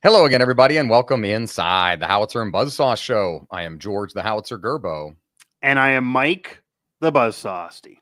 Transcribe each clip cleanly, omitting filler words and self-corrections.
Hello again, everybody, and welcome inside the Howitzer and Buzzsaw Show. I am George, the Howitzer Gerbo. And I am Mike, the Buzzsawsty.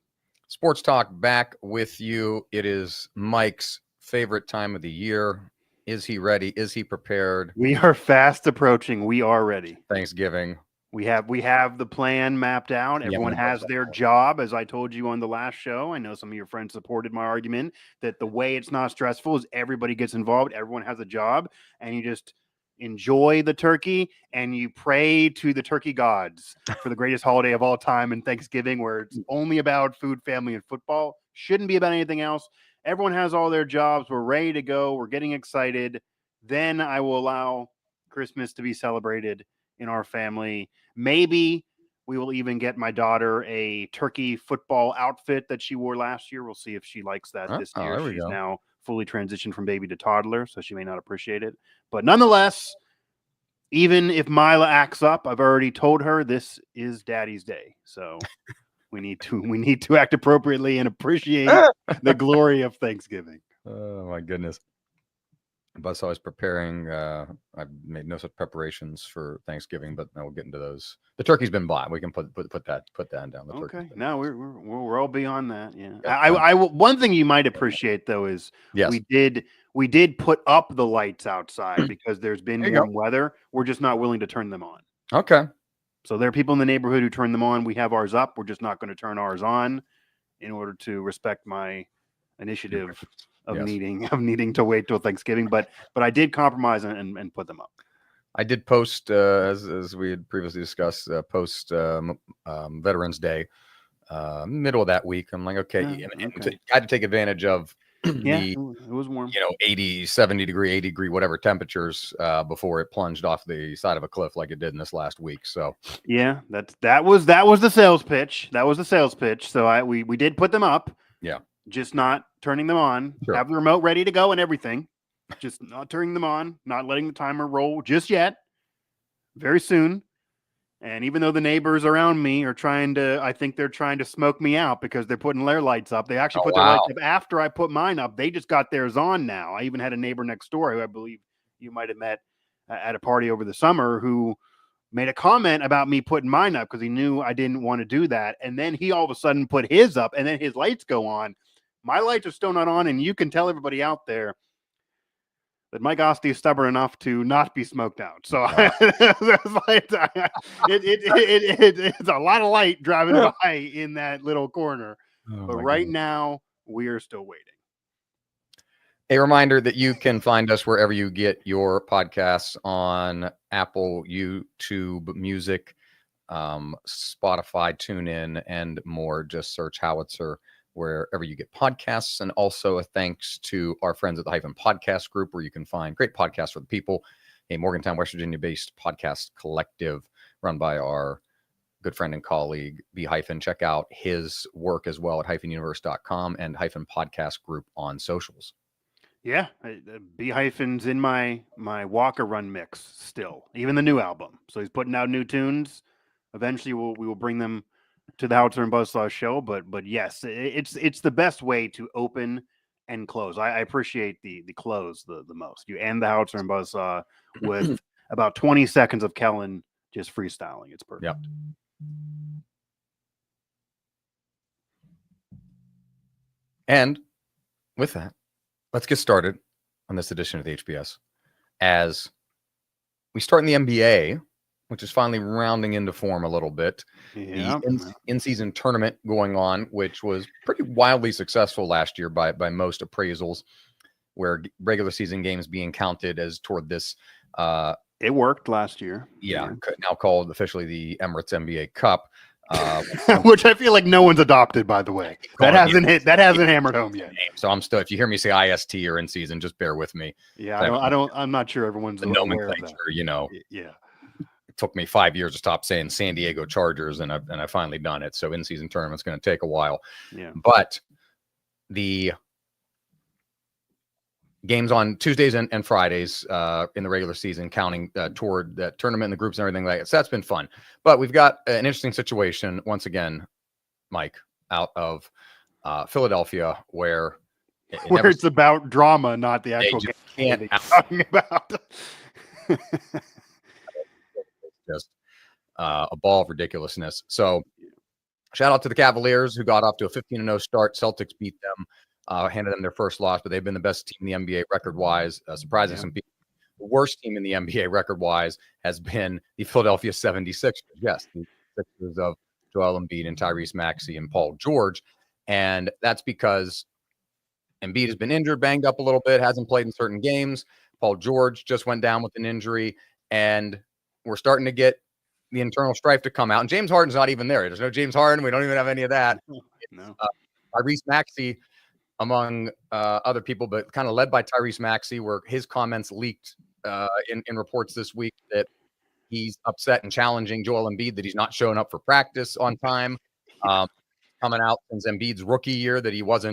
Sports Talk back with you. It is Mike's favorite time of the year. Is he ready? Is he prepared? We are fast approaching. We are ready. Thanksgiving. We have the plan mapped out. Everyone has their job, as I told you on the last show. I know some of your friends supported my argument that the way it's not stressful is everybody gets involved. Everyone has a job, and you just enjoy the turkey and you pray to the turkey gods for the greatest holiday of all time in Thanksgiving, where it's only about food, family, and football. Shouldn't be about anything else. Everyone has all their jobs. We're ready to go. We're getting excited. Then I will allow Christmas to be celebrated in our family. Maybe we will even get my daughter a turkey football outfit that she wore last year. We'll see if she likes that this year. She's now fully transitioned from baby to toddler, so she may not appreciate it. But nonetheless, even if Mila acts up, I've already told her this is Daddy's Day. So we need to act appropriately and appreciate the glory of Thanksgiving. Oh my goodness. Buzzsaw is preparing. I've made no such preparations for Thanksgiving, but we'll get into those. The turkey's been bought. We can put that down. The okay. Now we're all beyond that. Yeah. I one thing you might appreciate though is we did put up the lights outside because there's been warm weather. We're just not willing to turn them on. Okay. So there are people in the neighborhood who turn them on. We have ours up. We're just not going to turn ours on in order to respect my initiative of needing to wait till Thanksgiving, but I did compromise and put them up. I did post as we had previously discussed, post Veterans Day, middle of that week. I'm like, okay. I had to take advantage of it was warm, 80, 70 degree, 80 degree, whatever temperatures before it plunged off the side of a cliff like it did in this last week. So yeah, that was the sales pitch. That was the sales pitch. So we did put them up. Yeah. Just not turning them on, have the remote ready to go and everything. Just not turning them on, not letting the timer roll just yet. Very soon. And even though the neighbors around me are I think they're trying to smoke me out because they're putting their lights up. They actually put their lights up after I put mine up. They just got theirs on now. I even had a neighbor next door who I believe you might have met at a party over the summer who made a comment about me putting mine up because he knew I didn't want to do that. And then he all of a sudden put his up and then his lights go on. My lights are still not on, and you can tell everybody out there that Mike Osti is stubborn enough to not be smoked out. So it's a lot of light driving by in that little corner. But right now, we are still waiting. A reminder that you can find us wherever you get your podcasts on Apple, YouTube, Music, Spotify, TuneIn, and more. Just search Howitzer wherever you get podcasts. And also a thanks to our friends at the Hyphen Podcast Group, where you can find great podcasts for the people, a Morgantown, West Virginia-based podcast collective run by our good friend and colleague, B Hyphen. Check out his work as well at hyphenuniverse.com and Hyphen Podcast Group on socials. Yeah, B Hyphen's in my Walker Run mix still, even the new album. So he's putting out new tunes. Eventually, we will bring them to the Howitzer and Buzzsaw show, but yes, it's the best way to open and close. I appreciate the close the most. You end the Howitzer and Buzzsaw with about 20 seconds of Kellen just freestyling. It's perfect. Yep. And with that, let's get started on this edition of the HBS as we start in the NBA, which is finally rounding into form a little bit. Yeah. The in-season tournament going on, which was pretty wildly successful last year by most appraisals, where regular season games being counted as toward this. It worked last year. Yeah, now called officially the Emirates NBA Cup. Which I feel like no one's adopted, by the way. That hasn't hammered home yet. So I'm still, if you hear me say IST or in season, just bear with me. Yeah, I'm not sure everyone's the nomenclature, Yeah. It took me 5 years to stop saying San Diego Chargers, and I finally done it. So in-season tournament's going to take a while. Yeah. But the games on Tuesdays and Fridays in the regular season, counting toward that tournament and the groups and everything like that. So that's been fun. But we've got an interesting situation once again, Mike, out of Philadelphia, where Where it's about drama, not the actual game can't that you're talking about. Just a ball of ridiculousness. So shout out to the Cavaliers, who got off to a 15-0 start. Celtics beat them, handed them their first loss, but they've been the best team in the NBA record-wise, surprising some people. The worst team in the NBA record-wise has been the Philadelphia 76ers. Yes, the Sixers of Joel Embiid and Tyrese Maxey and Paul George. And that's because Embiid has been injured, banged up a little bit, hasn't played in certain games. Paul George just went down with an injury, and we're starting to get the internal strife to come out. And James Harden's not even there. There's no James Harden. We don't even have any of that. No. Tyrese Maxey, among other people, but kind of led by Tyrese Maxey, where his comments leaked in reports this week that he's upset and challenging Joel Embiid that he's not showing up for practice on time. Coming out since Embiid's rookie year that he was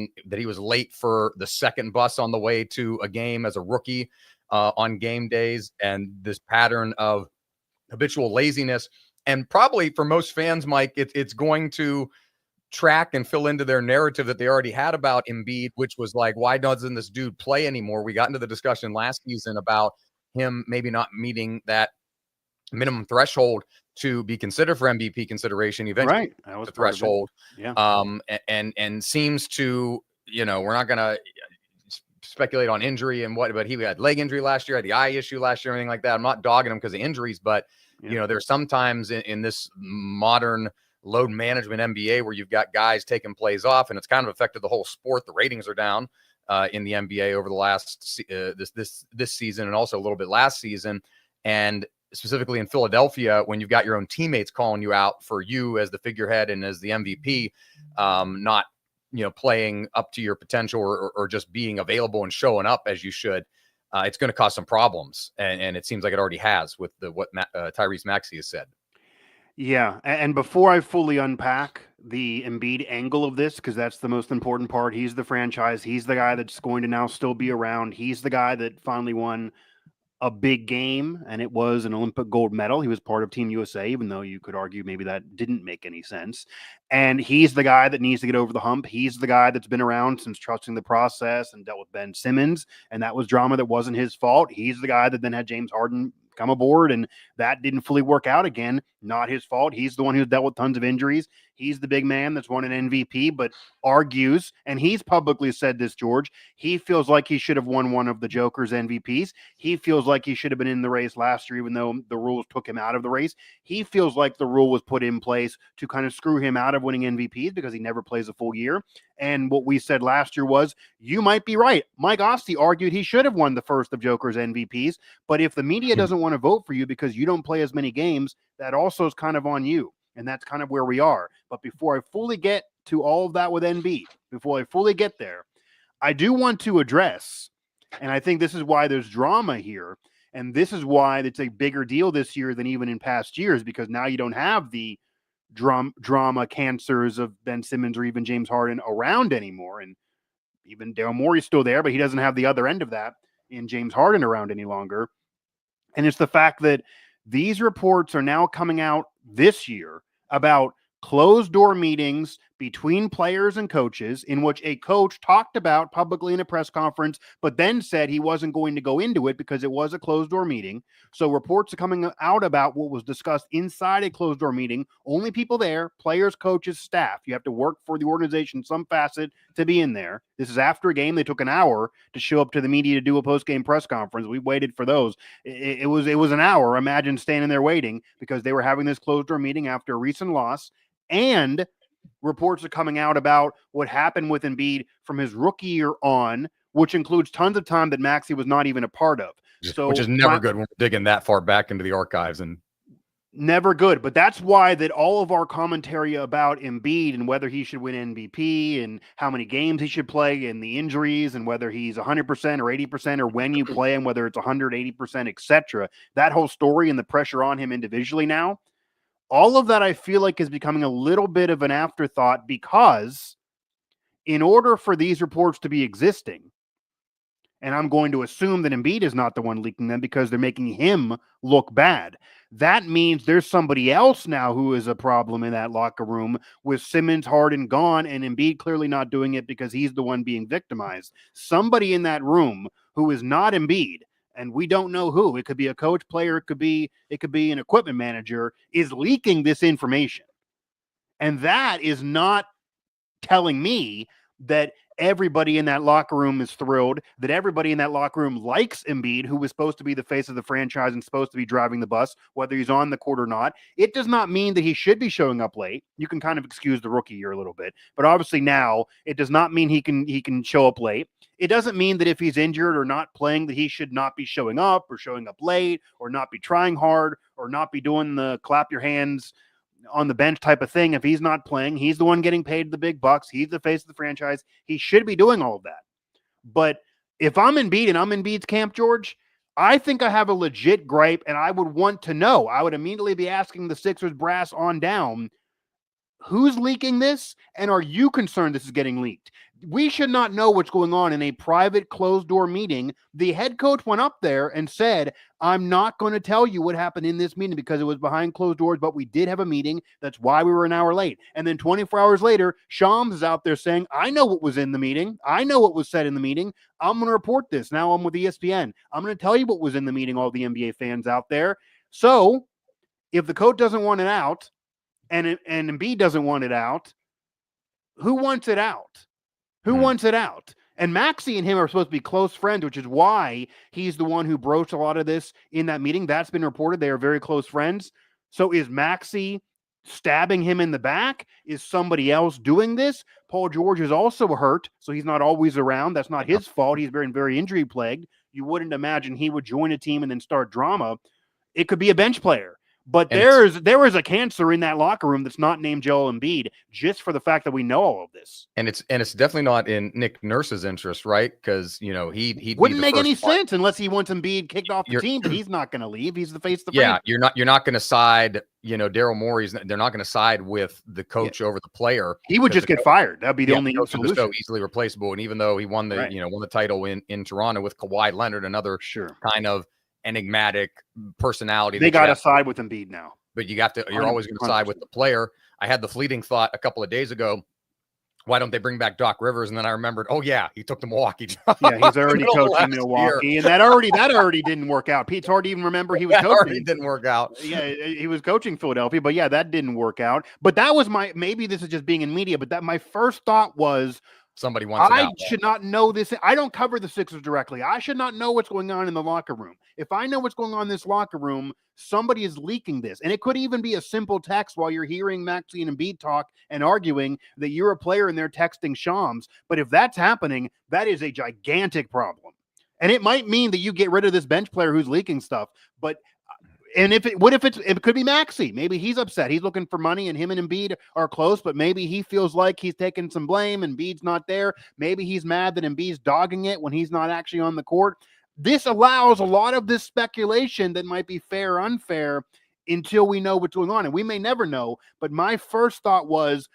late for the second bus on the way to a game as a rookie on game days, and this pattern of habitual laziness. And probably for most fans, Mike, it's going to track and fill into their narrative that they already had about Embiid, which was like, why doesn't this dude play anymore? We got into the discussion last season about him maybe not meeting that minimum threshold to be considered for MVP consideration. Eventually, right, that was the threshold. Yeah. And seems to, we're not going to speculate on injury and what, but he had leg injury last year, had the eye issue last year, anything like that. I'm not dogging him because of injuries, but there's sometimes in this modern load management NBA where you've got guys taking plays off, and it's kind of affected the whole sport. The ratings are down in the NBA over the last this season, and also a little bit last season. And specifically in Philadelphia, when you've got your own teammates calling you out for you as the figurehead and as the MVP, not playing up to your potential or just being available and showing up as you should, it's going to cause some problems. And it seems like it already has with what Tyrese Maxey has said. Yeah, and before I fully unpack the Embiid angle of this, because that's the most important part, he's the franchise. He's the guy that's going to now still be around. He's the guy that finally won a big game, and it was an Olympic gold medal. He was part of Team USA, even though you could argue maybe that didn't make any sense. And he's the guy that needs to get over the hump. He's the guy that's been around since trusting the process and dealt with Ben Simmons, and that was drama that wasn't his fault. He's the guy that then had James Harden come aboard, and that didn't fully work out again. Not his fault. He's the one who's dealt with tons of injuries. He's the big man that's won an MVP, but argues, and he's publicly said this, George, he feels like he should have won one of the Joker's MVPs. He feels like he should have been in the race last year, even though the rules took him out of the race. He feels like the rule was put in place to kind of screw him out of winning MVPs because he never plays a full year. And what we said last year was, you might be right. Mike Osti argued he should have won the first of Joker's MVPs, but if the media doesn't want to vote for you because you don't play as many games, that also is kind of on you. And that's kind of where we are. But before I fully get to all of that with Embiid, before I fully get there, I do want to address, and I think this is why there's drama here, and this is why it's a bigger deal this year than even in past years, because now you don't have the drama cancers of Ben Simmons or even James Harden around anymore. And even Daryl Morey's still there, but he doesn't have the other end of that in James Harden around any longer. And it's the fact that these reports are now coming out this year about closed door meetings between players and coaches in which a coach talked about publicly in a press conference, but then said he wasn't going to go into it because it was a closed door meeting. So reports are coming out about what was discussed inside a closed door meeting. Only people there, players, coaches, staff. You have to work for the organization, some facet, to be in there. This is after a game. They took an hour to show up to the media to do a post-game press conference. We waited for those. It was an hour. Imagine standing there waiting because they were having this closed door meeting after a recent loss. And reports are coming out about what happened with Embiid from his rookie year on, which includes tons of time that Maxey was not even a part of. So, which is never good when we're digging that far back into the archives. And never good. But that's why that all of our commentary about Embiid and whether he should win MVP and how many games he should play and the injuries and whether he's 100% or 80% or when you play him, whether it's 180%, etc. That whole story and the pressure on him individually now, all of that I feel like is becoming a little bit of an afterthought, because in order for these reports to be existing, And I'm going to assume that Embiid is not the one leaking them because they're making him look bad. That means there's somebody else now who is a problem in that locker room with Simmons, Harden gone, and Embiid clearly not doing it because he's the one being victimized. Somebody in that room who is not Embiid, and we don't know who. It could be a coach, player, it could be an equipment manager, is leaking this information. And that is not telling me that everybody in that locker room is thrilled, that everybody in that locker room likes Embiid, who was supposed to be the face of the franchise and supposed to be driving the bus, whether he's on the court or not. It does not mean that he should be showing up late. You can kind of excuse the rookie year a little bit, but obviously now it does not mean he can show up late. It doesn't mean that if he's injured or not playing that he should not be showing up or showing up late or not be trying hard or not be doing the clap your hands on the bench type of thing. If he's not playing, he's the one getting paid the big bucks. He's the face of the franchise. He should be doing all of that. But if I'm Embiid and I'm in Embiid's camp, George, I think I have a legit gripe, and I would want to know. I would immediately be asking the Sixers brass on down, who's leaking this? And are you concerned this is getting leaked? We should not know what's going on in a private closed door meeting. The head coach went up there and said, I'm not going to tell you what happened in this meeting because it was behind closed doors, but we did have a meeting. That's why we were an hour late. And then 24 hours later, Shams is out there saying, I know what was in the meeting. I know what was said in the meeting. I'm going to report this. Now I'm with ESPN. I'm going to tell you what was in the meeting, all the NBA fans out there. So if the coach doesn't want it out, and Embiid doesn't want it out, who wants it out? Who wants it out? And Maxey and him are supposed to be close friends, which is why he's the one who broached a lot of this in that meeting. That's been reported. They are very close friends. So is Maxey stabbing him in the back? Is somebody else doing this? Paul George is also hurt, so he's not always around. That's not his fault. He's very injury plagued. You wouldn't imagine he would join a team and then start drama. It could be a bench player. But there is a cancer in that locker room that's not named Joel Embiid, just for the fact that we know all of this. And it's definitely not in Nick Nurse's interest, right? Because he wouldn't make any sense unless he wants Embiid kicked off the team, but he's not going to leave. He's the face of the franchise. You're not going to side. Daryl Morey's. They're not going to side with the coach over the player. He would just get fired. That'd be the only solution. So easily replaceable. And even though he won the won the title in Toronto with Kawhi Leonard, another kind of enigmatic personality, they got to side with Embiid now. But you're always going to side with the player. I had the fleeting thought a couple of days ago, why don't they bring back Doc Rivers? And then I remembered, oh yeah, he took the Milwaukee job. Yeah, he's already coaching Milwaukee, and that already didn't work out. Pete's hard to even remember he was coaching. Already didn't work out. Yeah, he was coaching Philadelphia, but yeah, that didn't work out. But that was maybe this is just being in media, but that my first thought was, somebody wants it out. I should not know this. I don't cover the Sixers directly. I should not know what's going on in the locker room. If I know what's going on in this locker room, somebody is leaking this. And it could even be a simple text while you're hearing Maxey and Embiid talk and arguing that you're a player and they're texting Shams. But if that's happening, that is a gigantic problem. And it might mean that you get rid of this bench player who's leaking stuff. But it could be Maxey. Maybe he's upset. He's looking for money, and him and Embiid are close, but maybe he feels like he's taking some blame and Embiid's not there. Maybe he's mad that Embiid's dogging it when he's not actually on the court. This allows a lot of this speculation that might be fair or unfair until we know what's going on. And we may never know, but my first thought was,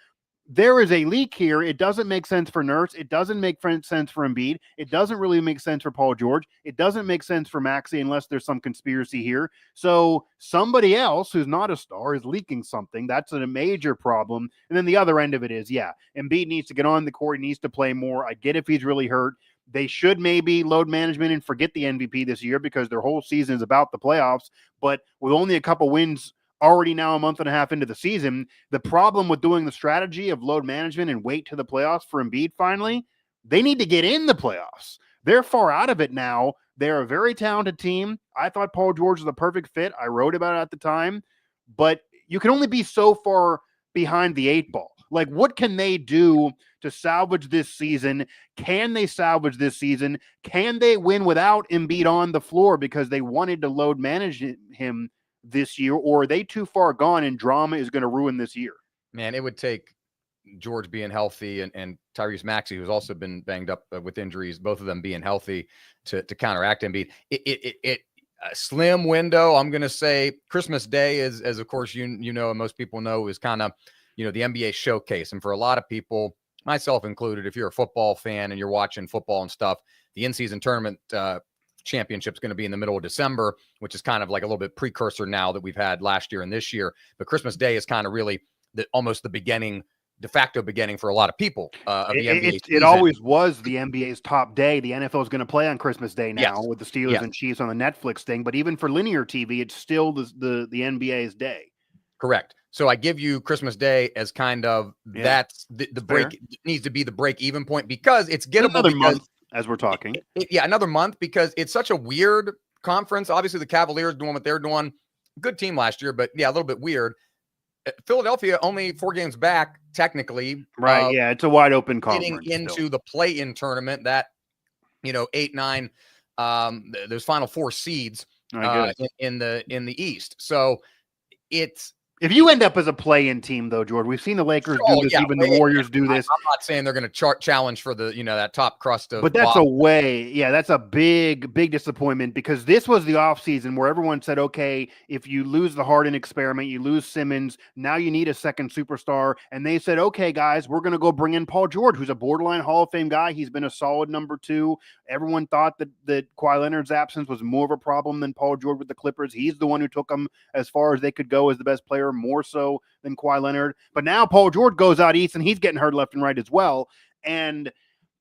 there is a leak here. It doesn't make sense for Nurse. It doesn't make sense for Embiid. It doesn't really make sense for Paul George. It doesn't make sense for Maxey unless there's some conspiracy here. So somebody else who's not a star is leaking something. That's a major problem. And then the other end of it is, Embiid needs to get on the court. He needs to play more. I get if he's really hurt. They should maybe load management and forget the MVP this year because their whole season is about the playoffs. But with only a couple wins already now a month and a half into the season, the problem with doing the strategy of load management and wait to the playoffs for Embiid finally, they need to get in the playoffs. They're far out of it now. They're a very talented team. I thought Paul George was the perfect fit. I wrote about it at the time, but you can only be so far behind the eight ball. Like, what can they do to salvage this season? Can they salvage this season? Can they win without Embiid on the floor because they wanted to load manage him this year, or are they too far gone and drama is going to ruin this year? Man, it would take George being healthy and Tyrese Maxey, who's also been banged up with injuries, both of them being healthy to counteract Embiid. A slim window. I'm going to say Christmas Day is, as of course, you know, and most people know, is kind of, the NBA showcase. And for a lot of people, myself included, if you're a football fan and you're watching football and stuff, the in-season tournament championship is going to be in the middle of December, which is kind of like a little bit precursor now that we've had last year and this year. But Christmas Day is kind of really almost the beginning, de facto beginning for a lot of people of the NBA season. It always was the NBA's top day. The NFL is going to play on Christmas Day now with the Steelers and Chiefs on the Netflix thing. But even for linear TV, it's still the NBA's day. Correct. So I give you Christmas Day as kind of that's the break. It needs to be the break-even point because it's gettable. Another month as we're talking. Another month because it's such a weird conference. Obviously, the Cavaliers doing what they're doing. Good team last year, but a little bit weird. Philadelphia only 4 games back, technically. Right. It's a wide open conference. Getting into the play-in tournament that, 8, 9, those final 4 seeds in the East. So it's. If you end up as a play-in team, though, George, we've seen the Lakers do this, even the Warriors do this. I'm not saying they're going to challenge for the, that top crust of. But that's that's a big disappointment because this was the offseason where everyone said, okay, if you lose the Harden experiment, you lose Simmons, now you need a second superstar. And they said, okay, guys, we're going to go bring in Paul George, who's a borderline Hall of Fame guy. He's been a solid number 2. Everyone thought that Kawhi Leonard's absence was more of a problem than Paul George with the Clippers. He's the one who took them as far as they could go as the best player, more so than Kawhi Leonard. But now Paul George goes out east and he's getting hurt left and right as well. And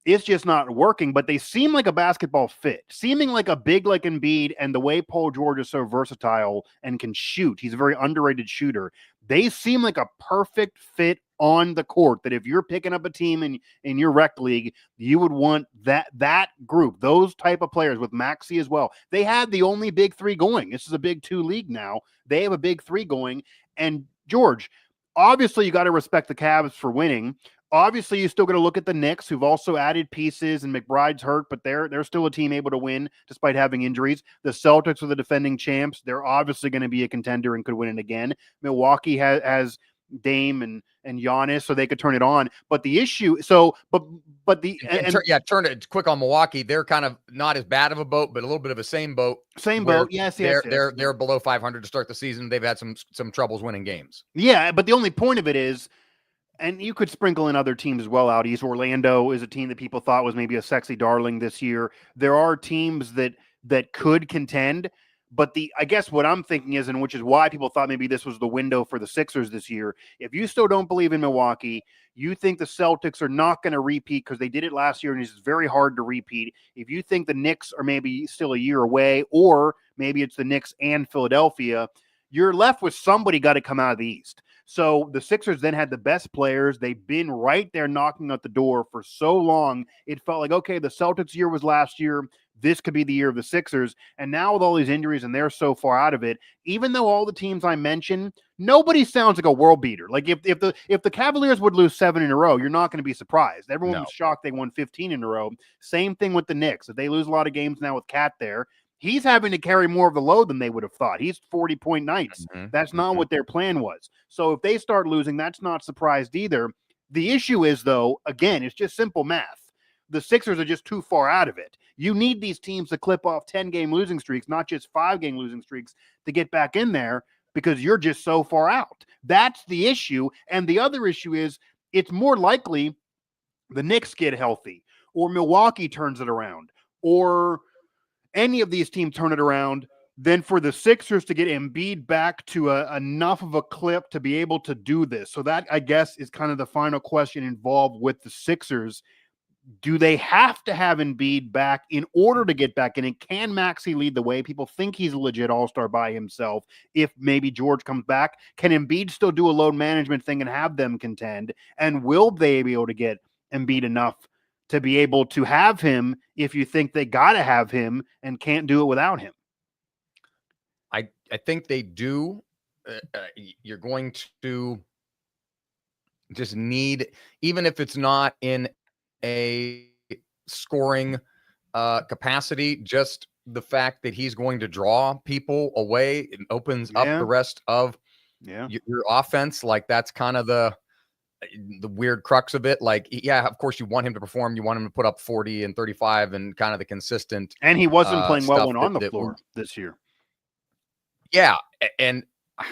it's just not working, but they seem like a basketball fit, seeming like a big like Embiid, and the way Paul George is so versatile and can shoot. He's a very underrated shooter. They seem like a perfect fit on the court that if you're picking up a team in your rec league, you would want that group, those type of players with Maxey as well. They had the only big 3 going. This is a big 2 league now. They have a big 3 going. And George, obviously you got to respect the Cavs for winning. Obviously, you still got to look at the Knicks, who've also added pieces, and McBride's hurt, but they're still a team able to win despite having injuries. The Celtics are the defending champs. They're obviously going to be a contender and could win it again. Milwaukee has Dame and Giannis, so they could turn it on. But the issue, turn it quick on Milwaukee. They're kind of not as bad of a boat, but a little bit of a same boat. Yes. They're below 500 to start the season. They've had some troubles winning games. Yeah, but the only point of it is. And you could sprinkle in other teams as well out east. Orlando is a team that people thought was maybe a sexy darling this year. There are teams that could contend, but I guess what I'm thinking is, and which is why people thought maybe this was the window for the Sixers this year. If you still don't believe in Milwaukee, you think the Celtics are not going to repeat because they did it last year and it's very hard to repeat. If you think the Knicks are maybe still a year away, or maybe it's the Knicks and Philadelphia, you're left with somebody got to come out of the East. So the Sixers then had the best players. They've been right there knocking at the door for so long. It felt like, okay, the Celtics year was last year. This could be the year of the Sixers. And now with all these injuries and they're so far out of it, even though all the teams I mentioned, nobody sounds like a world beater. Like if the Cavaliers would lose 7 in a row, you're not going to be surprised. Everyone was shocked they won 15 in a row. Same thing with the Knicks. If they lose a lot of games now with Cat there, he's having to carry more of the load than they would have thought. He's 40-point nights. That's not what their plan was. So if they start losing, that's not surprised either. The issue is, though, again, it's just simple math. The Sixers are just too far out of it. You need these teams to clip off 10-game losing streaks, not just 5-game losing streaks, to get back in there because you're just so far out. That's the issue. And the other issue is it's more likely the Knicks get healthy, or Milwaukee turns it around, or any of these teams turn it around, than for the Sixers to get Embiid back to enough of a clip to be able to do this. So that, I guess, is kind of the final question involved with the Sixers. Do they have to have Embiid back in order to get back in? And can Maxey lead the way? People think he's a legit all-star by himself. If maybe George comes back, can Embiid still do a load management thing and have them contend? And will they be able to get Embiid enough to be able to have him if you think they got to have him and can't do it without him? I think they do. You're going to just need, even if it's not in a scoring capacity, just the fact that he's going to draw people away and opens up the rest of your offense. Like that's kind of the weird crux of it. Like, yeah, of course you want him to perform. You want him to put up 40 and 35 and kind of the consistent. And he wasn't playing well when on the floor this year. Yeah. And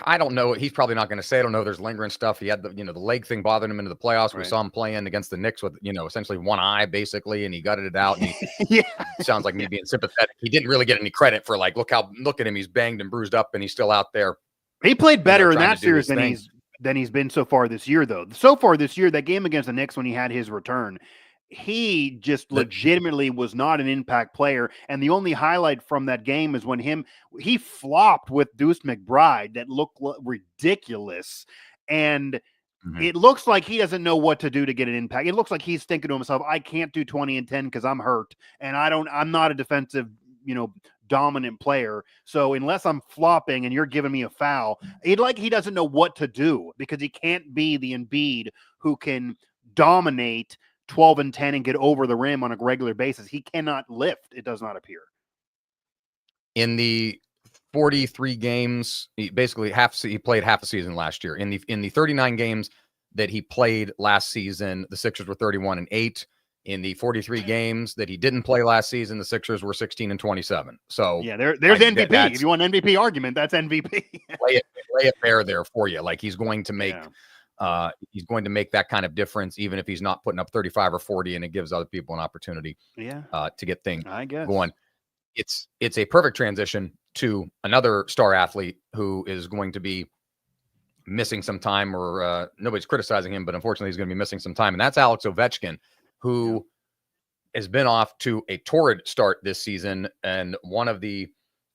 I don't know. He's probably not going to say. I don't know. There's lingering stuff. He had the leg thing bothering him into the playoffs. We saw him playing against the Knicks with essentially one eye basically, and he gutted it out. And he sounds like me being sympathetic. He didn't really get any credit for look at him. He's banged and bruised up, and he's still out there. He played better in that series than he's been so far this year, though. So far this year, that game against the Knicks when he had his return, he just legitimately was not an impact player. And the only highlight from that game is when he flopped with Deuce McBride that looked ridiculous. And it looks like he doesn't know what to do to get an impact. It looks like he's thinking to himself, I can't do 20 and 10 because I'm hurt. And I'm not a defensive, dominant player. So unless I'm flopping and you're giving me a foul, he doesn't know what to do because he can't be the Embiid who can dominate 12 and 10 and get over the rim on a regular basis. He cannot lift, it does not appear. In the 43 games, he played half a season last year. In the 39 games that he played last season, the Sixers were 31-8. In the 43 games that he didn't play last season, the Sixers were 16-27. So yeah, there's MVP. If you want an MVP argument, that's MVP. lay it bare there for you. He's going to make he's going to make that kind of difference, even if he's not putting up 35 or 40, and it gives other people an opportunity to get things going. It's a perfect transition to another star athlete who is going to be missing some time, or nobody's criticizing him, but unfortunately he's going to be missing some time. And that's Alex Ovechkin, who has been off to a torrid start this season. And one of the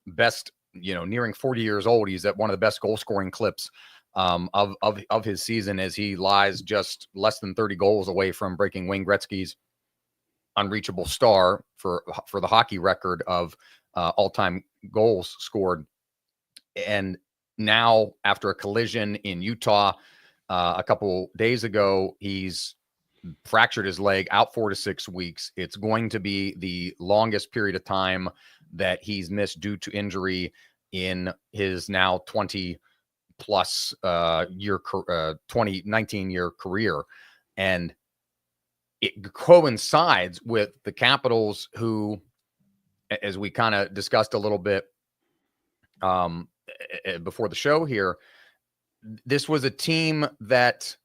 best, nearing 40 years old, he's at one of the best goal scoring clips of his season, as he lies just less than 30 goals away from breaking Wayne Gretzky's unreachable star for the hockey record of all-time goals scored. And now, after a collision in Utah a couple days ago, he's fractured his leg, out 4 to 6 weeks. It's going to be the longest period of time that he's missed due to injury in his now 20 plus 19 year career. And it coincides with the Capitals, who, as we kind of discussed a little bit before the show here, this was a team that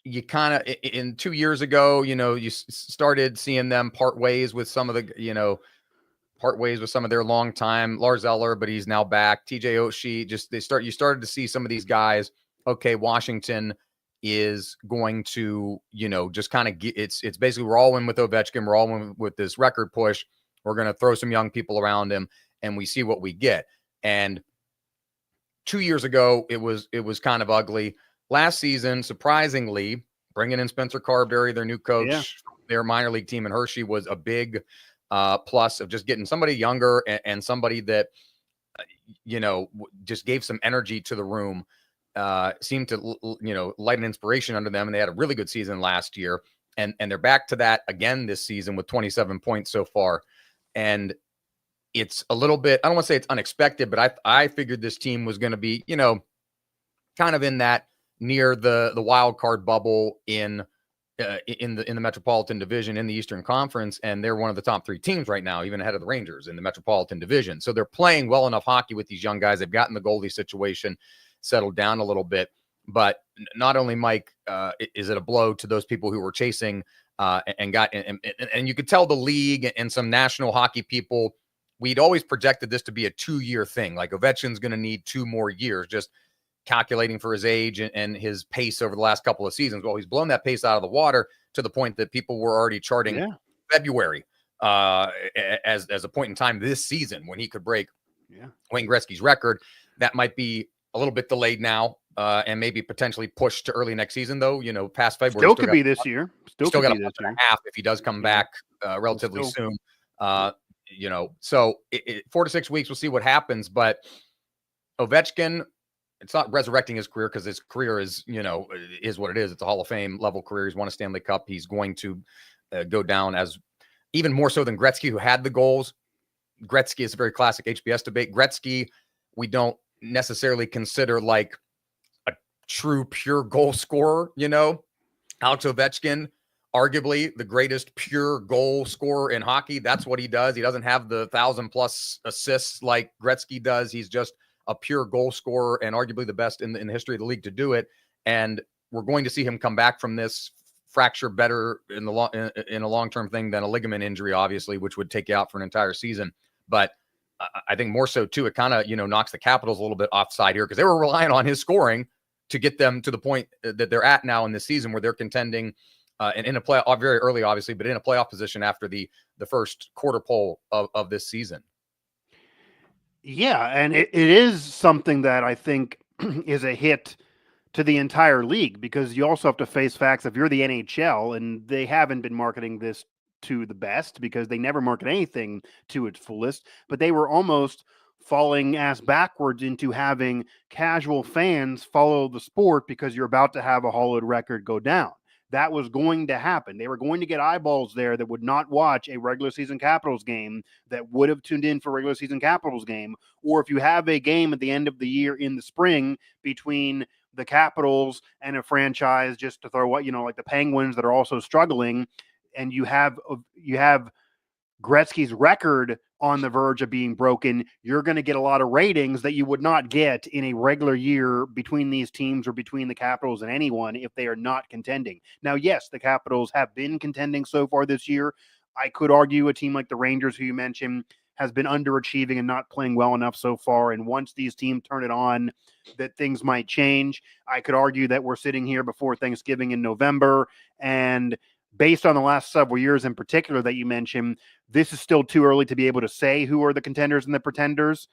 you kind of, in 2 years ago, you started seeing them part ways with some of the, their long time Lars Eller, but he's now back. TJ Oshie, you started to see some of these guys. Okay, Washington is going to, just kind of get, it's basically, we're all in with Ovechkin. We're all in with this record push. We're going to throw some young people around him and we see what we get. And 2 years ago, it was kind of ugly. Last season, surprisingly, bringing in Spencer Carberry, their new coach, their minor league team in Hershey, was a big plus of just getting somebody younger and somebody that, just gave some energy to the room, seemed to, light an inspiration under them. And they had a really good season last year. And they're back to that again this season with 27 points so far. And it's a little bit, I don't want to say it's unexpected, but I figured this team was going to be, kind of in that near the wild card bubble in the Metropolitan Division in the Eastern Conference, and they're one of the top 3 teams right now, even ahead of the Rangers in the Metropolitan Division. So they're playing well enough hockey with these young guys. They've gotten the goalie situation settled down a little bit, but not only, Mike, is it a blow to those people who were chasing and you could tell the league and some national hockey people, we'd always projected this to be a 2-year thing. Like, Ovechkin's going to need 2 more years, just calculating for his age and his pace over the last couple of seasons. Well, he's blown that pace out of the water to the point that people were already charting February as a point in time this season when he could break Wayne Gretzky's record. That might be a little bit delayed now and maybe potentially pushed to early next season, though. Past February. Still could be this year. Still got a month and a half if he does come back relatively soon. So 4 to 6 weeks, we'll see what happens. But Ovechkin, it's not resurrecting his career, because his career is, is what it is. It's a Hall of Fame level career. He's won a Stanley Cup. He's going to go down as even more so than Gretzky, who had the goals. Gretzky is a very classic HBS debate. Gretzky, we don't necessarily consider like a true pure goal scorer. Alex Ovechkin, arguably the greatest pure goal scorer in hockey. That's what he does. He doesn't have the 1,000+ assists like Gretzky does. He's just a pure goal scorer and arguably the best in the history of the league to do it. And we're going to see him come back from this fracture better in a long-term thing than a ligament injury, obviously, which would take you out for an entire season. But I think more so too, it kind of, knocks the Capitals a little bit offside here because they were relying on his scoring to get them to the point that they're at now in this season where they're contending and in a playoff very early, obviously, but in a playoff position after the first quarter pole of this season. Yeah, and it is something that I think is a hit to the entire league because you also have to face facts. If you're the NHL, and they haven't been marketing this to the best because they never market anything to its fullest, but they were almost falling ass backwards into having casual fans follow the sport because you're about to have a hollowed record go down. That was going to happen. They were going to get eyeballs there that would not watch a regular season Capitals game, that would have tuned in for a regular season Capitals game. Or if you have a game at the end of the year in the spring between the Capitals and a franchise, just to throw what, like the Penguins that are also struggling, and you have Gretzky's record on the verge of being broken, you're going to get a lot of ratings that you would not get in a regular year between these teams or between the Capitals and anyone if they are not contending. Now, yes, the Capitals have been contending so far this year. I could argue a team like the Rangers, who you mentioned, has been underachieving and not playing well enough so far. And once these teams turn it on, that things might change. I could argue that we're sitting here before Thanksgiving in November, and based on the last several years in particular that you mentioned, this is still too early to be able to say who are the contenders and the pretenders.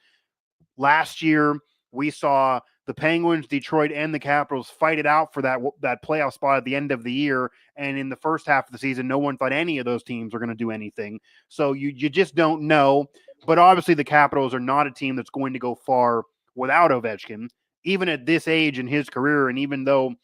Last year, we saw the Penguins, Detroit, and the Capitals fight it out for that playoff spot at the end of the year. And in the first half of the season, no one thought any of those teams were going to do anything. So you just don't know. But obviously, the Capitals are not a team that's going to go far without Ovechkin, even at this age in his career. And even though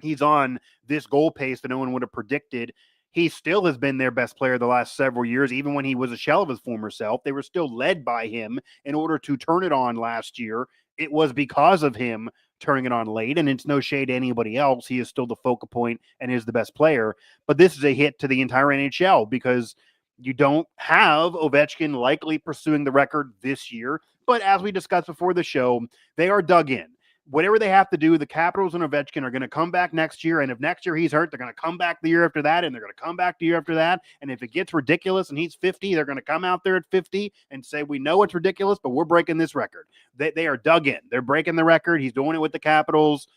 he's on this goal pace that no one would have predicted, he still has been their best player the last several years. Even when he was a shell of his former self, they were still led by him in order to turn it on last year. It was because of him turning it on late, and it's no shade to anybody else. He is still the focal point and is the best player. But this is a hit to the entire NHL because you don't have Ovechkin likely pursuing the record this year. But as we discussed before the show, they are dug in. Whatever they have to do, the Capitals and Ovechkin are going to come back next year. And if next year he's hurt, they're going to come back the year after that. And they're going to come back the year after that. And if it gets ridiculous and he's 50, they're going to come out there at 50 and say, we know it's ridiculous, but we're breaking this record. They are dug in. They're breaking the record. He's doing it with the Capitals.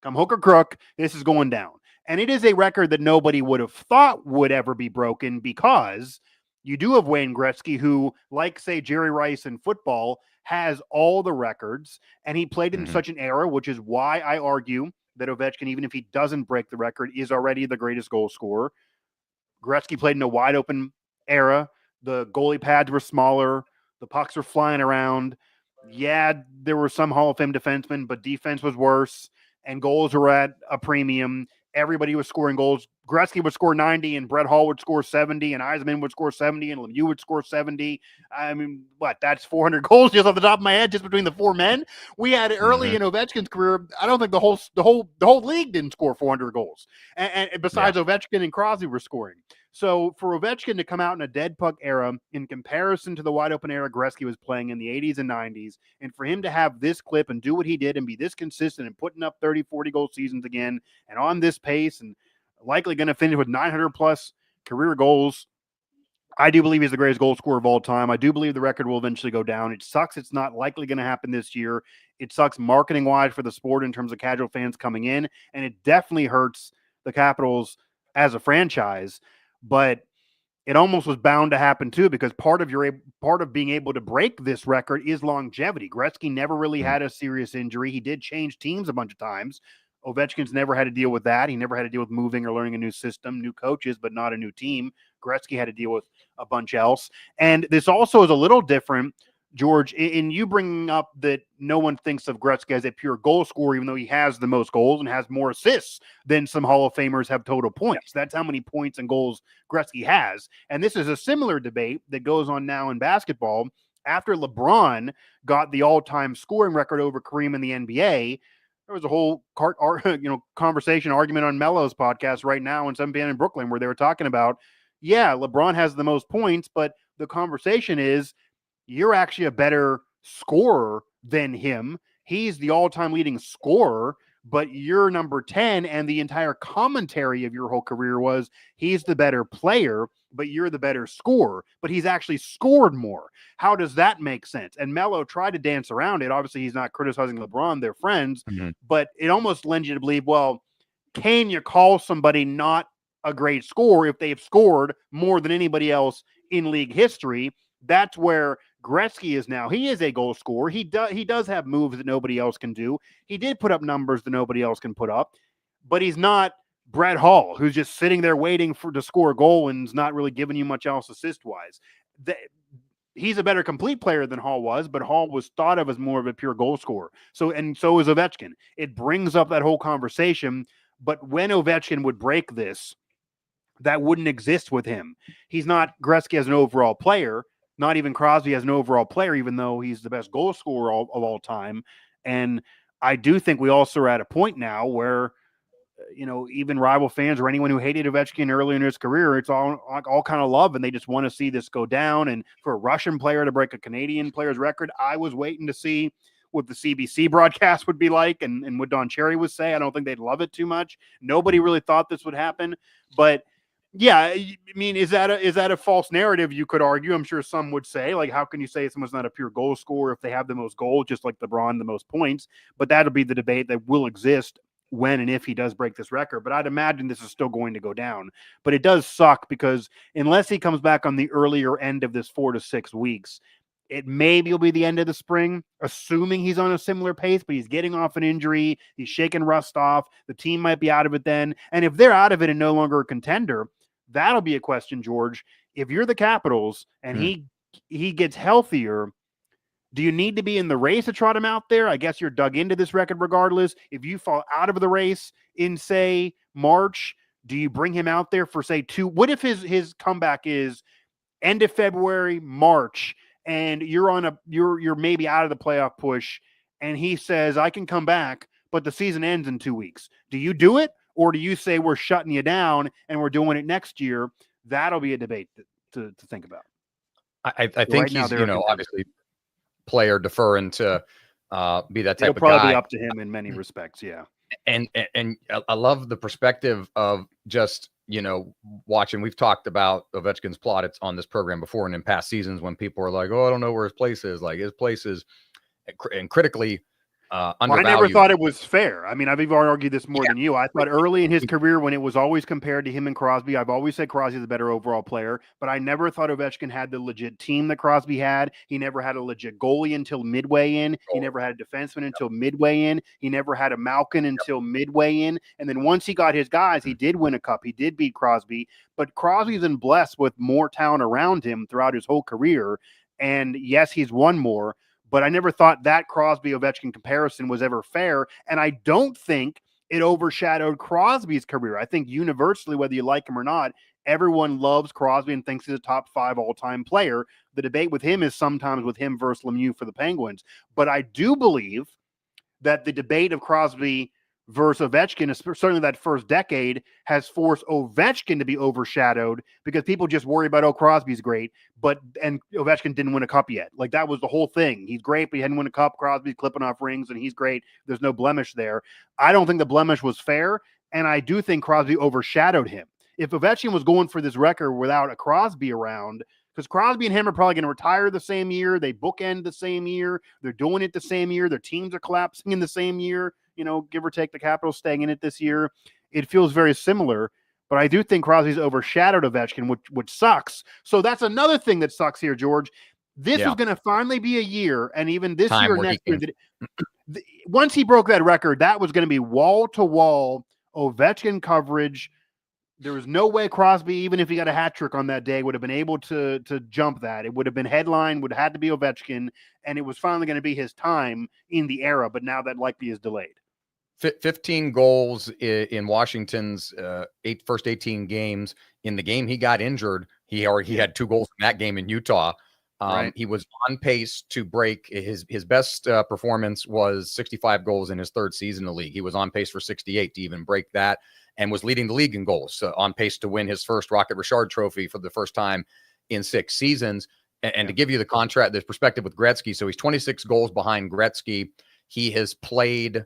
Come hook or crook, this is going down. And it is a record that nobody would have thought would ever be broken because you do have Wayne Gretzky, who, like, say, Jerry Rice in football, has all the records, and he played in such an era, which is why I argue that Ovechkin, even if he doesn't break the record, is already the greatest goal scorer. Gretzky played in a wide open era. The goalie pads were smaller. The pucks were flying around. Yeah, there were some Hall of Fame defensemen, but defense was worse, and goals were at a premium. Everybody was scoring goals. Gretzky would score 90, and Brett Hall would score 70, and Eisman would score 70, and Lemieux would score 70. I mean, that's 400 goals just off the top of my head, just between the four men. We had early in Ovechkin's career. I don't think the whole league didn't score 400 goals, and besides Ovechkin and Crosby were scoring. So for Ovechkin to come out in a dead puck era in comparison to the wide open era Gretzky was playing in the 80s and 90s, and for him to have this clip and do what he did and be this consistent and putting up 30, 40 goal seasons again and on this pace and likely going to finish with 900 plus career goals, I do believe he's the greatest goal scorer of all time. I do believe the record will eventually go down. It sucks. It's not likely going to happen this year. It sucks marketing wise for the sport in terms of casual fans coming in, and it definitely hurts the Capitals as a franchise. But it almost was bound to happen too, because part of being able to break this record is longevity. Gretzky never really had a serious injury. He did change teams a bunch of times. Ovechkin's never had to deal with that. He never had to deal with moving or learning a new system, new coaches, but not a new team. Gretzky had to deal with a bunch else. And this also is a little different, George, in you bringing up that no one thinks of Gretzky as a pure goal scorer, even though he has the most goals and has more assists than some Hall of Famers have total points. That's how many points and goals Gretzky has. And this is a similar debate that goes on now in basketball. After LeBron got the all-time scoring record over Kareem in the NBA, there was a whole conversation, argument on Melo's podcast right now in 7 p.m. in Brooklyn where they were talking about, LeBron has the most points, but the conversation is, you're actually a better scorer than him. He's the all-time leading scorer, but you're number 10, and the entire commentary of your whole career was he's the better player, but you're the better scorer, but he's actually scored more. How does that make sense? And Melo tried to dance around it. Obviously, he's not criticizing LeBron, they're friends, but it almost lends you to believe, well, can you call somebody not a great scorer if they've scored more than anybody else in league history? That's where Gretzky is now. He is a goal scorer. He does have moves that nobody else can do. He did put up numbers that nobody else can put up, but he's not Brett Hall, who's just sitting there waiting to score a goal and is not really giving you much else assist-wise. He's a better complete player than Hall was, but Hall was thought of as more of a pure goal scorer. So is Ovechkin. It brings up that whole conversation, but when Ovechkin would break this, that wouldn't exist with him. He's not Gretzky as an overall player, not even Crosby as an overall player, even though he's the best goal scorer of all time. And I do think we also are at a point now where, even rival fans or anyone who hated Ovechkin early in his career, it's all kind of love, and they just want to see this go down. And for a Russian player to break a Canadian player's record, I was waiting to see what the CBC broadcast would be like and what Don Cherry would say. I don't think they'd love it too much. Nobody really thought this would happen, but yeah, I mean, is that a false narrative? You could argue. I'm sure some would say, like, how can you say someone's not a pure goal scorer if they have the most goals, just like LeBron, the most points? But that'll be the debate that will exist when and if he does break this record. But I'd imagine this is still going to go down. But it does suck because unless he comes back on the earlier end of this 4 to 6 weeks, it maybe will be the end of the spring, assuming he's on a similar pace, but he's getting off an injury. He's shaking rust off. The team might be out of it then. And if they're out of it and no longer a contender, that'll be a question, George. If you're the Capitals and he gets healthier, do you need to be in the race to trot him out there? I guess you're dug into this record regardless. If you fall out of the race in, say, March, do you bring him out there for, say, 2? What if his comeback is end of February, March, and you're maybe out of the playoff push, and he says, I can come back, but the season ends in 2 weeks? Do you do it? Or do you say we're shutting you down and we're doing it next year? That'll be a debate to think about. I think right he's, obviously player deferring to be that type of guy. It'll probably be up to him in many respects, yeah. And I love the perspective of just, watching. We've talked about Ovechkin's plaudits on this program before and in past seasons when people are like, oh, I don't know where his place is. Like, his place is and critically undervalued. I never thought it was fair. I mean, I've even argued this more than you. I thought early in his career when it was always compared to him and Crosby, I've always said Crosby's a better overall player, but I never thought Ovechkin had the legit team that Crosby had. He never had a legit goalie until midway in. He never had a defenseman until midway in. He never had a Malkin until midway in. And then once he got his guys, he did win a cup. He did beat Crosby, but Crosby's been blessed with more talent around him throughout his whole career. And yes, he's won more, but I never thought that Crosby-Ovechkin comparison was ever fair, and I don't think it overshadowed Crosby's career. I think universally, whether you like him or not, everyone loves Crosby and thinks he's a top 5 all-time player. The debate with him is sometimes with him versus Lemieux for the Penguins, but I do believe that the debate of Crosby versus Ovechkin, certainly that first decade, has forced Ovechkin to be overshadowed because people just worry about, oh, Crosby's great, and Ovechkin didn't win a cup yet. Like, that was the whole thing. He's great, but he hadn't won a cup. Crosby's clipping off rings, and he's great. There's no blemish there. I don't think the blemish was fair, and I do think Crosby overshadowed him. If Ovechkin was going for this record without a Crosby around, because Crosby and him are probably going to retire the same year, they bookend the same year, they're doing it the same year, their teams are collapsing in the same year, give or take the Capitals staying in it this year. It feels very similar, but I do think Crosby's overshadowed Ovechkin, which sucks. So that's another thing that sucks here, George. This is going to finally be a year, and even this year, next year, once he broke that record, that was going to be wall-to-wall Ovechkin coverage. There was no way Crosby, even if he got a hat trick on that day, would have been able to jump that. It would have been headline, would have had to be Ovechkin, and it was finally going to be his time in the era, but now that likely is delayed. 15 goals in Washington's first 18 games. In the game he got injured, he had 2 goals in that game in Utah. Right. He was on pace to break his best performance was 65 goals in his 3rd season in the league. He was on pace for 68 to even break that, and was leading the league in goals, on pace to win his first Rocket Richard Trophy for the first time in 6 seasons. And to give you the perspective with Gretzky, so he's 26 goals behind Gretzky. He has played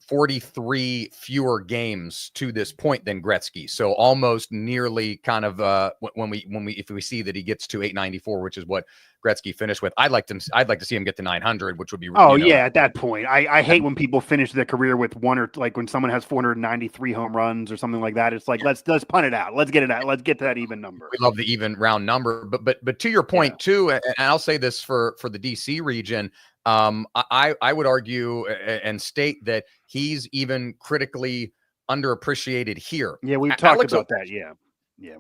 43 fewer games to this point than Gretzky. So almost nearly kind of if we see that he gets to 894, which is what Gretzky finished with, I'd like to see him get to 900, which would be at that point. I hate when people finish their career with when someone has 493 home runs or something like that. It's like let's punt it out. Let's get it out. Let's get to that even number. We love the even round number, but to your point too, and I'll say this for the DC region, I would argue and state that he's even critically underappreciated here. Yeah, we've talked about that. Yeah.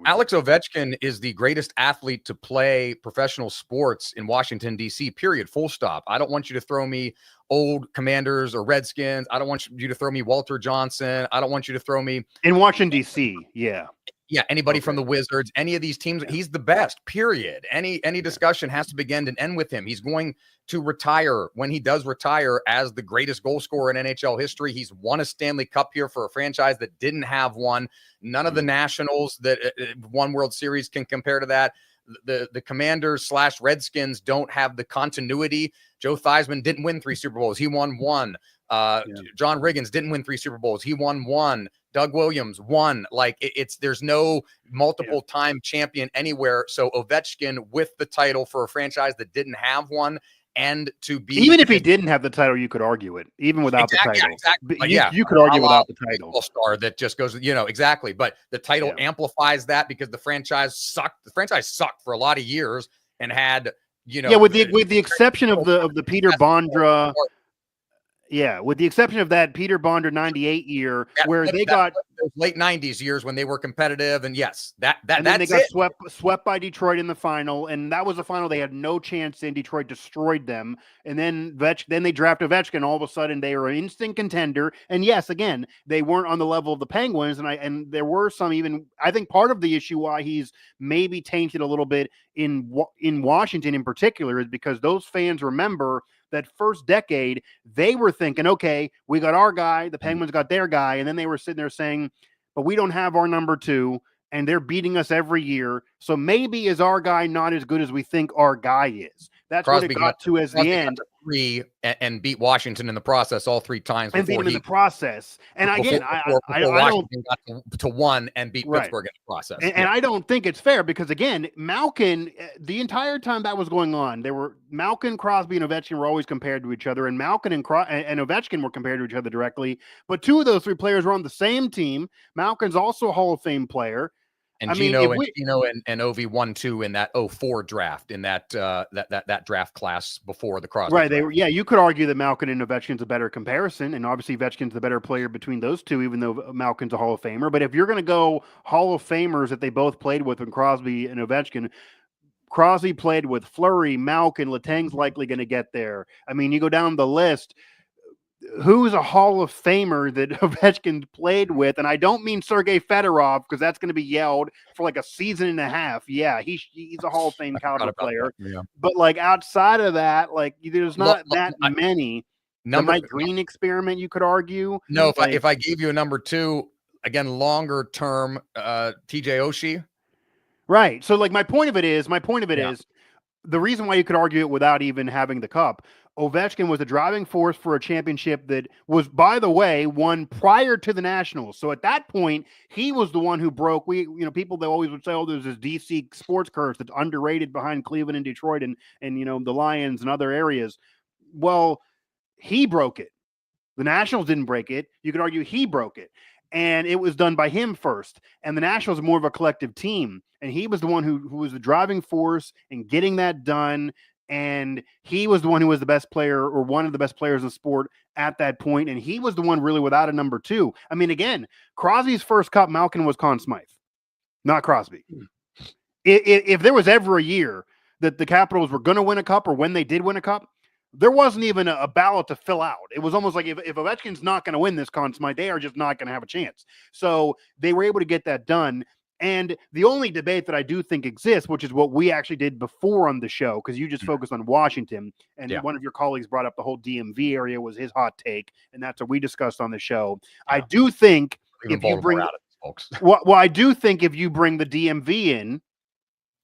Alex Ovechkin is the greatest athlete to play professional sports in Washington, D.C., period, full stop. I don't want you to throw me old Commanders or Redskins. I don't want you to throw me Walter Johnson. I don't want you to throw me in Washington, D.C. Yeah, anybody from the Wizards, any of these teams. He's the best, period. Any discussion has to begin and end with him. He's going to retire when he does retire as the greatest goal scorer in NHL history. He's won a Stanley Cup here for a franchise that didn't have one. None of the Nationals that won World Series can compare to that. The Commanders / Redskins don't have the continuity. Joe Theismann didn't win 3 Super Bowls. He won 1. John Riggins didn't win 3 Super Bowls. He won 1. Doug Williams won. Like there's no multiple time champion anywhere. So Ovechkin with the title for a franchise that didn't have one, and to be even if he didn't have the title, you could argue it even without the title. Exactly. You could argue without the title. All-star that just goes, exactly. But the title amplifies that because the franchise sucked. The franchise sucked for a lot of years and had with the exception of the Peter Bondra. Yeah, with the exception of that Peter Bondra 98 year where they got those late 90s years when they were competitive, and yes, then they got swept by Detroit in the final, and that was the final they had no chance in. Detroit destroyed them, and then they draft Ovechkin. All of a sudden, they were an instant contender. And yes, again, they weren't on the level of the Penguins, and there were some even. I think part of the issue why he's maybe tainted a little bit in Washington in particular is because those fans remember that first decade, they were thinking, okay, we got our guy, the Penguins got their guy, and then they were sitting there saying, but we don't have our number 2, and they're beating us every year, so maybe is our guy not as good as we think our guy is. That's Crosby what it got to as the end. 3 and beat Washington in the process all 3 times. And beat him in the process. And again, I Washington got to 1 and beat Pittsburgh in the process. And I don't think it's fair because, again, Malkin, the entire time that was going on, Malkin, Crosby, and Ovechkin were always compared to each other, and Malkin and Ovechkin were compared to each other directly. But 2 of those 3 players were on the same team. Malkin's also a Hall of Fame player. And Gino and Ovi 1-2 in that 04 draft in that draft class before the Crosby. Right. Draft. You could argue that Malkin and Ovechkin's a better comparison, and obviously Ovechkin's the better player between those 2, even though Malkin's a Hall of Famer. But if you're going to go Hall of Famers that they both played with, when Crosby and Ovechkin, Crosby played with Fleury, Malkin, Letang's likely going to get there. I mean, you go down the list. Who's a Hall of Famer that Ovechkin played with? And I don't mean Sergei Fedorov because that's going to be yelled for like a season and a half. Yeah, he's a Hall of Fame caliber player. Yeah. But like outside of that, like there's not that many. The Mike Green experiment, you could argue. No, if I gave you a number 2, again, longer term, TJ Oshie. Right. So like my point of it is the reason why you could argue it without even having the cup. Ovechkin was the driving force for a championship that was, by the way, won prior to the Nationals. So at that point, he was the one who broke. People that always would say, "Oh, there's this DC sports curse that's underrated behind Cleveland and Detroit and the Lions and other areas." Well, he broke it. The Nationals didn't break it. You could argue he broke it, and it was done by him first. And the Nationals are more of a collective team, and he was the one who was the driving force in getting that done. And he was the one who was the best player or one of the best players in the sport at that point. And he was the one really without a number 2. I mean, again, Crosby's first cup, Malkin was Conn Smythe, not Crosby. If there was ever a year that the Capitals were going to win a cup or when they did win a cup, there wasn't even a ballot to fill out. It was almost like if Ovechkin's not going to win this Conn Smythe, they are just not going to have a chance. So they were able to get that done. And the only debate that I do think exists, which is what we actually did before on the show, because you just focused on Washington, and one of your colleagues brought up the whole DMV area was his hot take, and that's what we discussed on the show. Yeah. I do think if you bring I do think if you bring the DMV in,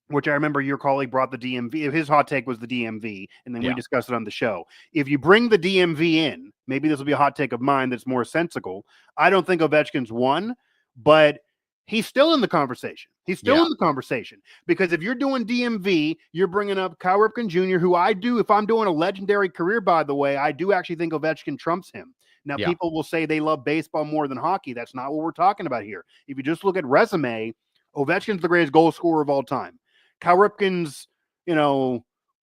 which I remember your colleague brought the DMV. His hot take was the DMV, and then we Yeah. discussed it on the show. If you bring the DMV in, maybe this will be a hot take of mine that's more sensical. I don't think Ovechkin's won, but he's still in the conversation. He's still in the conversation, because if you're doing DMV, you're bringing up Cal Ripken Jr., who I do, if I'm doing a legendary career, by the way, I do actually think Ovechkin trumps him. Now, people will say they love baseball more than hockey. That's not what we're talking about here. If you just look at resume, Ovechkin's the greatest goal scorer of all time. Cal Ripken's,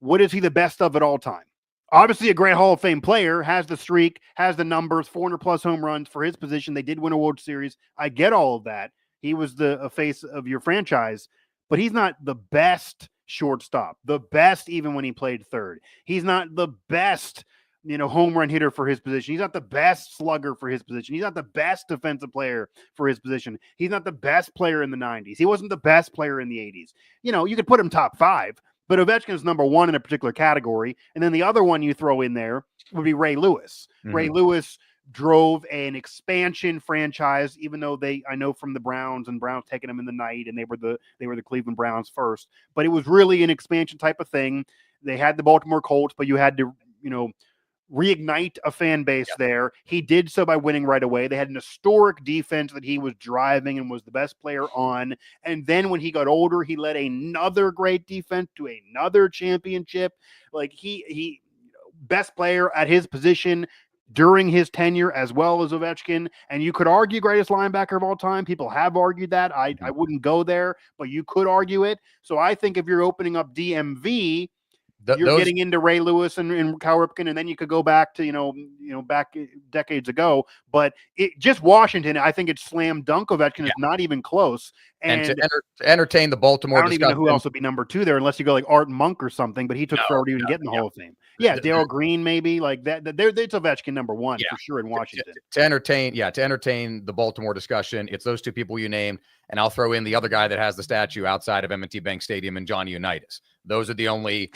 what is he the best of at all time? Obviously a great Hall of Fame player, has the streak, has the numbers, 400 plus home runs for his position. They did win a World Series. I get all of that. He was the face of your franchise, but he's not the best shortstop, the best even when he played third. He's not the best, home run hitter for his position. He's not the best slugger for his position. He's not the best defensive player for his position. He's not the best player in the 90s. He wasn't the best player in the 80s. You could put him top 5, but Ovechkin's number 1 in a particular category. And then the other one you throw in there would be Ray Lewis. Mm-hmm. Ray Lewis drove an expansion franchise, even though I know from the Browns, and Browns taking them in the night, and they were the Cleveland Browns first. But it was really an expansion type of thing. They had the Baltimore Colts, but you had to, reignite a fan base there. He did so by winning right away. They had an historic defense that he was driving and was the best player on. And then when he got older, he led another great defense to another championship. Like he best player at his position during his tenure, as well as Ovechkin. And you could argue greatest linebacker of all time. People have argued that. I wouldn't go there, but you could argue it. So I think if you're opening up DMV, you're getting into Ray Lewis and Cal Ripken, and then you could go back to back decades ago. But just Washington, I think it's slam dunk. Ovechkin is not even close. And to entertain the Baltimore, I don't even know who else would be number 2 there, unless you go like Art Monk or something. But he took forever to even get in the Hall of Fame. Yeah, Darryl Green maybe, like that. It's Ovechkin number 1 for sure in Washington. To entertain the Baltimore discussion, it's those 2 people you named, and I'll throw in the other guy that has the statue outside of M&T Bank Stadium, and Johnny Unitas. Those are the only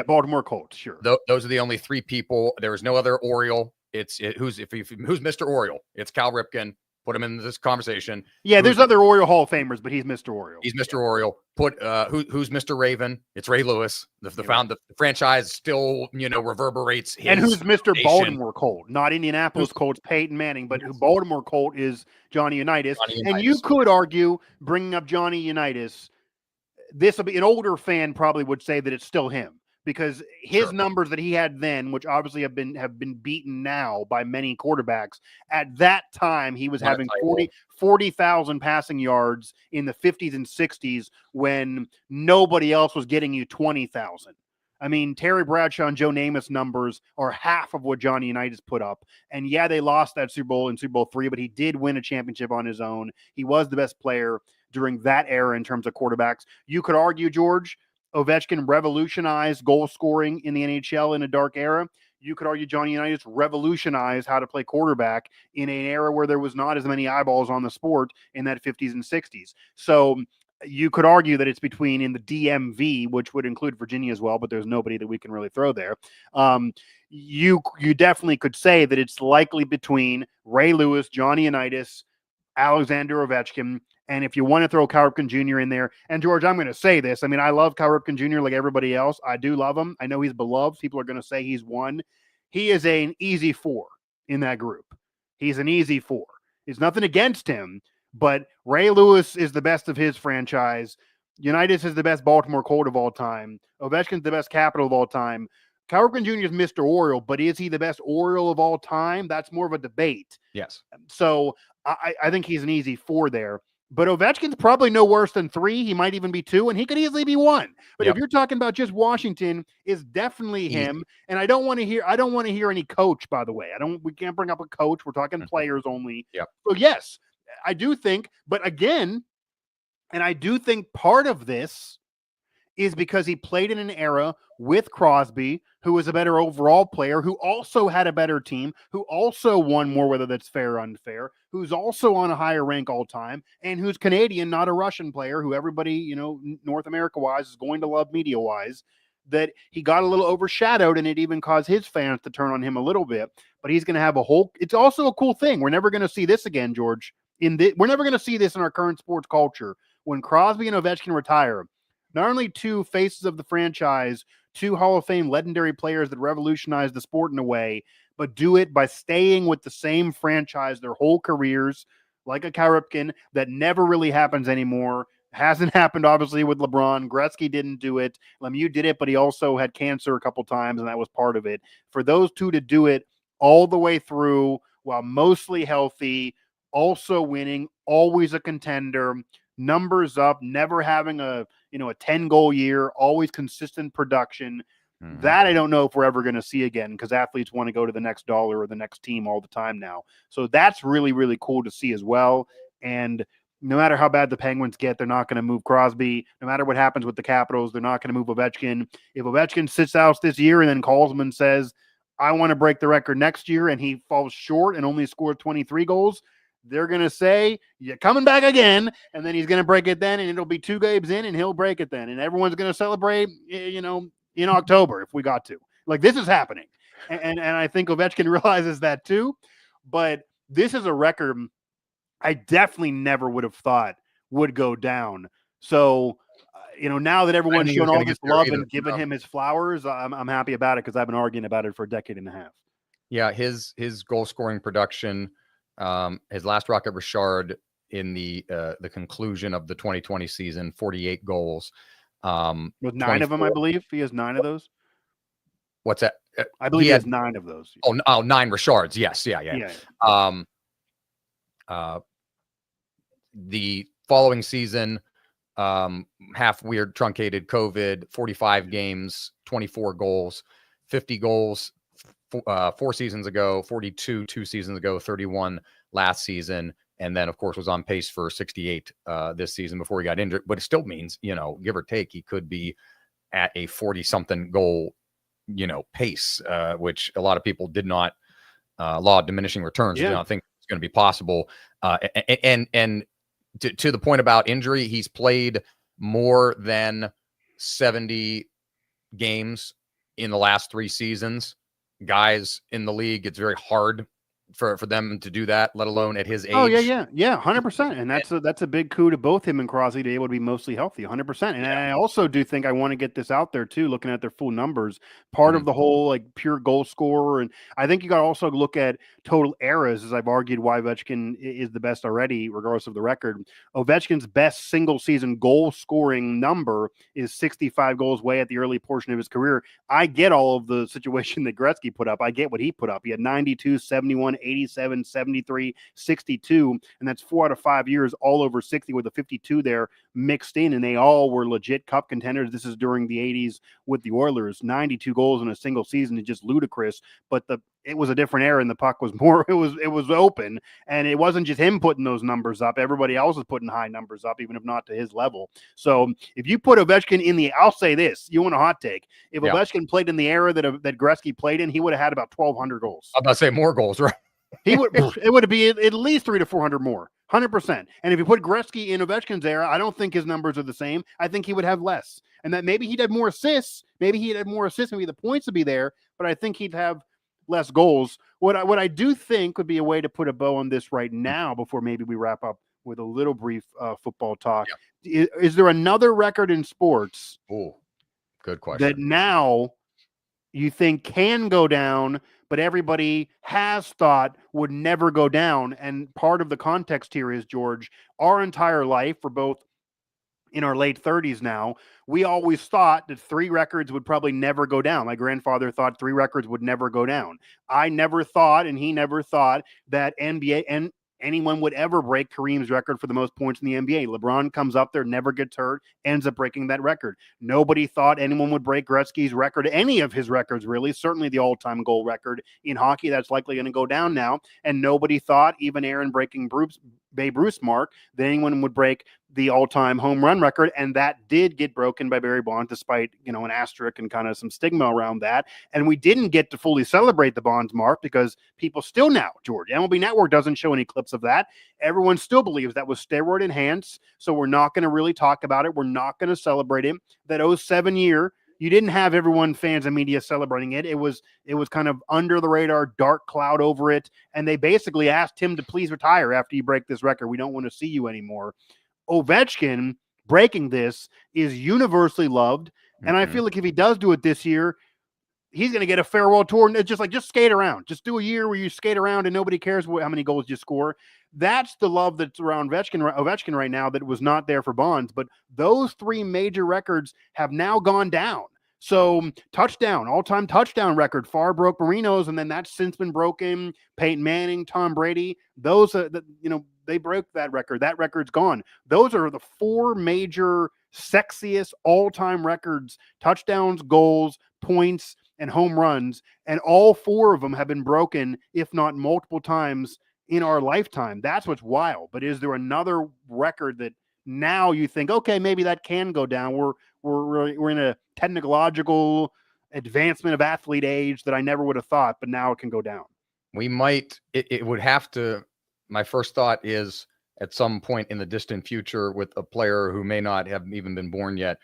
Baltimore Colts. Sure, those are the only 3 people. There is no other Oriole. Who's Mr. Oriole? It's Cal Ripken. Put him in this conversation. Yeah, there's other Oriole Hall of Famers, but he's Mr. Oriole. He's Mr. Oriole. Put who's Mr. Raven? It's Ray Lewis. The franchise still reverberates. And who's Mr. Baltimore Colt? Not Indianapolis Colts, Peyton Manning, but Baltimore Colt is Johnny Unitas. And you could argue, bringing up Johnny Unitas, this will be an older fan probably would say that it's still him, because his numbers that he had then, which obviously have been beaten now by many quarterbacks, at that time he was having 40,000 passing yards in the 50s and 60s when nobody else was getting you 20,000. I mean, Terry Bradshaw and Joe Namath numbers are half of what Johnny Unitas put up. And yeah, they lost that Super Bowl in Super Bowl III, but he did win a championship on his own. He was the best player during that era in terms of quarterbacks. You could argue, George, Ovechkin revolutionized goal scoring in the NHL in a dark era. You could argue Johnny Unitas revolutionized how to play quarterback in an era where there was not as many eyeballs on the sport in that 50s and 60s. So you could argue that it's between in the DMV, which would include Virginia as well, but there's nobody that we can really throw there. You definitely could say that it's likely between Ray Lewis, Johnny Unitas, Alexander Ovechkin. And if you want to throw Cal Ripken Jr. in there, and George, I'm going to say this. I mean, I love Cal Ripken Jr. like everybody else. I do love him. I know he's beloved. People are going to say he's 1. He is an easy 4 in that group. He's an easy 4. It's nothing against him, but Ray Lewis is the best of his franchise. Unitas is the best Baltimore Colt of all time. Ovechkin's the best Capital of all time. Cal Ripken Jr. is Mr. Oriole, but is he the best Oriole of all time? That's more of a debate. Yes. So I think he's an easy 4 there. But Ovechkin's probably no worse than 3. He might even be 2, and he could easily be 1. But if you're talking about just Washington, it's definitely him. And I don't want to hear any coach, by the way. We can't bring up a coach. We're talking players only. Yeah. So yes, I do think, but again, and I do think part of this is because he played in an era with Crosby, who was a better overall player, who also had a better team, who also won more, whether that's fair or unfair, who's also on a higher rank all time, and who's Canadian, not a Russian player, who everybody, North America-wise is going to love media-wise, that he got a little overshadowed, and it even caused his fans to turn on him a little bit. But he's going to have it's also a cool thing. We're never going to see this again, George. We're never going to see this in our current sports culture. When Crosby and Ovechkin retire, not only two faces of the franchise, two Hall of Fame legendary players that revolutionized the sport in a way, but do it by staying with the same franchise their whole careers, like a Howitzer. That never really happens anymore. Hasn't happened, obviously, with LeBron. Gretzky didn't do it. Lemieux did it, but he also had cancer a couple times, and that was part of it. For those two to do it all the way through while mostly healthy, also winning, always a contender, numbers up, never having a 10-goal year, always consistent production. That I don't know if we're ever going to see again, because athletes want to go to the next dollar or the next team all the time now. So that's really, really cool to see as well. And no matter how bad the Penguins get, they're not going to move Crosby. No matter what happens with the Capitals, they're not going to move Ovechkin. If Ovechkin sits out this year and then calls him and says, I want to break the record next year, and he falls short and only scores 23 goals, they're going to say, you're coming back again, and then he's going to break it then, and it'll be 2 games in, and he'll break it then. And everyone's going to celebrate, in October if we got to. Like, this is happening. And I think Ovechkin realizes that too. But this is a record I definitely never would have thought would go down. So, now that everyone's shown all this love and given him his flowers, I'm happy about it, because I've been arguing about it for a decade and a half. Yeah, his goal scoring production, his last Rocket Richard in the conclusion of the 2020 season, 48 goals. With 9 of them, I believe. He has 9 of those. What's that? I believe he has 9 of those. Oh, 9 Richards. Yes. Yeah. The following season, half weird, truncated COVID, 45 games, 24 goals, 50 goals 4 seasons ago, 42 2 seasons ago, 31 last season. And then, of course, was on pace for 68 this season before he got injured. But it still means, give or take, he could be at a 40-something goal, pace, which a lot of people did not, law of diminishing returns, did not think it's going to be possible. And to the point about injury, he's played more than 70 games in the last 3 seasons. Guys in the league, it's very hard for them to do that, let alone at his age. Oh, yeah, 100%. And that's a big coup to both him and Crosby to be able to be mostly healthy, 100%. And I also do think, I want to get this out there too, looking at their full numbers, part of the whole like pure goal scorer. And I think you got to also look at total eras, as I've argued why Ovechkin is the best already, regardless of the record. Ovechkin's best single season goal scoring number is 65 goals way at the early portion of his career. I get all of the situation that Gretzky put up. I get what he put up. He had 92, 71, 87, 73, 62, and that's 4 out of 5 years, all over 60, with a 52 there mixed in, and they all were legit cup contenders. This is during the 80s with the Oilers. 92 goals in a single season is just ludicrous, but it was a different era, and the puck was more, it was open, and it wasn't just him putting those numbers up. Everybody else was putting high numbers up, even if not to his level. So if you put Ovechkin in I'll say this, you want a hot take. If Ovechkin played in the era that Gretzky played in, he would have had about 1,200 goals. I'm about to say more goals, right? It would be at least 300 to 400 more, 100%. And if you put Gretzky in Ovechkin's era, I don't think his numbers are the same. I think he would have less, and that maybe he'd have more assists. Maybe the points would be there, but I think he'd have less goals. What I do think would be a way to put a bow on this right now, before maybe we wrap up with a little brief football talk. Yeah. Is there another record in sports? Oh, good question. That now you think can go down, but everybody has thought would never go down? And part of the context here is, George, our entire life, for both in our late 30s now, we always thought that 3 records would probably never go down. My grandfather thought 3 records would never go down. I never thought, and he never thought, that NBA and anyone would ever break Kareem's record for the most points in the NBA. LeBron comes up there, never gets hurt, ends up breaking that record. Nobody thought anyone would break Gretzky's record, any of his records, really. Certainly the all-time goal record in hockey. That's likely going to go down now. And nobody thought, even Aaron breaking Babe Ruth's mark, that anyone would break the all-time home run record, and that did get broken by Barry Bonds, despite an asterisk and kind of some stigma around that. And we didn't get to fully celebrate the Bonds mark, because people still now, George, MLB Network doesn't show any clips of that. Everyone still believes that was steroid enhanced, so we're not going to really talk about it. We're not going to celebrate it. That 07 year, you didn't have everyone, fans and media, celebrating it. It was kind of under the radar, dark cloud over it, and they basically asked him to please retire after you break this record. We don't want to see you anymore. Ovechkin breaking this is universally loved. And I feel like if he does do it this year, he's going to get a farewell tour, and it's just skate around. Just do a year where you skate around and nobody cares how many goals you score. That's the love that's around Ovechkin right now that was not there for Bonds. But those three major records have now gone down. So touchdown, all-time touchdown record, far broke Marino's, and then that's since been broken. Peyton Manning, Tom Brady, those they broke that record. That record's gone. Those are the four major sexiest all-time records: touchdowns, goals, points, and home runs, and all four of them have been broken, if not multiple times in our lifetime. That's what's wild. But is there another record that now you think, okay, maybe that can go down? We're in a technological advancement of athlete age that I never would have thought, but now it can go down. We might. It would have to. My first thought is at some point in the distant future, with a player who may not have even been born yet,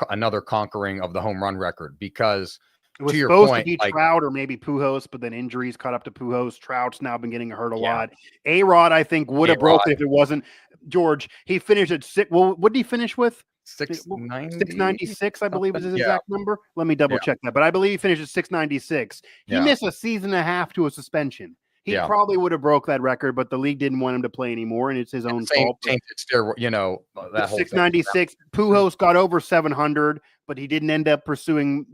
another conquering of the home run record, because it was supposed to be Trout or maybe Pujols, but then injuries caught up to Pujols. Trout's now been getting hurt a lot. A-Rod, I think, would have broken if it wasn't George. He finished at six. Well, what did he finish with? 696, I believe, is his exact number. Let me double check that. But I believe he finished at 696. He missed a season and a half to a suspension. He probably would have broke that record, but the league didn't want him to play anymore, and it's his own fault. That whole 696. Pujols got over 700, but he didn't end up pursuing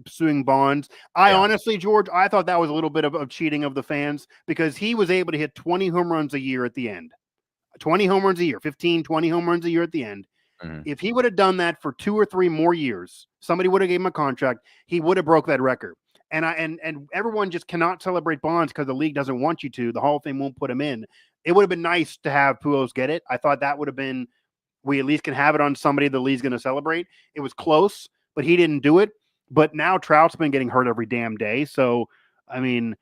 Bonds. Honestly, George, I thought that was a little bit of cheating of the fans, because he was able to hit 20 home runs a year at the end. 20 home runs a year, 15, 20 home runs a year at the end. If he would have done that for 2 or 3 more years, somebody would have gave him a contract, he would have broke that record. And everyone just cannot celebrate Bonds because the league doesn't want you to. The Hall of Fame won't put him in. It would have been nice to have Pujols get it. I thought that would have been, we at least can have it on somebody the league's going to celebrate. It was close, but he didn't do it. But now Trout's been getting hurt every damn day. So, I mean,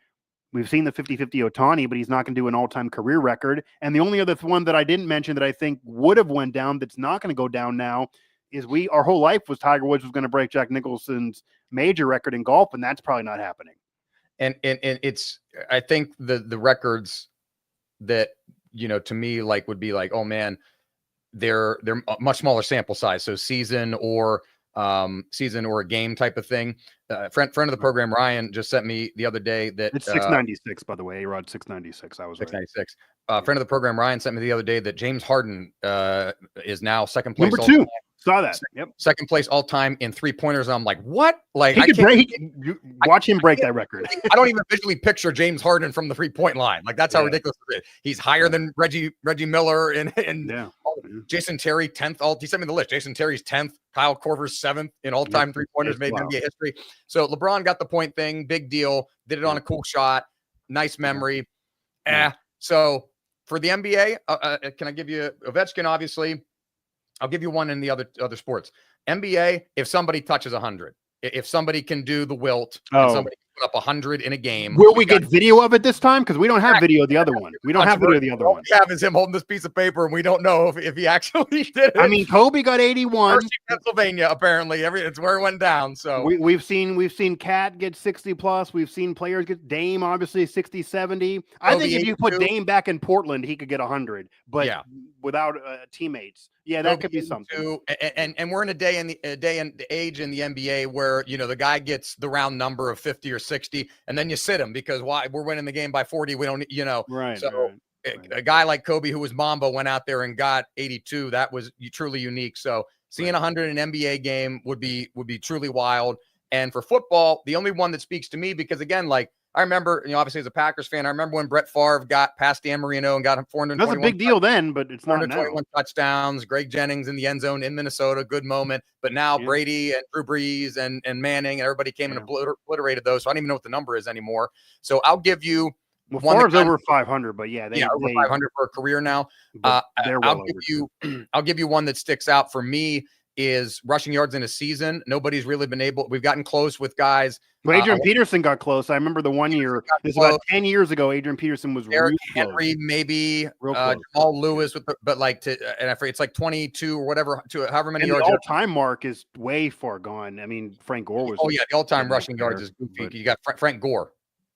we've seen the 50-50 Ohtani, but he's not going to do an all-time career record. And the only other one that I didn't mention that I think would have went down that's not going to go down now is our whole life was Tiger Woods was going to break Jack Nicholson's major record in golf, and that's probably not happening. And it's, I think the records that, to me, would be oh man, they're a much smaller sample size. So season or a game type of thing. Friend of the program, Ryan, just sent me the other day that it's 696, by the way. A-Rod 696. I was 696. Right. Friend of the program, Ryan, sent me the other day that James Harden is now second place. Number 2. Saw that. Yep. Second place all time in 3-pointers. And I'm like, what? Watch him break that record. I don't even visually picture James Harden from the 3-point line. That's how ridiculous it is. He's higher than Reggie Miller and Jason Terry 10th. He sent me the list. Jason Terry's 10th. Kyle Korver's 7th in all-time 3-pointers made in NBA history. So LeBron got the point thing. Big deal. Did it on a cool shot. Nice memory. So for the NBA, can I give you Ovechkin? Obviously. I'll give you one in the other sports. NBA, if somebody touches 100, if somebody can do the wilt, and somebody can put up 100 in a game. Will we get video of it this time? Because we don't have video of the other one. We don't have video of the other one. All we have is him holding this piece of paper, and we don't know if he actually did it. I mean, Kobe got 81. Pennsylvania, apparently. It's where it went down. So we've seen Cat get 60 plus. We've seen players get Dame, obviously 60, 70. I think if you put Dame back in Portland, he could get 100. But without teammates. Yeah, that could be something. And we're in a day and age in the NBA where, the guy gets the round number of 50 or 60, and then you sit him because we're winning the game by 40. We don't, Right. So a guy like Kobe, who was Mamba, went out there and got 82. That was truly unique. So seeing 100 in an NBA game would be truly wild. And for football, the only one that speaks to me, because again, I remember, obviously as a Packers fan, I remember when Brett Favre got past Dan Marino and got him 421. That's a big deal then, but it's not now. 421 touchdowns. Greg Jennings in the end zone in Minnesota, good moment. But now Brady and Drew Brees and Manning and everybody came and obliterated those. So I don't even know what the number is anymore. So I'll give you one. Favre's over 500, but over 500 for a career now. I'll give you one that sticks out for me is rushing yards in a season. Nobody's really been able. We've gotten close with guys. Well, Adrian Peterson got close. I remember the one year. This was about 10 years ago. Adrian Peterson was Eric Henry, maybe Jamal Lewis and I forget, it's 22 or whatever to however many yards. The all-time mark is way far gone. I mean, Frank Gore was. Oh yeah, the all-time rushing yards is goofy. You got Frank Gore.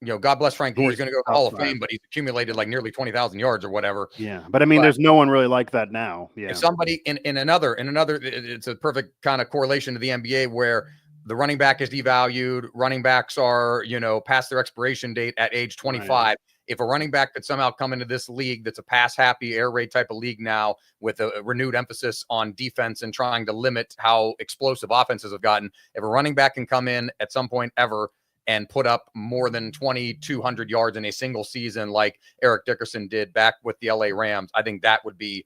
God bless Frank Gore. He's He's going to go to the top Hall of 5. Fame, but he's accumulated like nearly 20,000 yards or whatever. Yeah, but I mean, there's no one really like that now. Yeah. If somebody in another, it's a perfect kind of correlation to the NBA where the running back is devalued. Running backs are, past their expiration date at age 25. Right. If a running back could somehow come into this league that's a pass happy air raid type of league now with a renewed emphasis on defense and trying to limit how explosive offenses have gotten, if a running back can come in at some point ever and put up more than 2,200 yards in a single season like Eric Dickerson did back with the LA Rams, I think that would be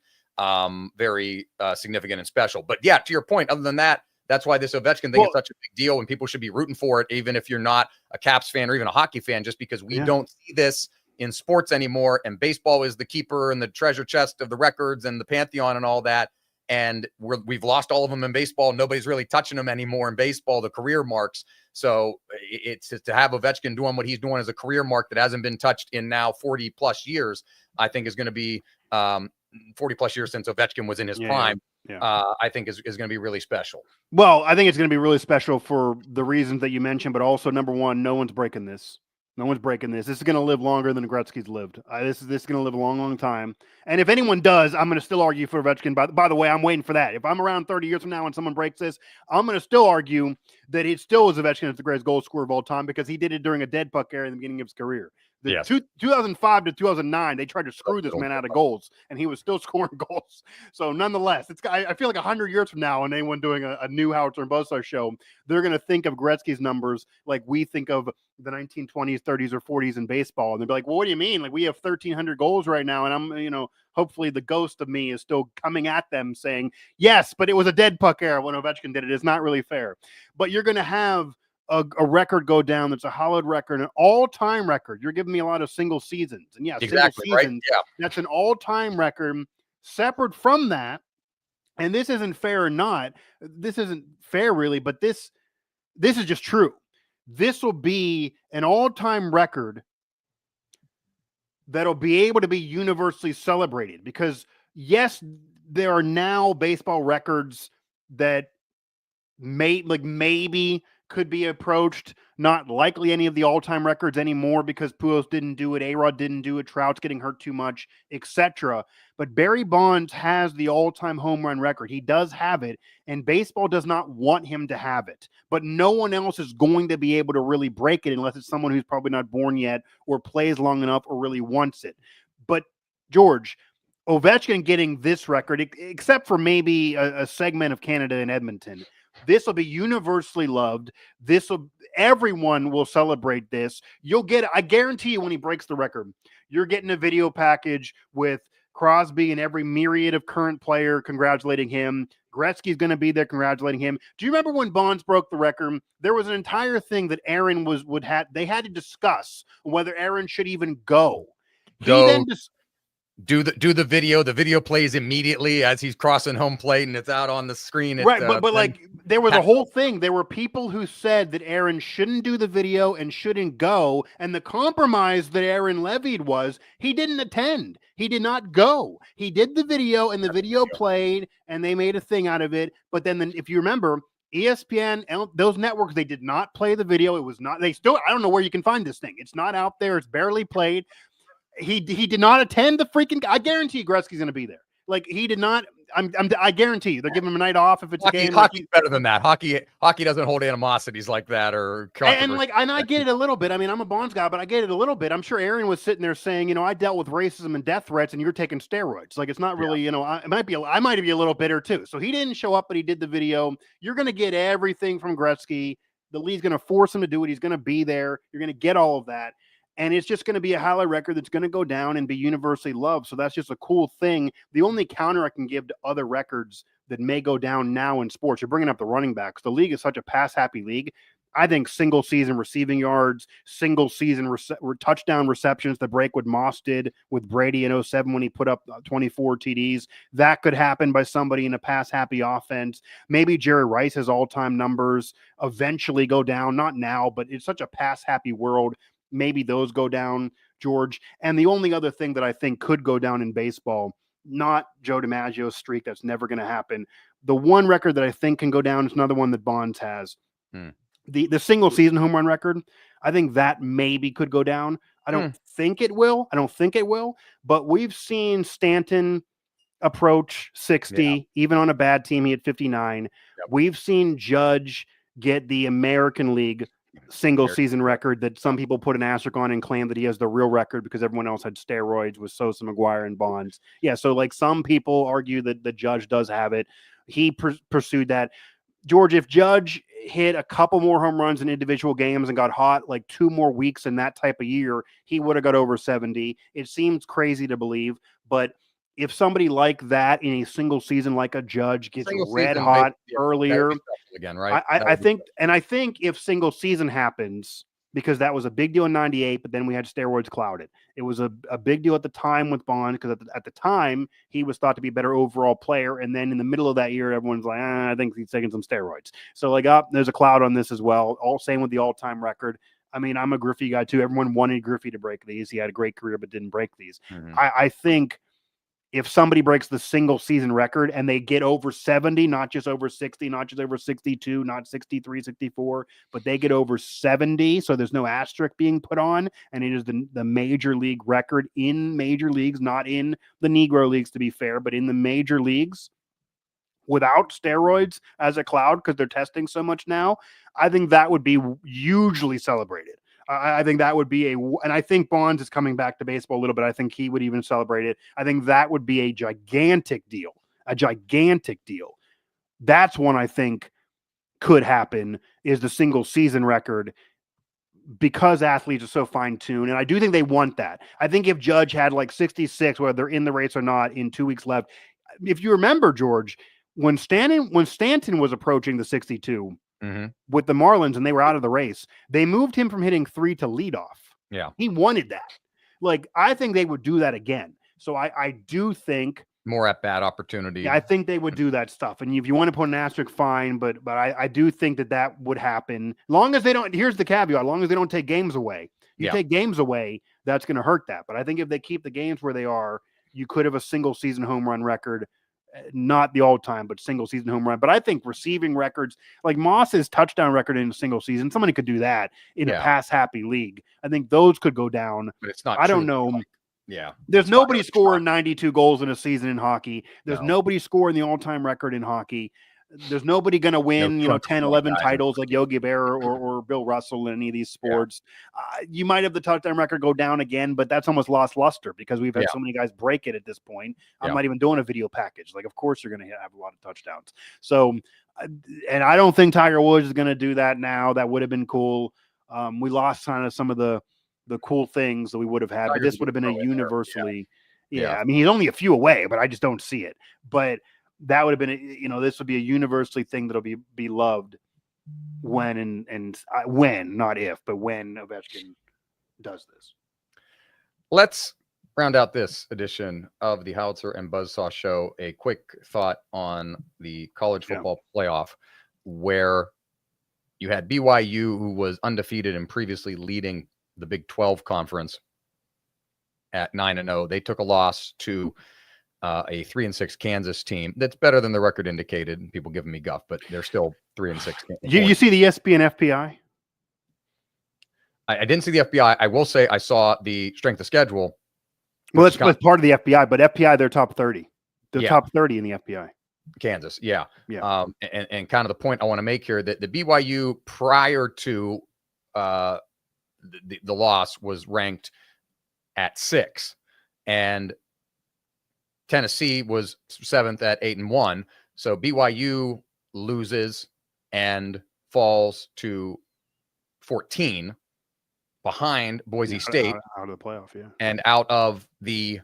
very significant and special. But yeah, to your point, other than that, that's why this Ovechkin thing is such a big deal, and people should be rooting for it, even if you're not a Caps fan or even a hockey fan, just because we don't see this in sports anymore. And baseball is the keeper and the treasure chest of the records and the pantheon and all that. And we've lost all of them in baseball. Nobody's really touching them anymore in baseball, the career marks. So it's to have Ovechkin doing what he's doing as a career mark that hasn't been touched in now 40 plus years, I think is going to be 40 plus years since Ovechkin was in his prime. I think is going to be really special. Well, I think it's going to be really special for the reasons that you mentioned, but also number one, no one's breaking this. No one's breaking this. This is going to live longer than Gretzky's lived. This is going to live a long, long time. And if anyone does, I'm going to still argue for Ovechkin. By the way, I'm waiting for that. If I'm around 30 years from now and someone breaks this, I'm going to still argue that it still is Ovechkin as the greatest goal scorer of all time because he did it during a dead puck era in the beginning of his career. 2005 to 2009, they tried to screw this man out of goals, and he was still scoring goals. So nonetheless, I feel like 100 years from now, and anyone doing a new Howitzer and Buzzsaw show, they're going to think of Gretzky's numbers like we think of the 1920s, 30s, or 40s in baseball. And they'll be like, well, what do you mean? Like, we have 1,300 goals right now, and I'm, hopefully the ghost of me is still coming at them saying, yes, but it was a dead puck era when Ovechkin did it. It's not really fair. But you're going to have a record go down that's a hollowed record, an all-time record. You're giving me a lot of single seasons. And exactly, single seasons, that's an all-time record. Separate from that, and this isn't fair or not, this isn't fair really, but this is just true. This will be an all-time record that'll be able to be universally celebrated because, yes, there are now baseball records that maybe could be approached. Not likely any of the all-time records anymore because Pujols didn't do it, A-Rod didn't do it, Trout's getting hurt too much, etc. But Barry Bonds has the all-time home run record. He does have it, and baseball does not want him to have it. But no one else is going to be able to really break it unless it's someone who's probably not born yet or plays long enough or really wants it. But, George, Ovechkin getting this record, except for maybe a segment of Canada and Edmonton, this will be universally loved. Everyone will celebrate this. I guarantee you when he breaks the record, you're getting a video package with Crosby and every myriad of current player congratulating him. Gretzky's going to be there congratulating him. Do you remember when Bonds broke the record? There was an entire thing that Aaron they had to discuss whether Aaron should even go. Do the video. The video plays immediately as he's crossing home plate and it's out on the screen. Right, but like there was a whole thing. There were people who said that Aaron shouldn't do the video and shouldn't go. And the compromise that Aaron levied was he didn't attend. He did not go. He did the video and the video played and they made a thing out of it. But then if you remember, ESPN, those networks, they did not play the video. It was not, I don't know where you can find this thing. It's not out there. It's barely played. He did not attend the freaking. I guarantee you Gretzky's going to be there. Like he did not. I guarantee you they're giving him a night off if it's a game. Hockey's better than that. Hockey doesn't hold animosities like that or. And I get it a little bit. I mean, I'm a Bonds guy, but I get it a little bit. I'm sure Aaron was sitting there saying, I dealt with racism and death threats, and you're taking steroids. Like it's not really, I might be a little bitter too. So he didn't show up, but he did the video. You're going to get everything from Gretzky. The league's going to force him to do it. He's going to be there. You're going to get all of that. And it's just going to be a highlight record that's going to go down and be universally loved. So that's just a cool thing. The only counter I can give to other records that may go down now in sports, you're bringing up the running backs. The league is such a pass-happy league. I think single-season receiving yards, single-season touchdown receptions, the break what Moss did with Brady in 2007 when he put up 24 TDs, that could happen by somebody in a pass-happy offense. Maybe Jerry Rice's all-time numbers eventually go down. Not now, but it's such a pass-happy world. Maybe those go down, George. And the only other thing that I think could go down in baseball, not Joe DiMaggio's streak, that's never going to happen. The one record that I think can go down is another one that Bonds has. the single season home run record, I think that maybe could go down. I don't think it will. But we've seen Stanton approach 60, even on a bad team. He had 59. Yep. We've seen Judge get the American League single season record that some people put an asterisk on and claim that he has the real record because everyone else had steroids with Sosa, McGuire, and Bonds. Yeah, so like some people argue that the Judge does have it. He pursued that. George, if Judge hit a couple more home runs in individual games and got hot like 2 more weeks in that type of year, he would have got over 70. It seems crazy to believe, but if somebody like that in a single season, like a Judge, gets red hot earlier again, right? I think if single season happens, because that was a big deal in 98, but then we had steroids clouded. It was a big deal at the time with Bond, because at the time he was thought to be a better overall player. And then in the middle of that year, everyone's like, I think he's taking some steroids. So like, there's a cloud on this as well. All same with the all-time record. I mean, I'm a Griffey guy too. Everyone wanted Griffey to break these. He had a great career, but didn't break these. I think if somebody breaks the single season record and they get over 70, not just over 60, not just over 62, not 63, 64, but they get over 70, so there's no asterisk being put on, and it is the major league record in major leagues, not in the Negro leagues to be fair, but in the major leagues without steroids as a cloud, because they're testing so much now, I think that would be hugely celebrated. I think that would be and I think Bonds is coming back to baseball a little bit. I think he would even celebrate it. I think that would be a gigantic deal. That's one I think could happen, is the single season record, because athletes are so fine-tuned. And I do think they want that. I think if Judge had like 66, whether they're in the race or not, in 2 weeks left, if you remember, George, when Stanton was approaching the 62, with the Marlins and they were out of the race, they moved him from hitting 3 to leadoff. Yeah. He wanted that. Like, I think they would do that again. So I do think more at bat opportunity. Yeah, I think they would do that stuff. And if you want to put an asterisk, fine, but I do think that would happen. Long as they don't, here's the caveat, long as they don't take games away. You take games away, that's going to hurt that. But I think if they keep the games where they are, you could have a single season home run record. Not the all-time, but single season home run. But I think receiving records, like Moss's touchdown record in a single season, somebody could do that in a pass-happy league. I think those could go down. But it's not. I don't know. There's nobody scoring 92 goals in a season in hockey. There's nobody scoring the all-time record in hockey. There's nobody going to win, 10, 11 titles like Yogi Berra or Bill Russell in any of these sports. You might have the touchdown record go down again, but that's almost lost luster because we've had so many guys break it at this point. I'm not even doing a video package. Like, of course you're going to have a lot of touchdowns. So, and I don't think Tiger Woods is going to do that now. That would have been cool. We lost kind of some of the cool things that we would have had, but this would have been a universally, I mean, he's only a few away, but I just don't see it. But that would have been, this would be a universally thing that'll be loved when when, not if, but when Ovechkin does this. Let's round out this edition of the Howitzer and Buzzsaw Show. A quick thought on the college football playoff, where you had BYU, who was undefeated and previously leading the Big 12 conference at 9-0. They took a loss to a 3-6 Kansas team that's better than the record indicated. People giving me guff, but they're still 3-6. You see the ESPN FPI? I didn't see the FBI. I will say I saw the strength of schedule. Well, that's part of the FBI, but FPI, they're top 30. They're top 30 in the FPI. Kansas, and kind of the point I want to make here, that the BYU prior to the loss was ranked at 6, and Tennessee was 7th at 8-1. So BYU loses and falls to 14 behind Boise State, out of the playoff, and out of the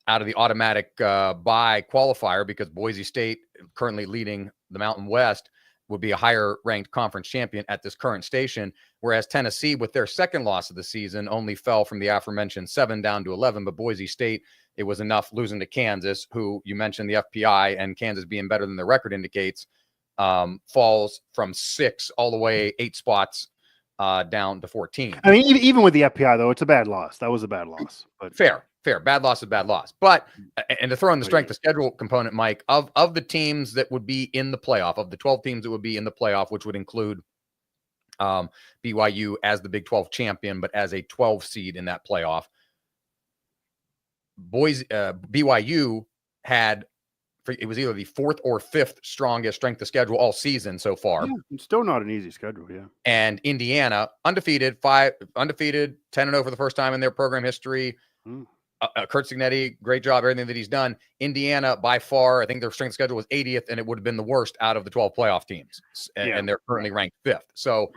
automatic bye qualifier, because Boise State, currently leading the Mountain West, would be a higher ranked conference champion at this current station, whereas Tennessee, with their second loss of the season, only fell from the aforementioned 7 down to 11. But Boise State, it was enough losing to Kansas, who you mentioned the FPI, and Kansas being better than the record indicates, falls from 6 all the way 8 spots down to 14. I mean, even with the FPI, though, it's a bad loss. That was a bad loss. But fair. Bad loss is bad loss. But, and to throw in the strength of schedule component, Mike, of the teams that would be in the playoff, of the 12 teams that would be in the playoff, which would include BYU as the Big 12 champion, but as a 12 seed in that playoff. BYU had, it was either the 4th or 5th strongest strength of schedule all season so far. Yeah, it's still not an easy schedule, yeah. And Indiana, undefeated, 10-0 for the first time in their program history. Kurt Signetti, great job, everything that he's done. Indiana, by far, I think their strength schedule was 80th, and it would have been the worst out of the 12 playoff teams. And they're currently ranked 5th. So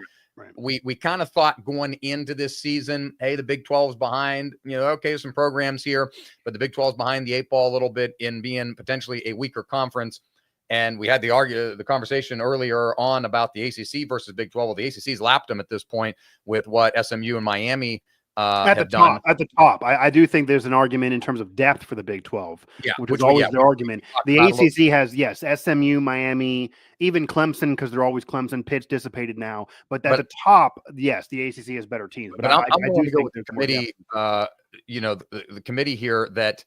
we kind of thought going into this season, hey, the Big 12's behind. Okay, some programs here, but the Big 12's behind the 8 ball a little bit in being potentially a weaker conference. And we had the conversation earlier on about the ACC versus Big 12. Well, the ACC's lapped them at this point with what SMU and Miami have done. At the top, I do think there's an argument in terms of depth for the Big 12, which is always the argument. The ACC has, yes, SMU, Miami, even Clemson, because they're always Clemson. Pitt's dissipated now. But at the top, yes, the ACC has better teams. But I do go with the committee, the committee here that,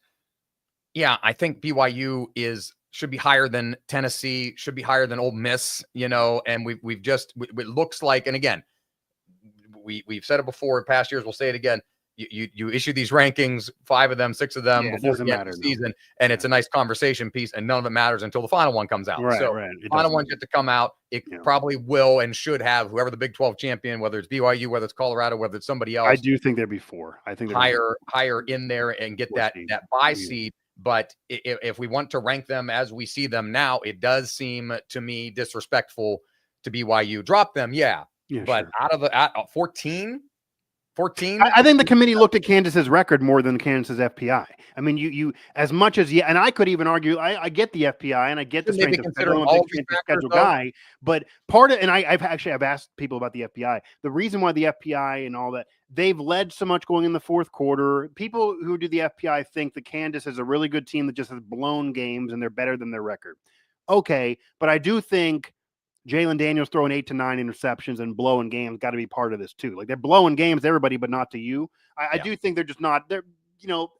I think BYU should be higher than Tennessee, should be higher than Ole Miss, and it looks like, and again, we've said it before in past years, we'll say it again. You issue these rankings, 5 of them, 6 of them before the end of the season, and it's a nice conversation piece, and none of it matters until the final one comes out. The final one gets to come out. It probably will and should have whoever the Big 12 champion, whether it's BYU, whether it's Colorado, whether it's somebody else. I do think there'd be 4. I think higher in there and get that bye seed. But if we want to rank them as we see them now, it does seem to me disrespectful to BYU. Drop them, but out of 14, I think the committee looked at Kansas's record more than Kansas's FPI. I mean, you as much as and I could even argue, I get the FPI and I get the strength of schedule guy, but part of, and I've asked people about the FPI. The reason why the FPI and all that, they've led so much going in the 4th quarter. People who do the FPI think that Kansas is a really good team that just has blown games and they're better than their record. Okay, but I do think Jalen Daniels throwing 8 to 9 interceptions and blowing games got to be part of this too. Like, they're blowing games to everybody, but not to you. I do think they're just not. They're,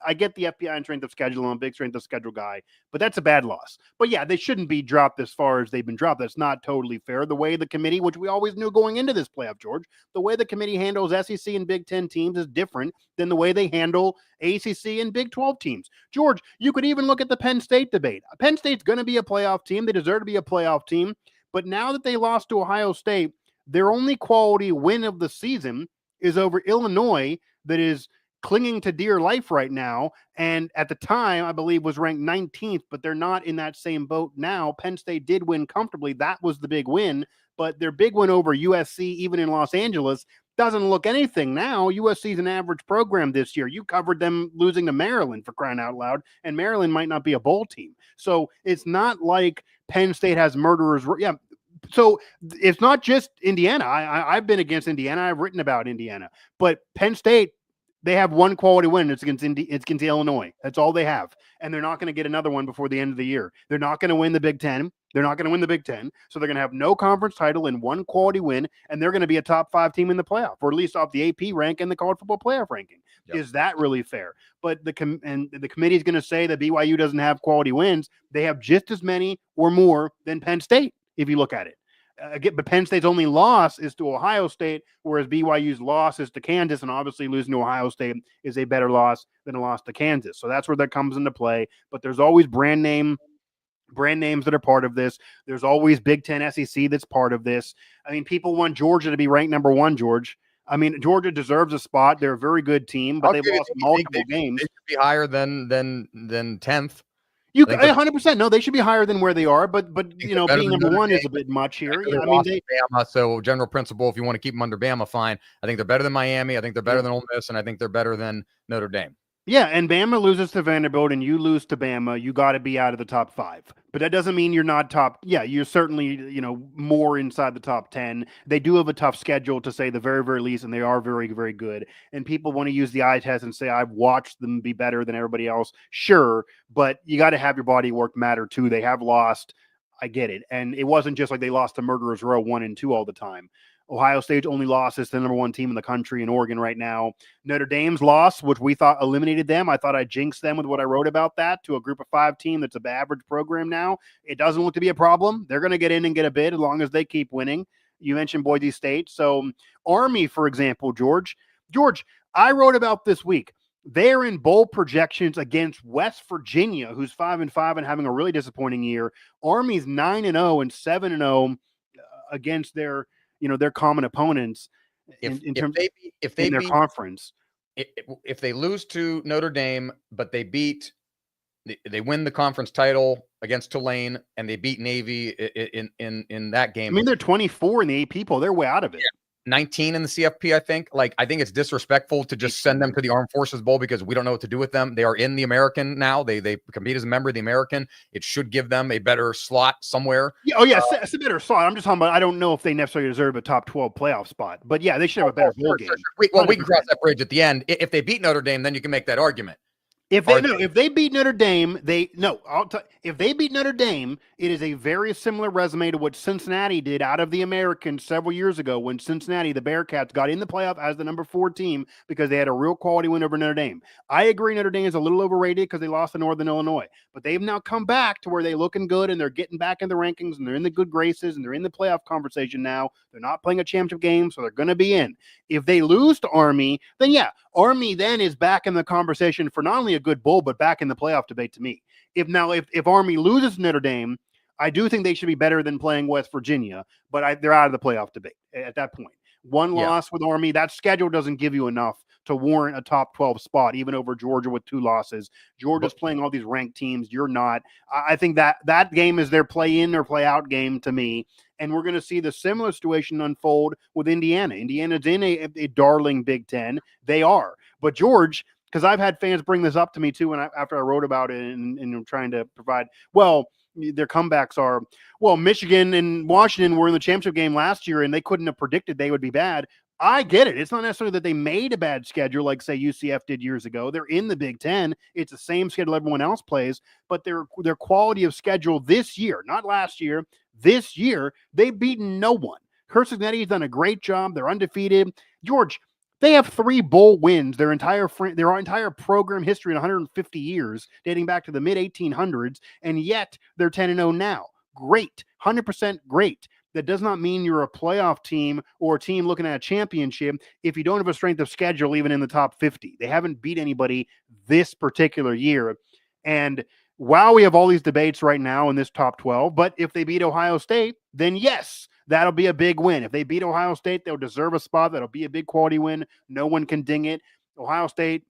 I get the FBI and strength of schedule. I'm a big strength of schedule guy, but that's a bad loss. But they shouldn't be dropped as far as they've been dropped. That's not totally fair. The way the committee, which we always knew going into this playoff, George, the way the committee handles SEC and Big 10 teams is different than the way they handle ACC and Big 12 teams. George, you could even look at the Penn State debate. Penn State's going to be a playoff team. They deserve to be a playoff team. But now that they lost to Ohio State, their only quality win of the season is over Illinois, that is clinging to dear life right now. And at the time, I believe, was ranked 19th, but they're not in that same boat now. Penn State did win comfortably. That was the big win. But their big win over USC, even in Los Angeles, doesn't look anything now. USC is an average program this year. You covered them losing to Maryland, for crying out loud, and Maryland might not be a bowl team. So it's not like Penn State has murderers. So it's not just Indiana. I've been against Indiana. I've written about Indiana. But Penn State, they have one quality win. It's against Illinois. That's all they have. And they're not going to get another one before the end of the year. They're not going to win the Big Ten. They're not going to win the Big Ten. So they're going to have no conference title and one quality win, and they're going to be a top 5 team in the playoff, or at least off the AP rank and the college football playoff ranking. Yep. Is that really fair? But the committee is going to say that BYU doesn't have quality wins. They have just as many or more than Penn State, if you look at it. But Penn State's only loss is to Ohio State, whereas BYU's loss is to Kansas, and obviously losing to Ohio State is a better loss than a loss to Kansas. So that's where that comes into play. But there's always brand names that are part of this. There's always Big Ten SEC that's part of this. I mean, people want Georgia to be ranked number 1, George. I mean, Georgia deserves a spot. They're a very good team, but they've lost multiple games. They should be higher than 10th. You 100%. No, they should be higher than where they are, but being number 1 is a bit much here. I mean, Bama, so general principle, if you want to keep them under Bama, fine. I think they're better than Miami. I think they're better than Ole Miss, and I think they're better than Notre Dame. Yeah, and Bama loses to Vanderbilt and you lose to Bama, you got to be out of the top 5. But that doesn't mean you're not top. Yeah, you're certainly, more inside the top 10. They do have a tough schedule, to say the very, very least, and they are very, very good. And people want to use the eye test and say, I've watched them be better than everybody else. Sure, but you got to have your body work matter too. They have lost. I get it. And it wasn't just like they lost to Murderers Row 1 and 2 all the time. Ohio State's only loss is the number 1 team in the country in Oregon right now. Notre Dame's loss, which we thought eliminated them. I thought I jinxed them with what I wrote about that, to a group of 5 team that's an average program now. It doesn't look to be a problem. They're going to get in and get a bid as long as they keep winning. You mentioned Boise State. So Army, for example, George, I wrote about this week. They're in bowl projections against West Virginia, who's 5-5 and having a really disappointing year. Army's 9-0 and 7-0 against their common opponents in terms if they in their beat, conference. If they lose to Notre Dame, but they win the conference title against Tulane and they beat Navy in that game. I mean, they're 24 in the AP poll. They're way out of it. 19 in the CFP, I think. I think it's disrespectful to just send them to the Armed Forces Bowl because we don't know what to do with them. They are in the American now. They compete as a member of the American. It should give them a better slot somewhere. Yeah, it's a better slot. I'm just talking about I don't know if they necessarily deserve a top 12 playoff spot. But yeah, they should have a better bowl game. Well, we can cross that bridge at the end. If they beat Notre Dame, then you can make that argument. If they beat Notre Dame, if they beat Notre Dame, it is a very similar resume to what Cincinnati did out of the American several years ago when Cincinnati, the Bearcats, got in the playoff as the number 4 team because they had a real quality win over Notre Dame. I agree Notre Dame is a little overrated because they lost to Northern Illinois, but they've now come back to where they're looking good and they're getting back in the rankings and they're in the good graces and they're in the playoff conversation now. They're not playing a championship game, so they're going to be in. If they lose to Army, then yeah, Army then is back in the conversation for not only a good bowl, but back in the playoff debate to me. If Army loses Notre Dame, I do think they should be better than playing West Virginia, but they're out of the playoff debate at that point. One loss with Army, that schedule doesn't give you enough to warrant a top 12 spot, even over Georgia with 2 losses. Georgia's playing all these ranked teams. You're not. I think that game is their play-in or play-out game to me. And we're going to see the similar situation unfold with Indiana. Indiana's in a darling Big Ten. They are. But George, because I've had fans bring this up to me too, after I wrote about it and I'm trying to provide, their comebacks are, Michigan and Washington were in the championship game last year and they couldn't have predicted they would be bad. I get it. It's not necessarily that they made a bad schedule like, say, UCF did years ago. They're in the Big Ten. It's the same schedule everyone else plays, but their quality of schedule this year, not last year, this year, they've beaten no one. Cincinnati's done a great job. They're undefeated. George, they have 3 bowl wins their entire program history in 150 years, dating back to the mid-1800s, and yet they're 10-0 now. Great. 100% great. That does not mean you're a playoff team or a team looking at a championship if you don't have a strength of schedule even in the top 50. They haven't beat anybody this particular year. And while we have all these debates right now in this top 12, but if they beat Ohio State, then yes, that'll be a big win. If they beat Ohio State, they'll deserve a spot. That'll be a big quality win. No one can ding it. Ohio State,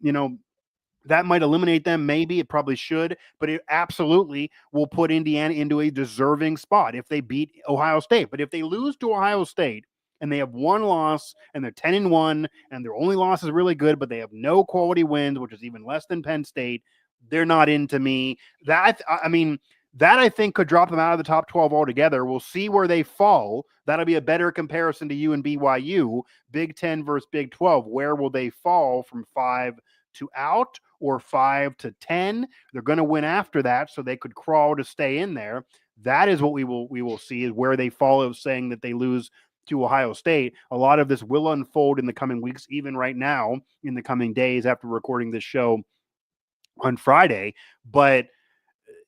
that might eliminate them. Maybe it probably should, but it absolutely will put Indiana into a deserving spot if they beat Ohio State. But if they lose to Ohio State and they have 1 loss and they're 10-1 and their only loss is really good, but they have no quality wins, which is even less than Penn State, they're not into me. That I think could drop them out of the top 12 altogether. We'll see where they fall. That'll be a better comparison to you and BYU, Big 10 versus Big 12. Where will they fall from 5 to out or 5 to 10? They're going to win after that, so they could crawl to stay in there. That is what we will see, is where they fall of saying that they lose to Ohio State. A lot of this will unfold in the coming weeks, even right now, in the coming days after recording this show on Friday. But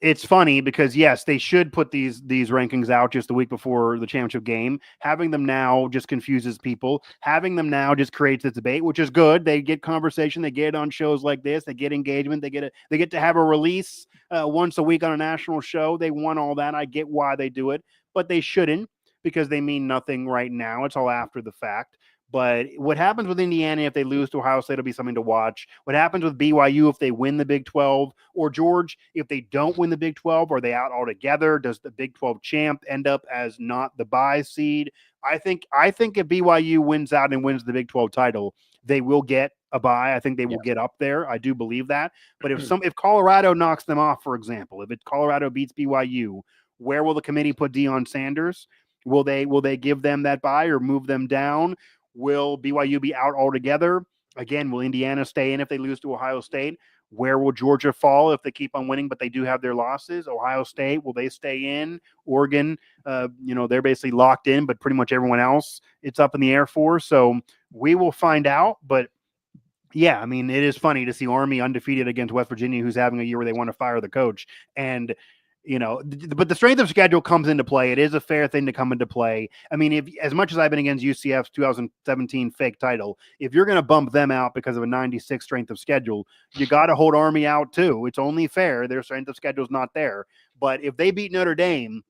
it's funny because, yes, they should put these rankings out just the week before the championship game. Having them now just confuses people. Having them now just creates this debate, which is good. They get conversation. They get on shows like this. They get engagement. They get to have a release once a week on a national show. They want all that. I get why they do it, but they shouldn't, because they mean nothing right now. It's all after the fact. But what happens with Indiana if they lose to Ohio State will be something to watch. What happens with BYU if they win the Big 12? Or, George, if they don't win the Big 12, are they out altogether? Does the Big 12 champ end up as not the bye seed? I think if BYU wins out and wins the Big 12 title, they will get a bye. I think they will get up there. I do believe that. But if Colorado knocks them off, for example, if Colorado beats BYU, where will the committee put Deion Sanders? Will they give them that bye or move them down? Will BYU be out altogether? Again, will Indiana stay in if they lose to Ohio State? Where will Georgia fall if they keep on winning, but they do have their losses? Ohio State, will they stay in? Oregon, they're basically locked in, but pretty much everyone else, it's up in the air for. So we will find out. But yeah, I mean, it is funny to see Army undefeated against West Virginia, who's having a year where they want to fire the coach. And but the strength of schedule comes into play. It is a fair thing to come into play. I mean, if as much as I've been against UCF's 2017 fake title, if you're going to bump them out because of a 96 strength of schedule, you got to hold Army out too. It's only fair. Their strength of schedule is not there. But if they beat Notre Dame,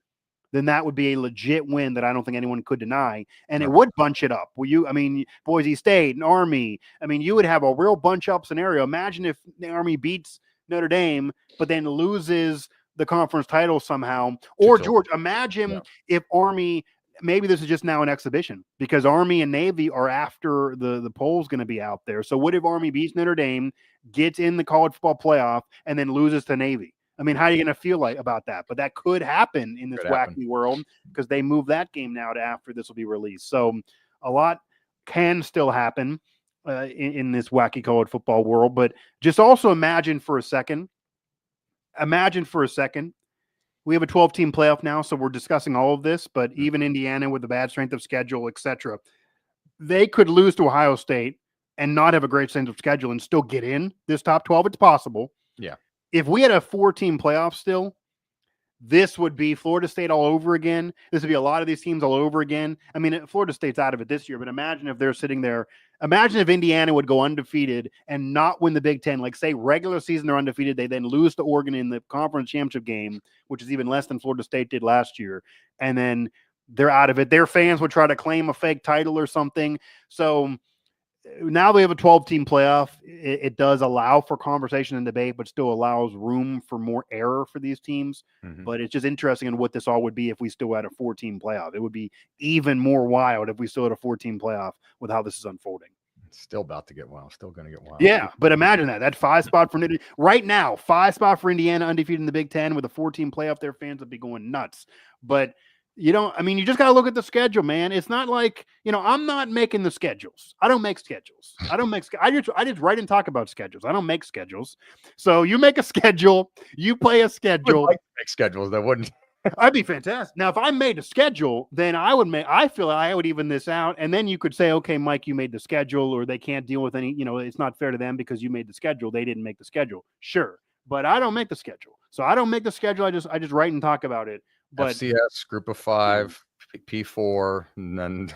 then that would be a legit win that I don't think anyone could deny. And it would bunch it up. Boise State and Army, you would have a real bunch up scenario. Imagine if the Army beats Notre Dame, but then loses the conference title somehow. Or George, imagine if Army, maybe this is just now an exhibition because Army and Navy are after the poll's going to be out there. So what if Army beats Notre Dame, gets in the college football playoff, and then loses to Navy? How are you going to feel like about that? But that could happen in this wacky world because they move that game now to after this will be released. So a lot can still happen in this wacky college football world. But just also imagine for a second, we have a 12-team playoff now, so we're discussing all of this, but even Indiana with the bad strength of schedule, etc., they could lose to Ohio State and not have a great strength of schedule and still get in this top 12. It's possible. Yeah. If we had a 4-team playoff still, this would be Florida State all over again. This would be a lot of these teams all over again. Florida State's out of it this year, but imagine if they're sitting there. Imagine if Indiana would go undefeated and not win the Big Ten. Like, say, regular season they're undefeated. They then lose to Oregon in the conference championship game, which is even less than Florida State did last year. And then they're out of it. Their fans would try to claim a fake title or something. So now we have a 12-team playoff. It does allow for conversation and debate, but still allows room for more error for these teams. But it's just interesting in what this all would be if we still had a 4-team playoff. It would be even more wild if we still had a 4-team playoff with how this is unfolding. It's still about to get wild. Still going to get wild. Yeah, but imagine that 5 spot for right now, 5 spot for Indiana undefeated in the Big Ten with a 4-team playoff. Their fans would be going nuts. But you just got to look at the schedule, man. It's not like, I'm not making the schedules. I don't make schedules. I just write and talk about schedules. I don't make schedules. So you make a schedule, you play a schedule. I would like to make schedules that wouldn't. I'd be fantastic. Now, if I made a schedule, then I feel I would even this out. And then you could say, okay, Mike, you made the schedule, or they can't deal with any, it's not fair to them because you made the schedule. They didn't make the schedule. Sure. But I don't make the schedule. So I don't make the schedule. I just write and talk about it. But FCS group of 5, P4, and then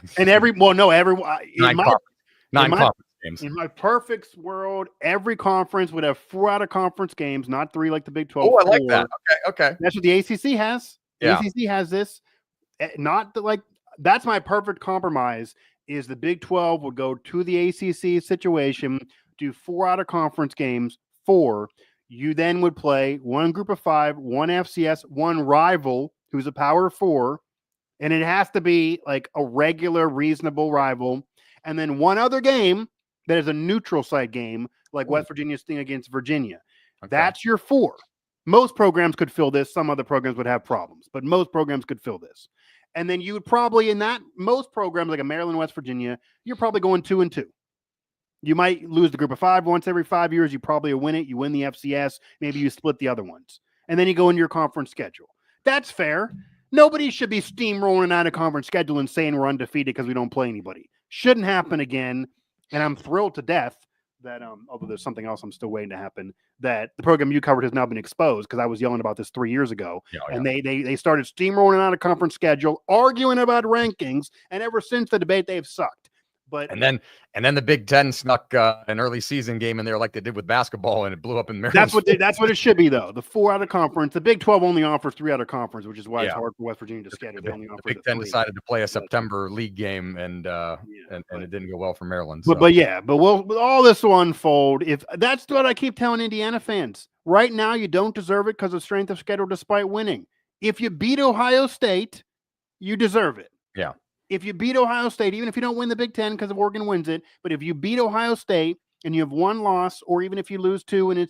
nine conference games. In my perfect world, every conference would have 4 out of conference games, not 3 like the Big 12. Oh, I like that. Okay. That's what the ACC has. Yeah. The ACC has this. That's my perfect compromise. Is the Big 12 would go to the ACC situation, do 4 out of conference games. 4. You then would play 1 group of 5, 1 FCS, 1 rival who's a power 4, and it has to be like a regular, reasonable rival, and then 1 other game that is a neutral site game, like West Virginia's thing against Virginia. Okay. That's your 4. Most programs could fill this. Some other programs would have problems, but most programs could fill this. And then you would probably, most programs like a Maryland, West Virginia, you're probably going 2-2. You might lose the group of 5 once every 5 years. You probably win it. You win the FCS. Maybe you split the other ones. And then you go into your conference schedule. That's fair. Nobody should be steamrolling out of conference schedule and saying we're undefeated because we don't play anybody. Shouldn't happen again. And I'm thrilled to death that, although there's something else I'm still waiting to happen, that the program you covered has now been exposed because I was yelling about this 3 years ago. And they started steamrolling out of conference schedule, arguing about rankings. And ever since the debate, they've sucked. But and then the Big Ten snuck an early season game in there like they did with basketball, and it blew up in Maryland. That's what it should be, though. The 4 out of conference. The Big 12 only offers 3 out of conference, which is why it's hard for West Virginia to schedule. The Big Ten decided to play a September league game, and it didn't go well for Maryland. So. But all this will unfold. If that's what I keep telling Indiana fans. Right now, you don't deserve it because of strength of schedule, despite winning. If you beat Ohio State, you deserve it. Yeah. If you beat Ohio State, even if you don't win the Big Ten because Oregon wins it, but if you beat Ohio State and you have 1 loss, or even if you lose 2, and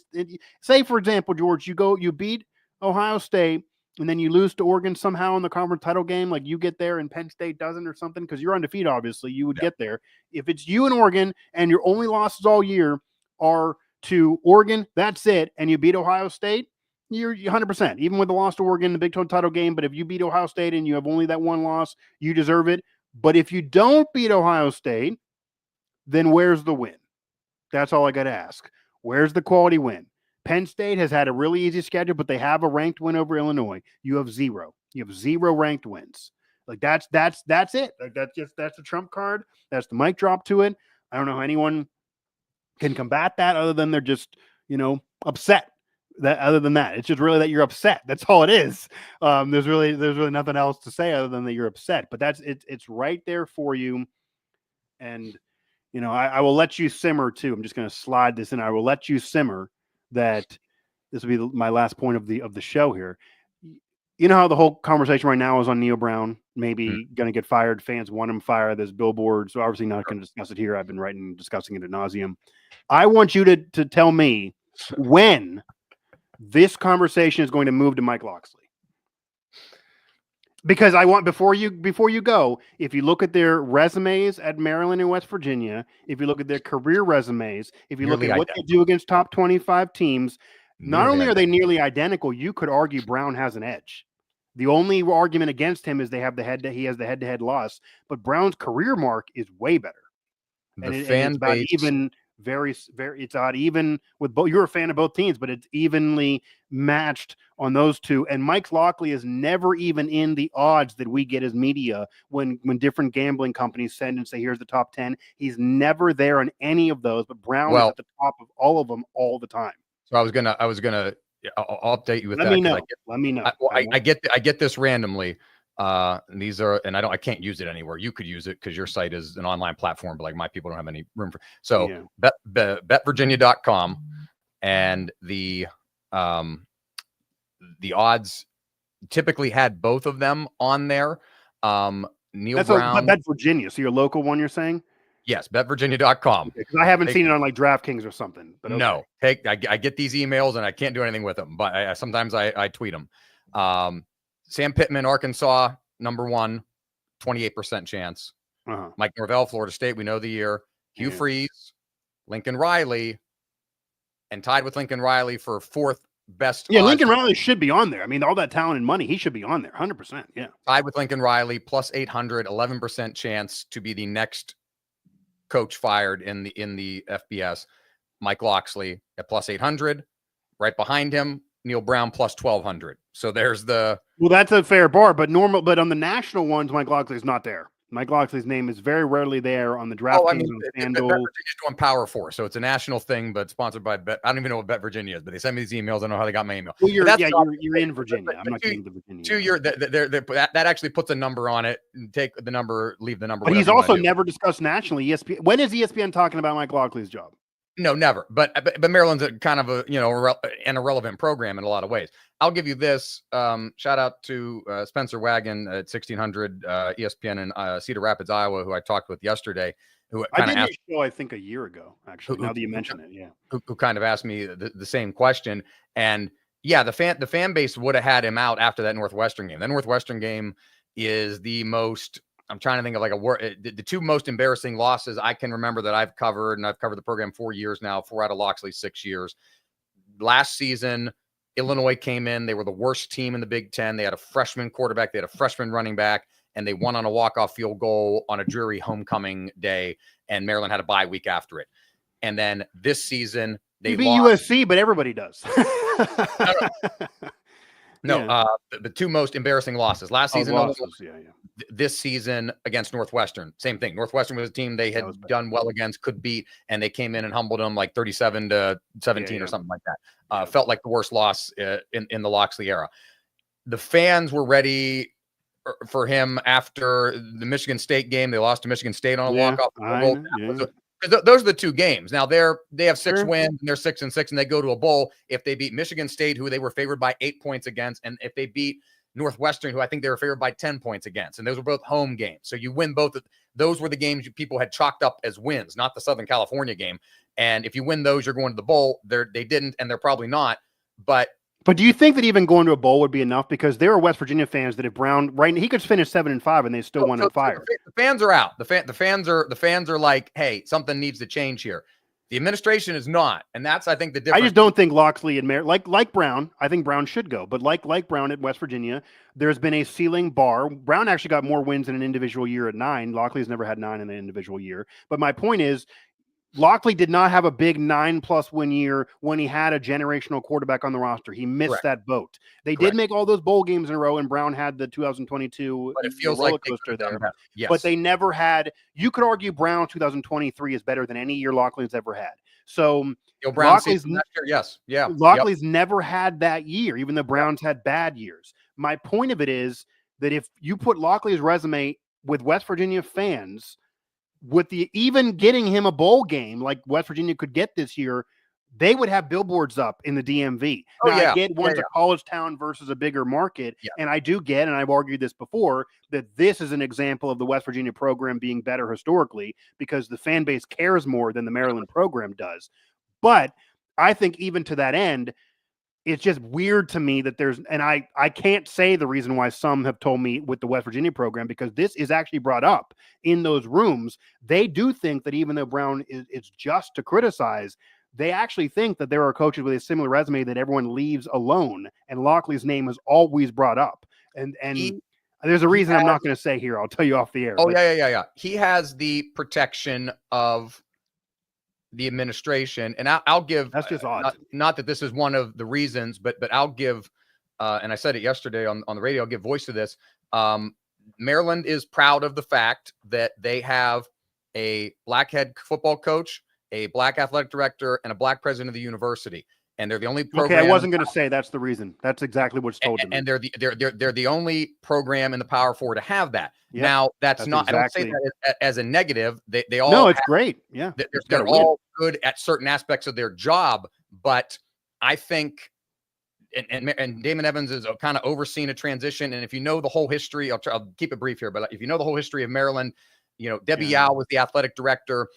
say, for example, George, you beat Ohio State and then you lose to Oregon somehow in the conference title game, like you get there and Penn State doesn't or something, because you're undefeated, obviously, you would get there. If it's you and Oregon and your only losses all year are to Oregon, that's it, and you beat Ohio State, you're 100%, even with the loss to Oregon in the Big 12 title game. But if you beat Ohio State and you have only that 1 loss, you deserve it. But if you don't beat Ohio State, then where's the win? That's all I got to ask. Where's the quality win? Penn State has had a really easy schedule, but they have a ranked win over Illinois. You have zero. You have zero ranked wins. Like that's it. Like that's the trump card. That's the mic drop to it. I don't know how anyone can combat that other than they're just, upset. That other than that, it's just really that you're upset. That's all it is. There's really nothing else to say other than that you're upset. But it's right there for you. And I will let you simmer too. I'm just going to slide this in. I will let you simmer that this will be my last point of the show here. You know how the whole conversation right now is on Neil Brown, maybe going to get fired. Fans want him fired. There's billboards. So obviously not going to discuss it here. I've been writing and discussing it ad nauseum. I want you to tell me when this conversation is going to move to Mike Locksley. Because I want before you go, if you look at their resumes at Maryland and West Virginia, if you look at their career resumes, if you look at what they do against top 25 teams, not only are they nearly identical, you could argue Brown has an edge. The only argument against him is he has the head-to-head loss, but Brown's career mark is way better. It's about even very, very. It's odd even with both. You're a fan of both teams, but it's evenly matched on those two. And Mike Locksley is never even in the odds that we get as media when different gambling companies send and say, "Here's the top 10." He's never there in any of those. But Brown is at the top of all of them all the time. So I was gonna. I'll update you with that. Let me know. I get this randomly. These are, and I can't use it anywhere. You could use it because your site is an online platform, but like my people don't have any room for. So betvirginia.com and the odds typically had both of them on there. Neil Brown, Bet Virginia. So your local one, you're saying? Yes, betvirginia.com. Because I haven't seen it on like DraftKings or something. But okay. No, I get these emails and I can't do anything with them, but sometimes I tweet them. Sam Pittman, Arkansas, number 1, 28% chance. Mike Norvell, Florida State, we know the year. Hugh Freeze, Lincoln Riley, and tied with Lincoln Riley for 4th best. Yeah, Lincoln Riley should be on there. I mean, all that talent and money, he should be on there, 100%. Yeah. Tied with Lincoln Riley, plus 800, 11% chance to be the next coach fired in the FBS. Mike Locksley at plus 800. Right behind him, Neil Brown plus 1,200. So there's well, that's a fair bar, but on the national ones, Mike Locksley's not there. Mike Locksley's name is very rarely there on the draft. Bet Virginia's doing Power 4, so it's a national thing, but sponsored by Bet. I don't even know what Bet Virginia is, but they send me these emails. I don't know how they got my email. Well, you're in Virginia. I'm not getting to Virginia. That actually puts a number on it. Take the number, leave the number. But he's also never discussed nationally. ESPN. When is ESPN talking about Mike Locksley's job? No, never. But Maryland's a kind of an irrelevant program in a lot of ways. I'll give you this. Shout out to Spencer Wagon at 1600 ESPN in Cedar Rapids, Iowa, who I talked with yesterday. Who I did a show, I think, a year ago. Actually, now that you mention it, yeah. Who kind of asked me the same question, and yeah, the fan base would have had him out after that Northwestern game. That Northwestern game is the most. I'm trying to think of like a word. The 2 most embarrassing losses I can remember that I've covered, and I've covered the program 4 years now, 4 out of Locksley's 6 years. Last season, Illinois came in. They were the worst team in the Big Ten. They had a freshman quarterback. They had a freshman running back, and they won on a walk-off field goal on a dreary homecoming day, and Maryland had a bye week after it. And then this season, they beat USC, but everybody does. The 2 most embarrassing losses last season. This season against Northwestern, same thing. Northwestern was a team they had done well against, could beat, and they came in and humbled them like 37-17 or something like that. Felt like the worst loss in the Locksley era. The fans were ready for him after the Michigan State game. They lost to Michigan State on a walk-off. Those are the 2 games. Now they have 6 wins and they're 6-6, and they go to a bowl if they beat Michigan State, who they were favored by 8 points against, and if they beat Northwestern, who I think they were favored by 10 points against, and those were both home games. So you win both. Those were the games people had chalked up as wins, not the Southern California game. And if you win those, you're going to the bowl. They didn't, and they're probably not. But do you think that even going to a bowl would be enough? Because there are West Virginia fans that if Brown he could finish 7-5 and they still want him fired. The fans are out. The fans are like, hey, something needs to change here. The administration is not, and that's, I think, the difference. I just don't think Locksley and like Brown. I think Brown should go, but like Brown at West Virginia, there's been a ceiling bar. Brown actually got more wins in an individual year at 9. Locksley's never had 9 in an individual year. But my point is, Lockley did not have a big 9+ win year when he had a generational quarterback on the roster. He missed that boat. They did make all those bowl games in a row, and Brown had the 2022 but it feels roller like coaster there. Yes. But they never had. You could argue Brown 2023 is better than any year Lockley's ever had. So Lockley's never had that year, even though Browns had bad years. My point of it is that if you put Lockley's resume with West Virginia fans, with the even getting him a bowl game like West Virginia could get this year, they would have billboards up in the DMV. I get one's a college town versus a bigger market, and I do get, and I've argued this before, that this is an example of the West Virginia program being better historically because the fan base cares more than the Maryland program does. But I think even to that end, it's just weird to me that there's, and I can't say the reason why some have told me with the West Virginia program, because this is actually brought up in those rooms. They do think that even though Brown is just to criticize, they actually think that there are coaches with a similar resume that everyone leaves alone. And Lockley's name is always brought up. And there's a reason I'm not going to say here. I'll tell you off the air. Oh, yeah. He has the protection of the administration, and I'll give, that's just odd. Not that this is one of the reasons, but I'll give, and I said it yesterday on the radio, I'll give voice to this. Maryland is proud of the fact that they have a black head football coach, a black athletic director, and a black president of the university. And they're the only program. Okay, I wasn't going to say that's the reason. That's exactly what's told to me. And they're the only program in the Power Four to have that. Yep, now that's not. Exactly. I don't say that as a negative. They all. No, it's great. Yeah, they're all good at certain aspects of their job. But I think, and Damon Evans is kind of overseeing a transition. And if you know the whole history, I'll keep it brief here. But if you know the whole history of Maryland, Debbie Yao was the athletic director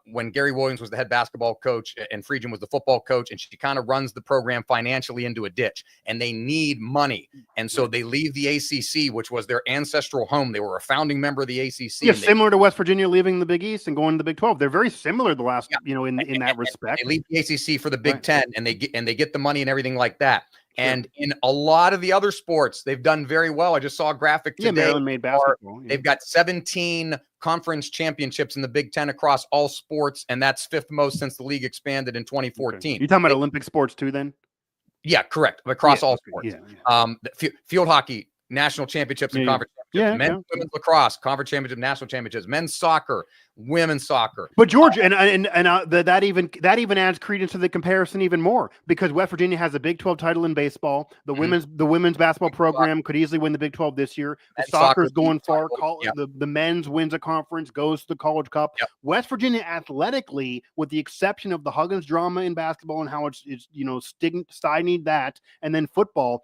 when Gary Williams was the head basketball coach and Friedgen was the football coach, and she kind of runs the program financially into a ditch, and they need money. And so they leave the ACC, which was their ancestral home. They were a founding member of the ACC. Yeah, similar to West Virginia leaving the Big East and going to the Big 12. They're very similar the last, in that respect. They leave the ACC for the Big Ten, and they get the money and everything like that. Sure. And in a lot of the other sports, they've done very well. I just saw a graphic today. Maryland made basketball. They've got 17 conference championships in the Big Ten across all sports, and that's fifth most since the league expanded in 2014. Okay. You're talking about Olympic sports too, then? Yeah, correct. Across all sports. Field hockey, national championships and conference championships. Men's, women's lacrosse, conference championship, national championships. Men's soccer, women's soccer. But George, that even adds credence to the comparison even more, because West Virginia has a Big 12 title in baseball. The women's basketball program could easily win the Big 12 this year. The soccer's going far. The men's wins a conference, goes to the College Cup. Yep. West Virginia athletically, with the exception of the Huggins drama in basketball and how it's stymied that, and then football,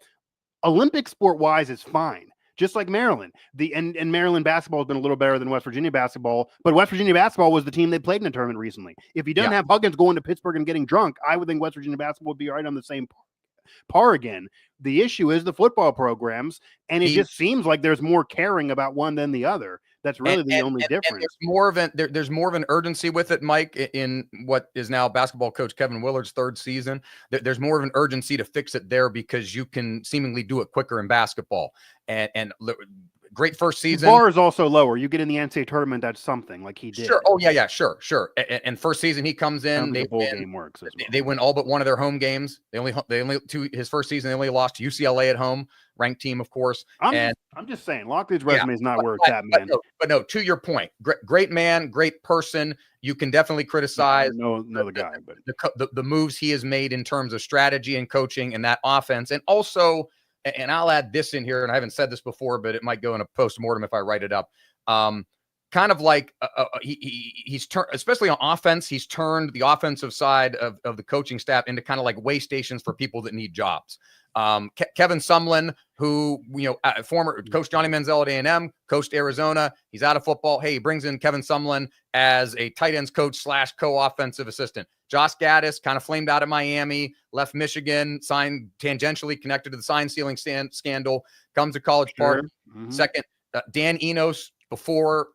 Olympic sport wise is fine. Just like Maryland, and Maryland basketball has been a little better than West Virginia basketball, but West Virginia basketball was the team they played in a tournament recently. If you didn't have Huggins going to Pittsburgh and getting drunk, I would think West Virginia basketball would be right on the same par again. The issue is the football programs, and it just seems like there's more caring about one than the other. That's really the only difference. And there's more of an urgency with it, Mike, in what is now basketball coach Kevin Willard's third season. There's more of an urgency to fix it there because you can seemingly do it quicker in basketball. And great first season. The bar is also lower. You get in the NCAA tournament, that's something like he did. Sure. Oh yeah, sure. And first season he comes in, the bowl game works as well. They win all but one of their home games. They only his first season they only lost to UCLA at home, ranked team, of course. I'm just saying, Lockley's resume is not where it's at, man. But no, to your point, great man, great person. You can definitely criticize the guy, but the moves he has made in terms of strategy and coaching and that offense, and also. And I'll add this in here, and I haven't said this before, but it might go in a post-mortem if I write it up. Kind of like he's turned, especially on offense, he's turned the offensive side of the coaching staff into kind of like way stations for people that need jobs. Kevin Sumlin, who, former coach Johnny Manziel at A&M, coached Arizona. He's out of football. Hey, he brings in Kevin Sumlin as a tight ends coach / co-offensive assistant. Josh Gaddis kind of flamed out at Miami, left Michigan, signed tangentially connected to the sign stealing scandal, comes to College Park. Mm-hmm. Second, Dan Enos, before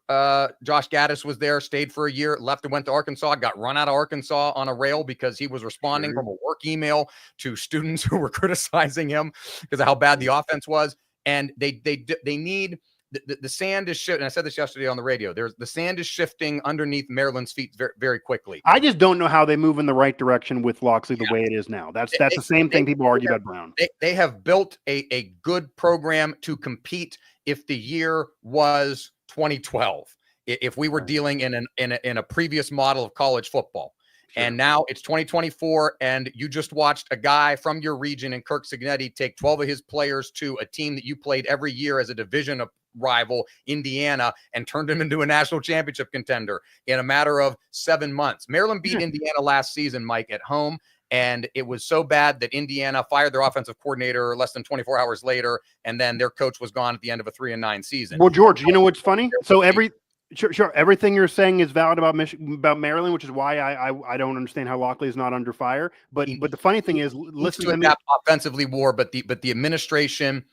Josh Gaddis was there, stayed for a year, left and went to Arkansas, got run out of Arkansas on a rail because he was responding from a work email to students who were criticizing him because of how bad the offense was. And they need the sand is shifting. I said this yesterday on the radio. The sand is shifting underneath Maryland's feet very, very quickly. I just don't know how they move in the right direction with Loxley the way it is now. That's the same thing people argue about Brown. They have built a good program to compete if the year was 2012. If we were dealing in a previous model of college football. Sure. And now it's 2024, and you just watched a guy from your region in Kirk Signetti take 12 of his players to a team that you played every year as a division of rival, Indiana, and turned him into a national championship contender in a matter of 7 months. Maryland beat Indiana last season, Mike, at home, and it was so bad that Indiana fired their offensive coordinator less than 24 hours later, and then their coach was gone at the end of a 3-9 season. Well, George, you know what's funny? So Sure. Everything you're saying is valid about Maryland, which is why I don't understand how Loxley is not under fire. But the funny thing is, listen to adapt offensively war, but the administration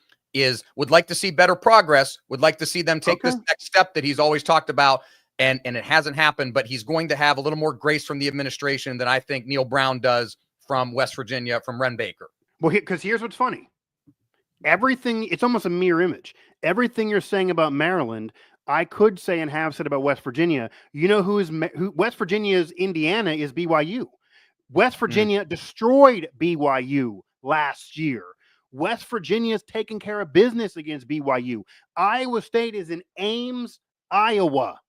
would like to see better progress. Would like to see them take this next step that he's always talked about, and it hasn't happened. But he's going to have a little more grace from the administration than I think Neil Brown does from West Virginia, from Ren Baker. Well, because here's what's funny. It's almost a mirror image. Everything you're saying about Maryland, I could say and have said about West Virginia. You know who West Virginia's Indiana is BYU. West Virginia destroyed BYU last year. West Virginia's taking care of business against BYU. Iowa State is in Ames, Iowa.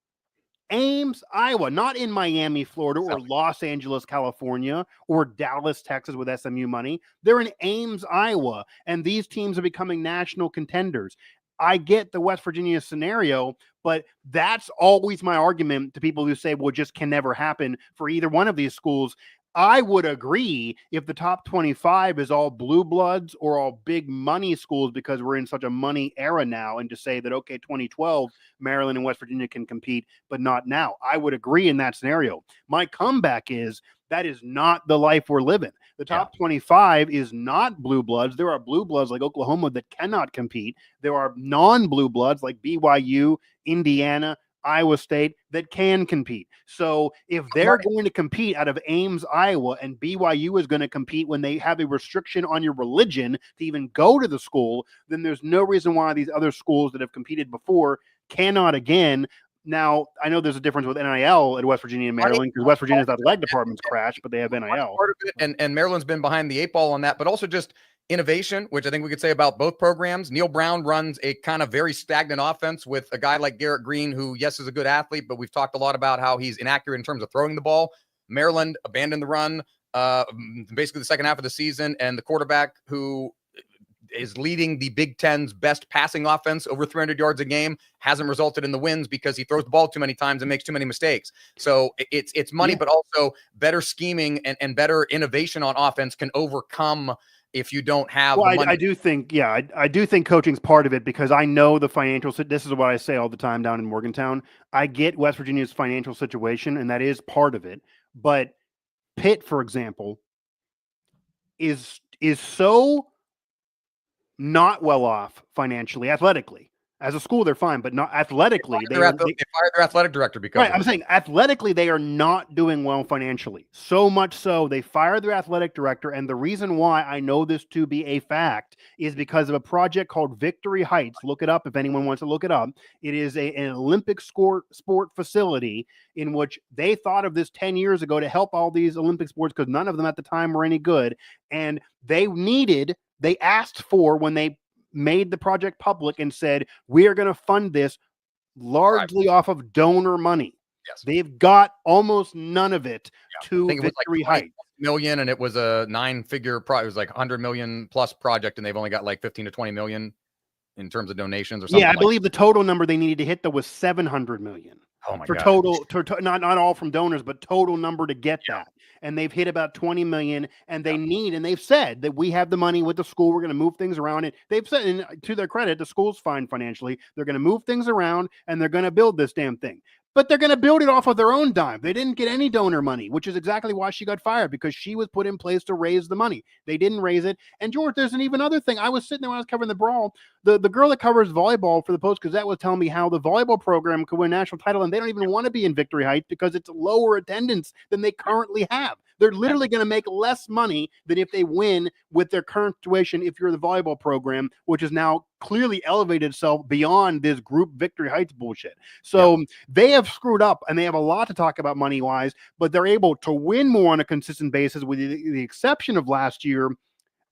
Ames, Iowa, not in Miami, Florida, or Los Angeles, California, or Dallas, Texas with SMU money. They're in Ames, Iowa, and these teams are becoming national contenders. I get the West Virginia scenario, but that's always my argument to people who say, well, it just can never happen for either one of these schools. I would agree if the top 25 is all blue bloods or all big money schools, because we're in such a money era now, and to say that, okay, 2012, Maryland and West Virginia can compete, but not now. I would agree in that scenario. My comeback is that is not the life we're living. The top 25 is not blue bloods. There are blue bloods like Oklahoma that cannot compete. There are non-blue bloods like BYU, Indiana, Iowa State that can compete. So if they're going to compete out of Ames, Iowa, and BYU is going to compete when they have a restriction on your religion to even go to the school, then there's no reason why these other schools that have competed before cannot again. Now, I know there's a difference with NIL at West Virginia and Maryland, because West Virginia's athletic departments crashed, but they have NIL. Part of it, and Maryland's been behind the 8 ball on that, but also just innovation, which I think we could say about both programs. Neil Brown runs a kind of very stagnant offense with a guy like Garrett Green, who, yes, is a good athlete, but we've talked a lot about how he's inaccurate in terms of throwing the ball. Maryland abandoned the run basically the second half of the season, and the quarterback who is leading the Big Ten's best passing offense over 300 yards a game hasn't resulted in the wins because he throws the ball too many times and makes too many mistakes. So it's money, but also better scheming and better innovation on offense can overcome if you don't have the money. I do think, I do think coaching's part of it, because I know the financial, this is what I say all the time down in Morgantown. I get West Virginia's financial situation, and that is part of it. But Pitt, for example, is so not well off financially, athletically. As a school, they're fine, but not athletically. They fired their athletic director because right. I'm saying athletically, they are not doing well financially. So much so, they fired their athletic director. And the reason why I know this to be a fact is because of a project called Victory Heights. Look it up if anyone wants to look it up. It is an Olympic sport facility in which they thought of this 10 years ago to help all these Olympic sports, because none of them at the time were any good. And they asked for, when they made the project public and said, we are going to fund this largely off of donor money. Yes. They've got almost none of it to Victory Heights. Million, and it was a 9-figure it was like 100 million plus project, and they've only got like 15 to 20 million in terms of donations or something. Yeah, I believe the total number they needed to hit though was 700 million. Oh my for God. Total, not all from donors, but total number to get that. And they've hit about 20 million, and they've said that we have the money with the school. We're going to move things around. And they've said, and to their credit, the school's fine financially. They're going to move things around, and they're going to build this damn thing. But they're going to build it off of their own dime. They didn't get any donor money, which is exactly why she got fired, because she was put in place to raise the money. They didn't raise it. And George, there's an even other thing. I was sitting there when I was covering the brawl. The girl that covers volleyball for the Post-Gazette was telling me how the volleyball program could win a national title, and they don't even want to be in Victory Heights because it's lower attendance than they currently have. They're literally going to make less money than if they win with their current situation. If you're the volleyball program, which is now clearly elevated itself beyond this group victory heights bullshit. So they have screwed up, and they have a lot to talk about money wise, but they're able to win more on a consistent basis with the exception of last year.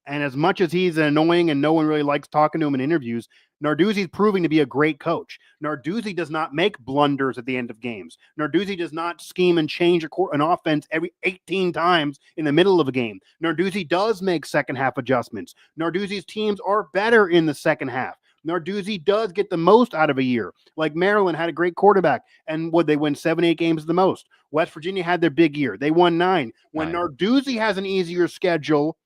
And as much as he's annoying and no one really likes talking to him in interviews, Narduzzi's proving to be a great coach. Narduzzi does not make blunders at the end of games. Narduzzi does not scheme and change an offense every 18 times in the middle of a game. Narduzzi does make second half adjustments. Narduzzi's teams are better in the second half. Narduzzi does get the most out of a year. Like Maryland had a great quarterback, and would they win 7-8 games the most? West Virginia had their big year. They won 9. When Narduzzi has an easier schedule,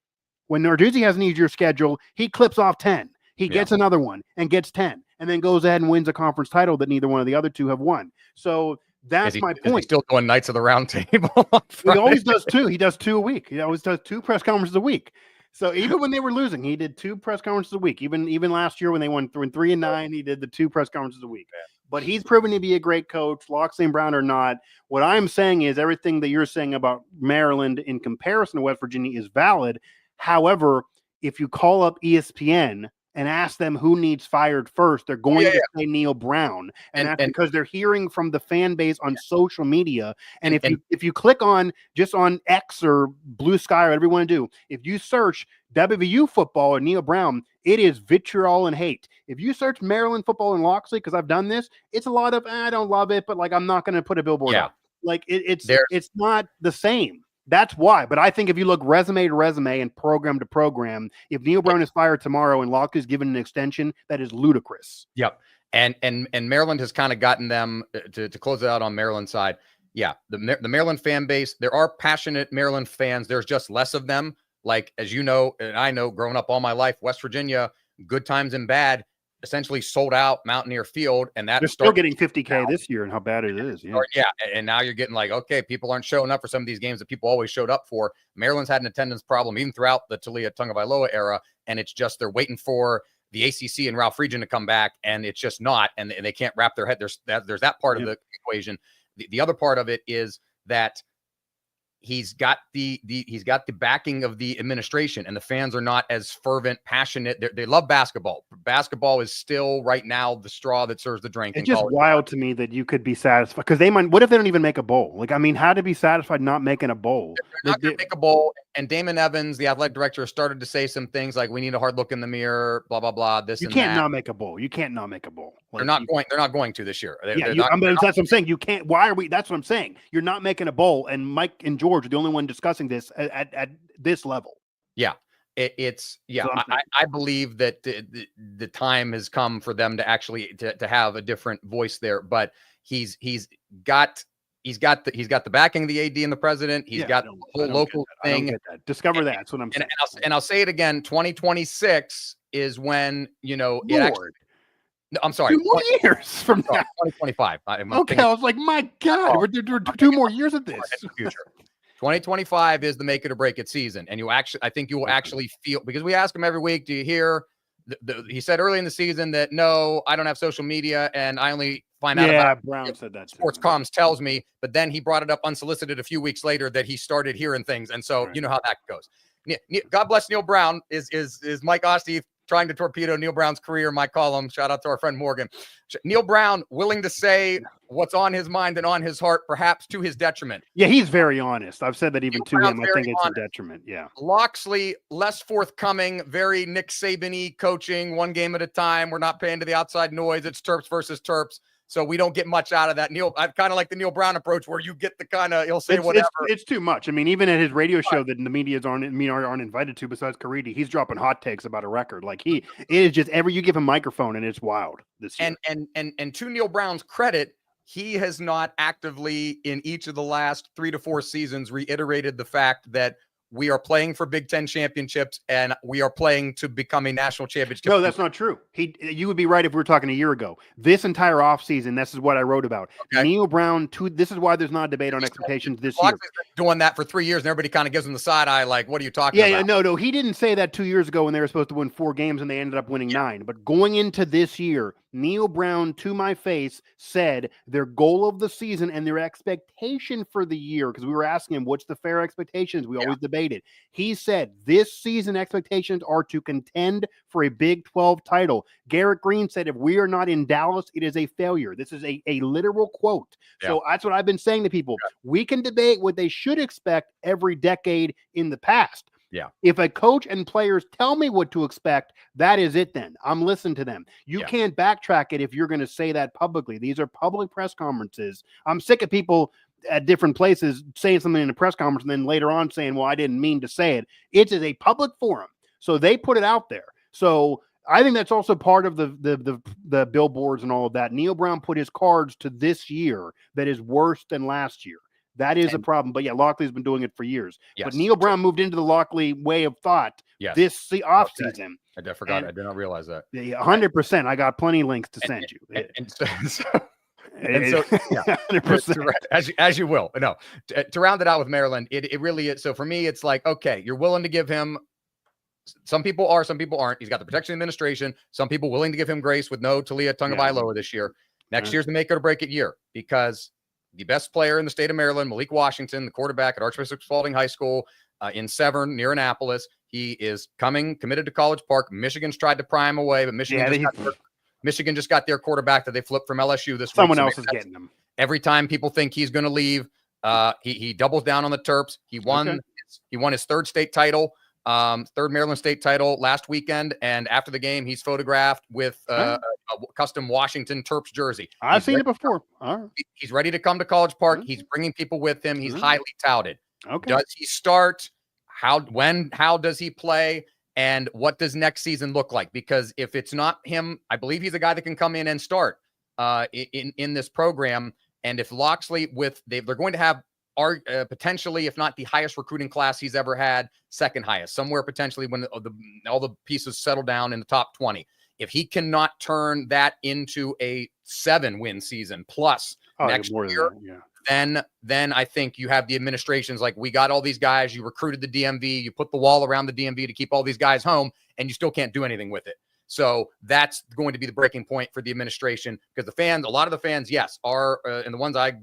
he clips off 10. He gets another one and gets 10, and then goes ahead and wins a conference title that neither one of the other two have won. So that's my point. He's still going Knights of the Round Table. He always does 2. He does 2 a week. He always does 2 press conferences a week. So even when they were losing, he did 2 press conferences a week. Even last year when they won 3-9, he did the 2 press conferences a week. But he's proven to be a great coach, Loxley and Brown or not. What I'm saying is everything that you're saying about Maryland in comparison to West Virginia is valid. However, if you call up ESPN and ask them who needs fired first, they're going to say Neil Brown. And that's because they're hearing from the fan base on social media. And if you click on just on X or Blue Sky or whatever you want to do, if you search WVU football or Neil Brown, it is vitriol and hate. If you search Maryland football and Loxley, because I've done this, it's a lot of I don't love it, but like I'm not going to put a billboard up. Like it's not the same. That's why. But I think if you look resume to resume and program to program, if Neil Brown is fired tomorrow and Locke is given an extension, that is ludicrous. Yep. And Maryland has kind of gotten them to close it out on Maryland's side. Yeah. The Maryland fan base, there are passionate Maryland fans. There's just less of them. Like, as you know, and I know growing up all my life, West Virginia, good times and bad, essentially sold out Mountaineer Field, and they're still getting $50K this year, and how bad it is. And now you're getting like, okay, people aren't showing up for some of these games that people always showed up for. Maryland's had an attendance problem even throughout the Talia Tagovailoa era, and it's just they're waiting for the ACC and Ralph Region to come back, and it's just not, and they can't wrap their head. There's that part of the equation. The other part of it is that he's got the backing of the administration, and the fans are not as fervent, passionate. They love basketball. Basketball is still right now the straw that serves the drink. It's just wild to me that you could be satisfied because they might. What if they don't even make a bowl? Like, I mean, how to be satisfied not making a bowl? They're not going to make a bowl. And Damon Evans, the athletic director, started to say some things like, "We need a hard look in the mirror." Blah blah blah. This you and can't that. not make a bowl. You can't not make a bowl. Like, they're not going to this year. That's what I'm saying. You can't. Why are we? That's what I'm saying. You're not making a bowl, and Mike and George are the only one discussing this at this level. Yeah, I believe that the time has come for them to actually to have a different voice there. But he's got the backing of the AD and the president. He's got the whole local thing. Discover that. That's what I'm saying. And I'll say it again. 2026 is when I'm sorry. 2 more years from now. 2025. Okay, I was like, my God, we're 2 more years of this. Future. 2025 is the make it or break it season, and I think you will actually feel, because we ask him every week, do you hear? He said early in the season that no, I don't have social media, and I only find out about Brown said that. Sports comms tells me, but then he brought it up unsolicited a few weeks later that he started hearing things, and so you know how that goes. God bless Neil Brown is Mike Oste trying to torpedo Neil Brown's career. My column, shout out to our friend Morgan. Neil Brown willing to say what's on his mind and on his heart, perhaps to his detriment. Yeah, he's very honest. I've said that even to him. I think it's a detriment. Yeah. Loxley, less forthcoming, very Nick Saban-y coaching, one game at a time. We're not paying to the outside noise. It's Terps versus Terps. So we don't get much out of that. I kind of like the Neil Brown approach where you get the kind of, he'll say whatever. It's too much. I mean, even at his radio show that the media aren't invited to besides Caridi, he's dropping hot takes about a record. Like it is just you give him a microphone and it's wild this year. And to Neil Brown's credit, he has not actively in each of the last 3 to 4 seasons reiterated the fact that we are playing for Big Ten championships and we are playing to become a national championship. No, that's not true. You would be right if we were talking a year ago. This entire offseason, this is what I wrote about. Okay. Neil Brown, this is why there's not a debate on expectations this year. Doing that for 3 years, and everybody kind of gives him the side eye, like, what are you talking about? Yeah, no, he didn't say that 2 years ago when they were supposed to win 4 games and they ended up winning 9. But going into this year, Neil Brown, to my face, said their goal of the season and their expectation for the year, because we were asking him, what's the fair expectations? We always debated. He said this season expectations are to contend for a Big 12 title. Garrett Green said, if we are not in Dallas, it is a failure. This is a literal quote. So that's what I've been saying to people. We can debate what they should expect every decade in the past. Yeah. If a coach and players tell me what to expect, that is it then. I'm listening to them. You can't backtrack it if you're going to say that publicly. These are public press conferences. I'm sick of people at different places saying something in a press conference and then later on saying, well, I didn't mean to say it. It is a public forum. So they put it out there. So I think that's also part of the billboards and all of that. Neil Brown put his cards to this year that is worse than last year. That is a problem. But Lockley's been doing it for years. But Neil Brown moved into the Lockley way of thought this offseason. I forgot. I did not realize that. 100%. I got plenty of links to send you. And so 100%. As you will. No, to round it out with Maryland, it really is. So for me, it's like, okay, you're willing to give him. Some people are, some people aren't. He's got the protection administration. Some people willing to give him grace with no Talia Tungavailoa this year. Next year's the make it or break it year, because the best player in the state of Maryland, Malik Washington, the quarterback at Archbishop Spalding High School in Severn near Annapolis. He is committed to College Park. Michigan's tried to pry him away, but Michigan just got their quarterback that they flipped from LSU this week. Someone else is getting him. Every time people think he's going to leave, he doubles down on the Terps. He won his third state title. Third Maryland state title last weekend, and after the game, he's photographed with a custom Washington Terps jersey. I've seen it before. All right. He's ready to come to College Park. He's bringing people with him. He's highly touted. Okay. Does he start? How does he play? And what does next season look like? Because if it's not him, I believe he's a guy that can come in and start in this program. And if Locksley they're going to have potentially, if not the highest recruiting class he's ever had, second highest, somewhere potentially when all the pieces settle down in the top 20. If he cannot turn that into a 7-win season plus next year, then I think you have the administrations like, we got all these guys, you recruited the DMV, you put the wall around the DMV to keep all these guys home, and you still can't do anything with it. So that's going to be the breaking point for the administration, because a lot of the fans, are, and the ones I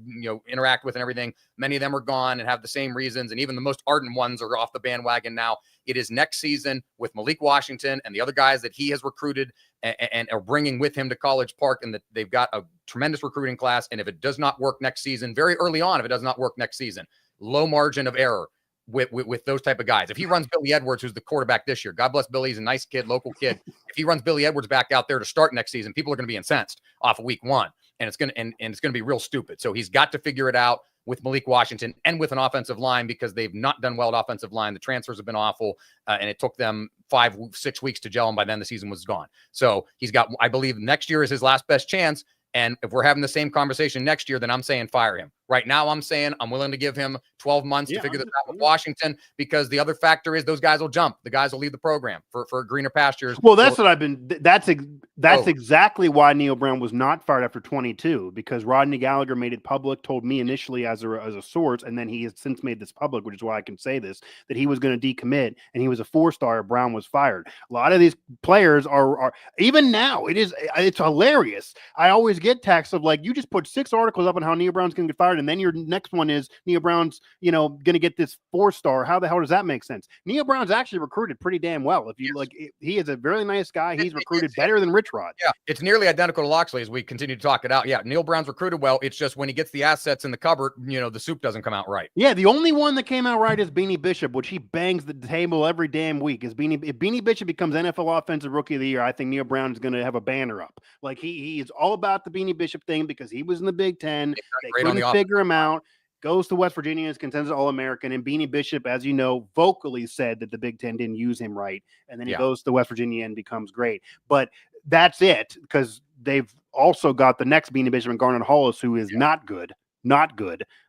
interact with and everything, many of them are gone and have the same reasons. And even the most ardent ones are off the bandwagon now. It is next season with Malik Washington and the other guys that he has recruited and are bringing with him to College Park, and that they've got a tremendous recruiting class. And if it does not work next season, very early on, if it does not work next season, low margin of error with those type of guys. If he runs Billy Edwards, who's the quarterback this year, God bless Billy, he's a nice kid, local kid. If he runs Billy Edwards back out there to start next season, people are going to be incensed off of week 1, and it's going to be real stupid. So he's got to figure it out with Malik Washington and with an offensive line, because they've not done well at offensive line. The transfers have been awful, and it took them 5-6 weeks to gel, and by then the season was gone. So he's got, I believe next year is his last best chance. And if we're having the same conversation next year, then I'm saying fire him. Right now, I'm saying I'm willing to give him 12 months to figure this out with Washington, because the other factor is those guys will jump. The guys will leave the program for greener pastures. Well, that's that's exactly why Neil Brown was not fired after 22, because Rodney Gallagher made it public, told me initially as a source, and then he has since made this public, which is why I can say this, that he was going to decommit, and he was a 4-star. Brown was fired. A lot of these players are even now, it's hilarious. I always get texts of like, you just put 6 articles up on how Neil Brown's going to get fired, and then your next one is Neil Brown's, going to get this 4-star. How the hell does that make sense? Neil Brown's actually recruited pretty damn well. If you he is a very nice guy. He's recruited better than Rich Rod. Yeah, it's nearly identical to Locksley as we continue to talk it out. Yeah, Neil Brown's recruited well. It's just when he gets the assets in the cupboard, the soup doesn't come out right. Yeah, the only one that came out right is Beanie Bishop, which he bangs the table every damn week. If Beanie Bishop becomes NFL Offensive Rookie of the Year, I think Neil Brown is going to have a banner up. Like he is all about the Beanie Bishop thing, because he was in the Big Ten. They couldn't figure him out. Goes to West Virginia as consensus All-American, and Beanie Bishop, as you know, vocally said that the Big Ten didn't use him right, and then he goes to West Virginia and becomes great. But that's it, because they've also got the next Beanie Bishop and Garnet Hollis, who is not good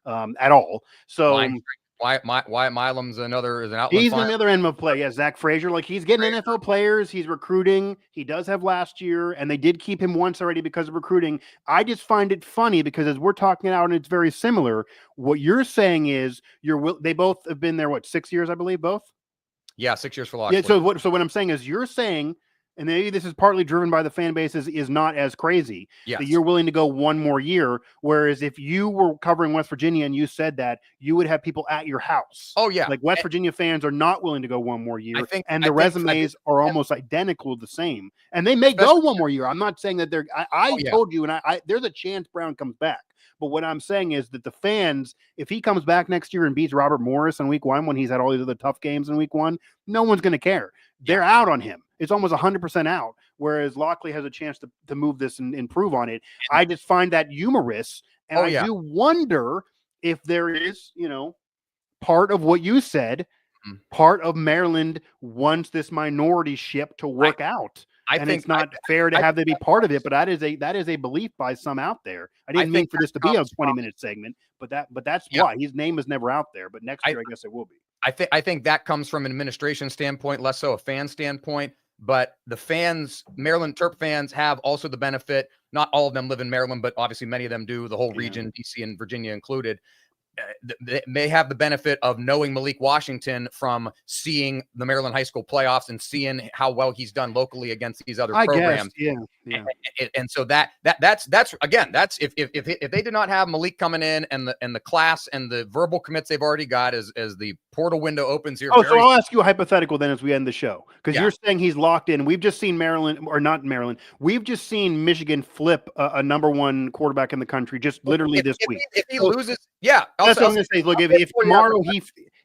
at all. So Wyatt Milam's another is an outland. He's another end of play. Yeah, Zach Frazier. Like he's getting NFL players. He's recruiting. He does have last year, and they did keep him once already because of recruiting. I just find it funny because as we're talking out, and it's very similar. What you're saying is they both have been there. What 6 years, I believe, both. Yeah, 6 years for Locksley. Yeah. So what I'm saying is you're saying, and maybe this is partly driven by the fan base is not as crazy. Yes. That you're willing to go one more year. Whereas if you were covering West Virginia and you said that, you would have people at your house. Oh yeah. Like West Virginia fans are not willing to go one more year. I the resumes are almost identical, the same. And they may go one more year. I'm not saying that I told you, and I there's a chance Brown comes back. But what I'm saying is that the fans, if he comes back next year and beats Robert Morris in week 1 when he's had all these other tough games in week 1, no one's going to care. They're out on him. It's almost 100% out, whereas Lockley has a chance to move this and improve on it. I just find that humorous, and I do wonder if there is, part of what you said, part of Maryland wants this minority ship to work out. I think it's not fair to have them be part of it, but that is a belief by some out there. I didn't mean for this to be a 20-minute segment, but that's why his name is never out there. But next year, I guess it will be. I think that comes from an administration standpoint, less so a fan standpoint. But the fans, Maryland Terp fans, have also the benefit. Not all of them live in Maryland, but obviously many of them do. The whole region, DC and Virginia included. They may have the benefit of knowing Malik Washington from seeing the Maryland high school playoffs and seeing how well he's done locally against these other programs. Yeah. And so that's again, that's if they did not have Malik coming in and the class and the verbal commits they've already got as the portal window opens here. So I'll ask you a hypothetical then as we end the show, because you're saying he's locked in. We've just seen Maryland. We've just seen Michigan flip a number 1 quarterback in the country just literally this week. If he loses, that's what I'm going to say. Look, if tomorrow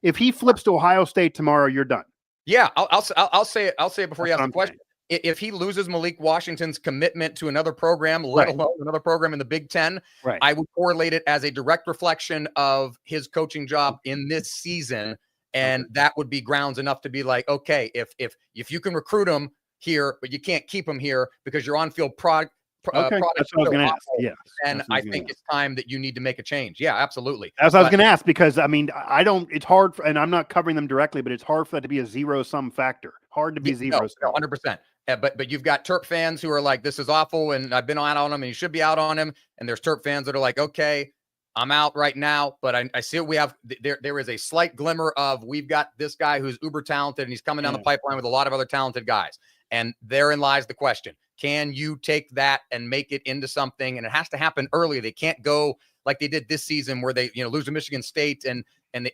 if he flips to Ohio State tomorrow, you're done. Yeah, I'll say it before you ask the question. If he loses Malik Washington's commitment to another program, let alone another program in the Big Ten, I would correlate it as a direct reflection of his coaching job in this season, and that would be grounds enough to be like, okay, if you can recruit him here, but you can't keep him here because your on-field product. That's what I was going to ask. Yeah, and I think it's time that you need to make a change. Yeah, absolutely. That's what I was going to ask, because I mean, I don't. It's hard, and I'm not covering them directly, but it's hard for that to be a zero-sum factor. Hard to be zero. 100%. But you've got Terp fans who are like, this is awful, and I've been out on him, and you should be out on him. And there's Terp fans that are like, okay, I'm out right now, but I see what we have. There is a slight glimmer of we've got this guy who's uber talented, and he's coming down the pipeline with a lot of other talented guys. And therein lies the question. Can you take that and make it into something? And it has to happen early. They can't go like they did this season where they, lose to Michigan State and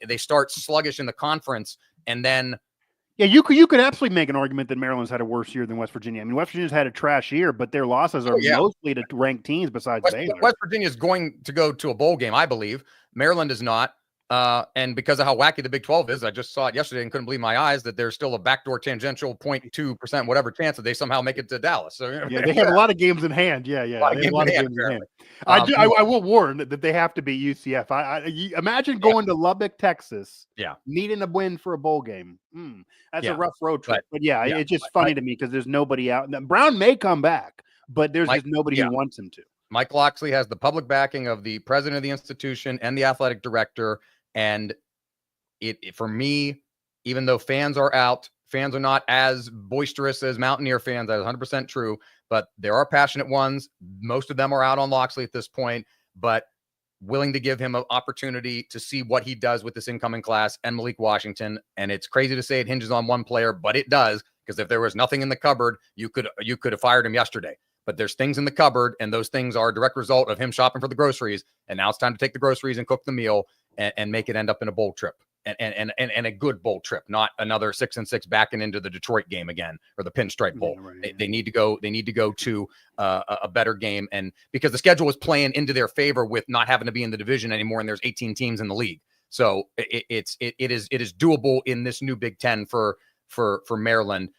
they start sluggish in the conference. And then, you could absolutely make an argument that Maryland's had a worse year than West Virginia. I mean, West Virginia's had a trash year, but their losses are mostly to ranked teams besides Baylor. West Virginia is going to go to a bowl game, I believe. Maryland is not. And because of how wacky the Big 12 is, I just saw it yesterday and couldn't believe my eyes that there's still a backdoor tangential 0.2% whatever chance that they somehow make it to Dallas. So they have a lot of games in hand. Yeah. They have a lot of games in hand. I will warn that they have to beat UCF. I imagine going to Lubbock, Texas. Needing a win for a bowl game. That's a rough road trip. But it's just funny to me because there's nobody out. Brown may come back, but there's just nobody who wants him to. Mike Locksley has the public backing of the president of the institution and the athletic director. And it for me, even though fans are out, fans are not as boisterous as Mountaineer fans. That is 100% true, but there are passionate ones. Most of them are out on Locksley at this point, but willing to give him an opportunity to see what he does with this incoming class and Malik Washington. And it's crazy to say it hinges on one player, but it does, because if there was nothing in the cupboard, you could have fired him yesterday. But there's things in the cupboard, and those things are a direct result of him shopping for the groceries. And now it's time to take the groceries and cook the meal and make it end up in a bowl trip and a good bowl trip, not another 6-6 backing into the Detroit game again or the Pinstripe Bowl. They need to go. They need to go to a better game, and because the schedule was playing into their favor with not having to be in the division anymore, and there's 18 teams in the league, so it is doable in this new Big Ten for Maryland.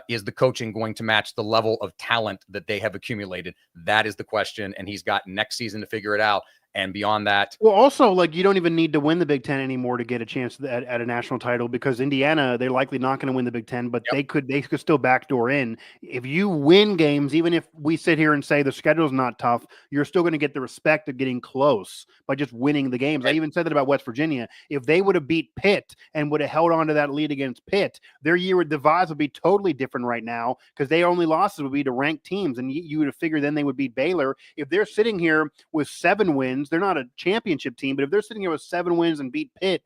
Is the coaching going to match the level of talent that they have accumulated? That is the question, and he's got next season to figure it out. And beyond that, well, also, like, you don't even need to win the Big Ten anymore to get a chance at a national title, because Indiana, they're likely not going to win the Big Ten, but they could still backdoor in. If you win games, even if we sit here and say the schedule's not tough, you're still going to get the respect of getting close by just winning the games. I even said that about West Virginia. If they would have beat Pitt and would have held on to that lead against Pitt, their year with the vibes would be totally different right now, because their only losses would be to ranked teams, and you would have figured then they would beat Baylor. If they're sitting here with 7 wins, they're not a championship team, but if they're sitting here with 7 wins and beat Pitt,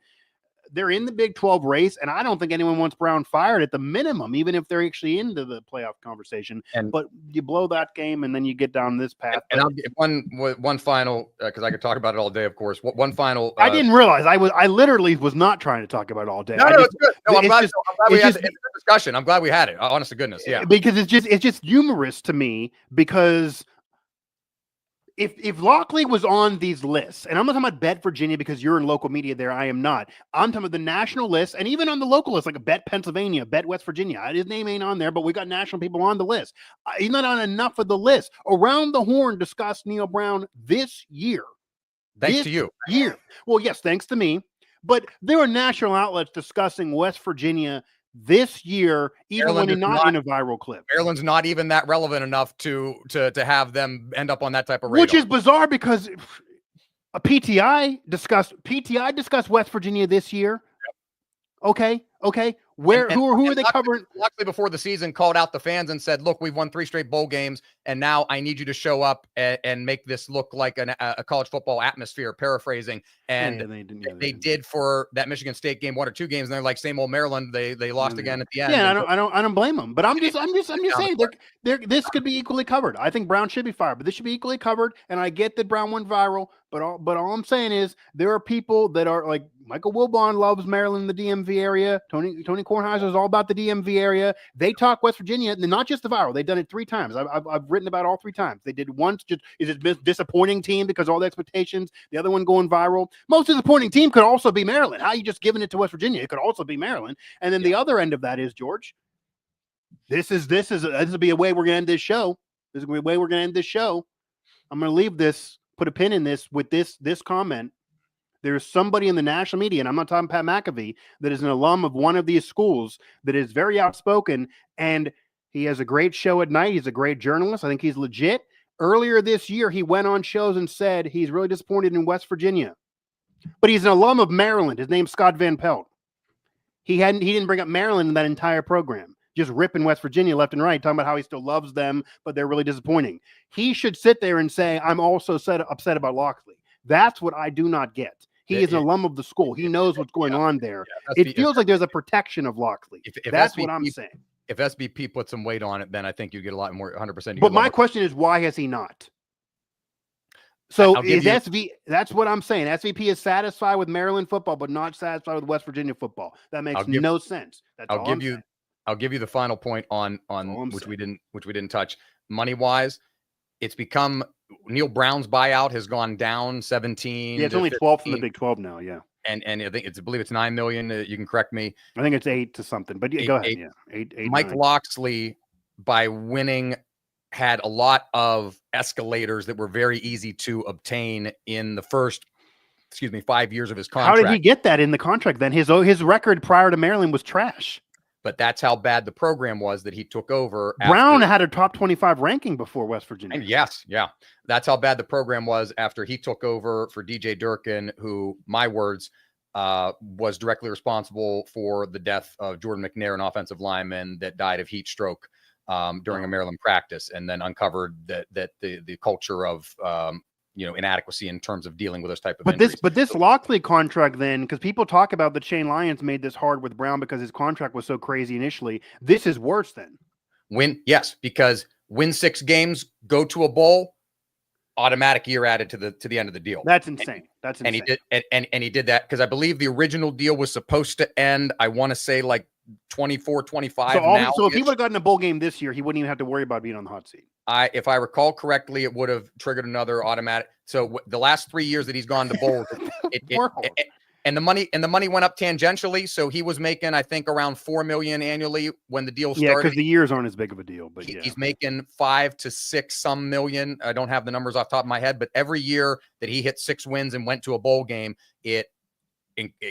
they're in the Big 12 race, and I don't think anyone wants Brown fired at the minimum, even if they're actually into the playoff conversation. But you blow that game, and then you get down this path. And I'll give one final, because I could talk about it all day, of course. One final. I didn't realize I literally was not trying to talk about it all day. No, it's good. No, I'm glad we had the discussion. I'm glad we had it. Honest to goodness, yeah. Because it's just humorous to me, because if Lockley was on these lists, and I'm not talking about Bet Virginia because you're in local media there, I am not. I'm talking about the national list, and even on the local list, like a Bet Pennsylvania, Bet West Virginia. His name ain't on there, but we got national people on the list. He's not on enough of the list. Around the Horn discussed Neil Brown this year. Thanks to you. Well, yes, thanks to me. But there are national outlets discussing West Virginia this year, even when they're not in a viral clip. Maryland's not even that relevant enough to have them end up on that type of radar. Which is bizarre, because a PTI discussed West Virginia this year. Yep. Okay. Who are they covering? Luckily, before the season, called out the fans and said, "Look, we've won 3 straight bowl games, and now I need you to show up and make this look like a college football atmosphere." Paraphrasing, and they did for that Michigan State game, 1 or 2 games, and they're like same old Maryland. They lost again at the end. Yeah, I don't blame them, but I'm just saying this could be equally covered. I think Brown should be fired, but this should be equally covered. And I get that Brown went viral, but all I'm saying is there are people that are like Michael Wilbon loves Maryland, the DMV area. Tony Kornheiser is all about the DMV area. They talk West Virginia, and not just the viral. They've done it 3 times. I've written about all 3 times. They did once. Is it disappointing team because of all the expectations? The other one going viral. Most disappointing team could also be Maryland. How are you just giving it to West Virginia? It could also be Maryland. And then the other end of that is, George, this will be a way we're going to end this show. This is the way we're going to end this show. I'm going to leave this, put a pin in this with this comment. There's somebody in the national media, and I'm not talking Pat McAfee, that is an alum of one of these schools that is very outspoken, and he has a great show at night. He's a great journalist. I think he's legit. Earlier this year, he went on shows and said he's really disappointed in West Virginia. But he's an alum of Maryland. His name's Scott Van Pelt. He didn't bring up Maryland in that entire program. Just ripping West Virginia left and right, talking about how he still loves them, but they're really disappointing. He should sit there and say, I'm also upset about Locksley. That's what I do not get. He is an alum of the school. He knows what's going on there. It feels like there's a protection of Locksley. That's what I'm saying. If SVP put some weight on it, then I think you get a lot more, 100%. But my question is, why has he not? So that's what I'm saying. SVP is satisfied with Maryland football, but not satisfied with West Virginia football. That makes no sense. I'll give you the final point on which we didn't touch. Money wise, it's become Neil Brown's buyout has gone down 17. Yeah, it's only 12th in the Big 12 now. Yeah. And I believe it's 9 million. You can correct me. I think it's 8 to something, but go ahead. Yeah. 8, Mike 9. Locksley, by winning, had a lot of escalators that were very easy to obtain in the first, 5 years of his contract. How did he get that in the contract then? His record prior to Maryland was trash. But that's how bad the program was that he took over. Brown had a top 25 ranking before West Virginia. And yes, yeah. That's how bad the program was after he took over for DJ Durkin, who, my words, was directly responsible for the death of Jordan McNair, an offensive lineman that died of heat stroke during a Maryland practice, and then uncovered that the culture of inadequacy in terms of dealing with this type of injuries. But this Locksley contract then, because people talk about the Chain Lions made this hard with Brown because his contract was so crazy initially. This is worse then. Because win 6 games, go to a bowl, automatic year added to the end of the deal. That's insane. That's insane. And he did that because I believe the original deal was supposed to end, I want to say, like 24, 25. So if he would have gotten a bowl game this year, he wouldn't even have to worry about being on the hot seat. If I recall correctly, it would have triggered another automatic. So the last 3 years that he's gone to bowls, And the money went up tangentially. So he was making, I think, around $4 million annually when the deal started. Yeah, because the years aren't as big of a deal. But he's making 5 to 6 some million. I don't have the numbers off the top of my head, but every year that he hit 6 wins and went to a bowl game, it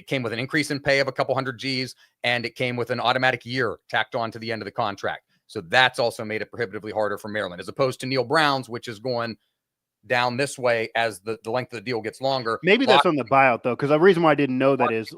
came with an increase in pay of a couple hundred G's, and it came with an automatic year tacked on to the end of the contract. So that's also made it prohibitively harder for Maryland, as opposed to Neil Brown's, which is going down this way as the length of the deal gets longer. Maybe that's on the buyout, though, because the reason why I didn't know that is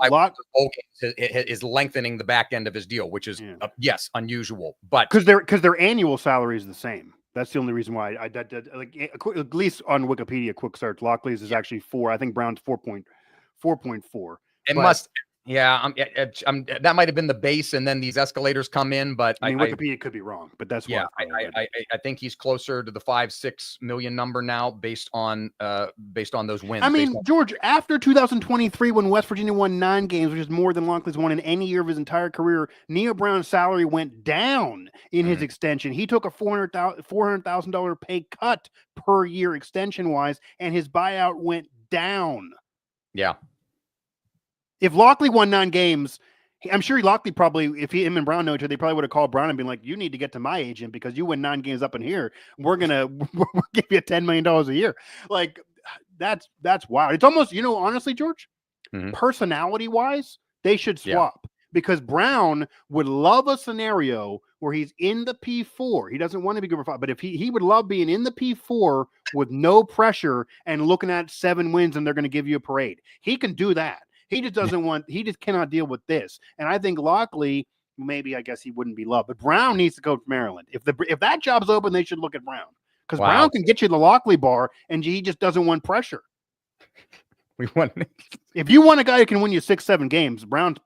lengthening the back end of his deal, which is yes, unusual, but because their annual salary is the same. That's the only reason why at least on Wikipedia, quick search, Lockley's is actually 4. I think Brown's 4.4. It must. Yeah, that might have been the base, and then these escalators come in. But I mean, Wikipedia could be wrong, but that's I think he's closer to the 5-6 million number now, based on those wins. I mean, George, after 2023, when West Virginia won 9 games, which is more than Lockley's won in any year of his entire career, Neil Brown's salary went down in his extension. He took a $400,000 pay cut per year extension wise, and his buyout went down. Yeah. If Lockley won 9 games, I'm sure Lockley probably, if him and Brown know each other, they probably would have called Brown and been like, "You need to get to my agent because you win 9 games up in here. We'll give you $10 million a year." Like that's wild. It's almost, honestly, George, personality wise, they should swap because Brown would love a scenario where he's in the P4. He doesn't want to be good for 5, but if he would love being in the P4 with no pressure and looking at 7 wins and they're going to give you a parade. He can do that. He just he just cannot deal with this. And I think Lockley, maybe, I guess he wouldn't be loved, but Brown needs to go to Maryland. If that job's open, they should look at Brown because Brown can get you the Lockley bar and he just doesn't want pressure. If you want a guy who can win you 6-7 games, Brown's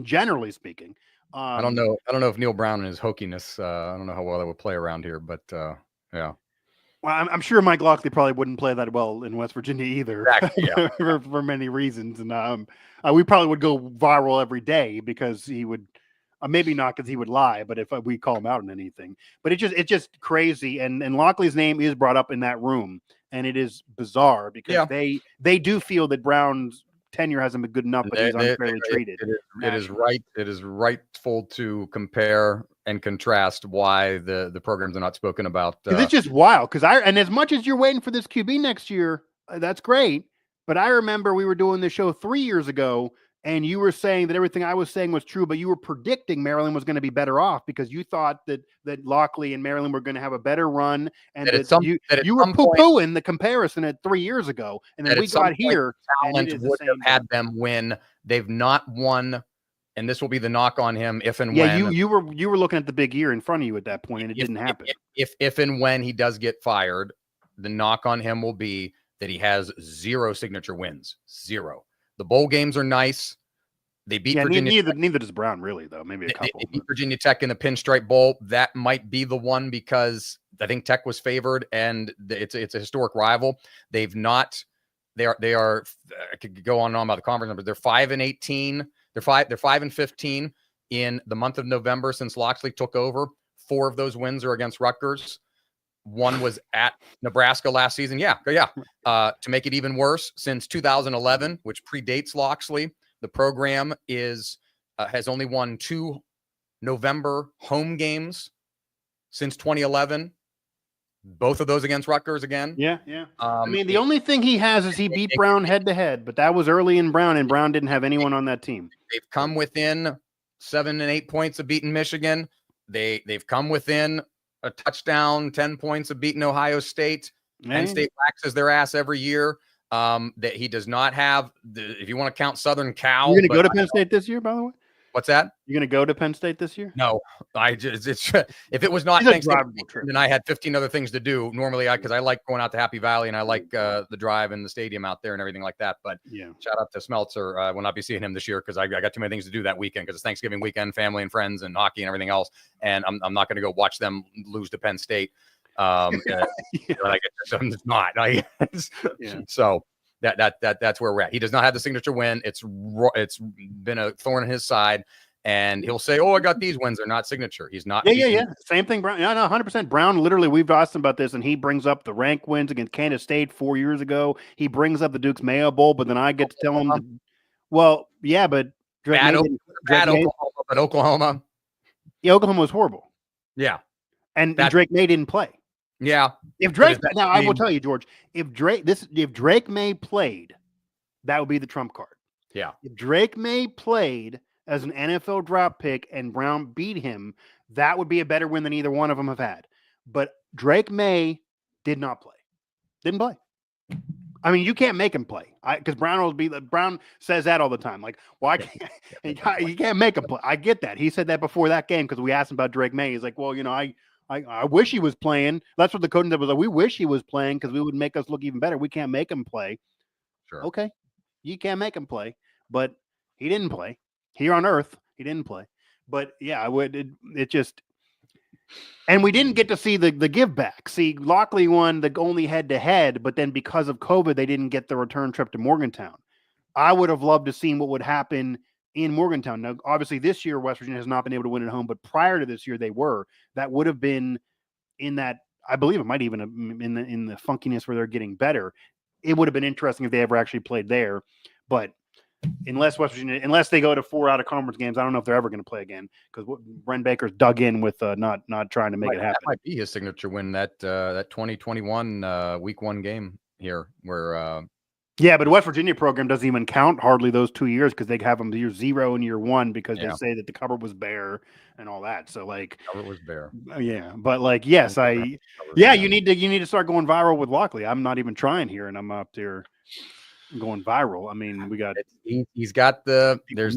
generally speaking. I don't know if Neil Brown and his hokiness, I don't know how well that would play around here, but yeah. Well, I'm sure Mike Lockley probably wouldn't play that well in West Virginia either, exactly, for many reasons. And we probably would go viral every day because he would, maybe not because he would lie, but if we call him out on anything. But it's just crazy. And Lockley's name is brought up in that room, and it is bizarre because they do feel that Brown's tenure hasn't been good enough, but he's unfairly treated. It is right. It is rightful to compare and contrast why the programs are not spoken about. It's just wild because and as much as you're waiting for this QB next year, that's great. But I remember we were doing this show 3 years ago, and you were saying that everything I was saying was true, but you were predicting Maryland was going to be better off because you thought that Lockley and Maryland were going to have a better run, and you were poo-pooing the comparison at 3 years ago, and then we got here. Talent would have had them win. They've not won, and this will be the knock on him if and when. Yeah, you were looking at the big year in front of you at that point, and it didn't happen. If and when he does get fired, the knock on him will be that he has 0 signature wins. 0. The bowl games are nice. They beat Virginia. Neither does Brown, really, though. Maybe a couple. They beat Virginia Tech in the Pinstripe Bowl. That might be the one because I think Tech was favored, and it's a historic rival. They've not. They are. I could go on and on about the conference numbers. They're 5-18. They're 5-15 in the month of November since Locksley took over. 4 of those wins are against Rutgers. 1 was at Nebraska last season. To make it even worse, since 2011, which predates Locksley, the program has only won 2 November home games since 2011. Both of those against Rutgers again. Yeah. I mean, the only thing he has is he beat Brown head to head, but that was early in Brown, and Brown didn't have anyone on that team. They've come within 7 and 8 points of beating Michigan. They've come within a touchdown, 10 points of beating Ohio State. Penn State waxes their ass every year. That he does not have. If you want to count Southern Cal, you're going to go to Penn State this year, by the way. What's that? You're going to go to Penn State this year? No, if it was not Thanksgiving and I had 15 other things to do, normally because I like going out to Happy Valley and I like the drive and the stadium out there and everything like that. But shout out to Smeltzer. I will not be seeing him this year because I got too many things to do that weekend because it's Thanksgiving weekend, family and friends and hockey and everything else. And I'm not going to go watch them lose to Penn State. It's not. So. That's where we're at. He does not have the signature win. It's been a thorn in his side, and he'll say, "Oh, I got these wins. They're not signature." He's not. Yeah. Same thing, Brown. Yeah, no, 100%. Brown. Literally, we've asked him about this, and he brings up the rank wins against Kansas State 4 years ago. He brings up the Duke's Mayo Bowl, but then I get to tell him Well, yeah, but Drake At, May O- didn't. at Oklahoma, but Oklahoma. Yeah, Oklahoma was horrible. Yeah. And Drake May didn't play. Yeah. If Drake, now I will tell you, George, if Drake May played, that would be the trump card. Yeah. If Drake May played as an NFL draft pick and Brown beat him, that would be a better win than either one of them have had. But Drake May did not play. Didn't play. I mean, you can't make him play because Brown says that all the time. Like, why can't you can't make him play? I get that. He said that before that game because we asked him about Drake May. He's like, well, I wish he was playing. That's what the coaching said was like. We wish he was playing because we would make us look even better. We can't make him play. Sure. Okay, you can't make him play, but he didn't play here on Earth. He didn't play, but yeah, I would. It just. And we didn't get to see the give back. See, Lockley won the only head-to-head, but then because of COVID, they didn't get the return trip to Morgantown. I would have loved to see what would happen in Morgantown. Now, obviously, this year, West Virginia has not been able to win at home, but prior to this year, they were. That would have been in that, I believe it might even have in the funkiness where they're getting better. It would have been interesting if they ever actually played there. But unless they go to 4 out of conference games, I don't know if they're ever going to play again because Bren Baker's dug in with not trying to make it happen. That might be his signature win, that 2021 week 1 game here where yeah, but West Virginia program doesn't even count hardly those 2 years because they have them year 0 and year 1 because they say that the cupboard was bare and all that. So like cupboard was bare. Yeah, but like yes, you need to start going viral with Lockley. I'm not even trying here, and I'm up there going viral. I mean, we got he's got the there's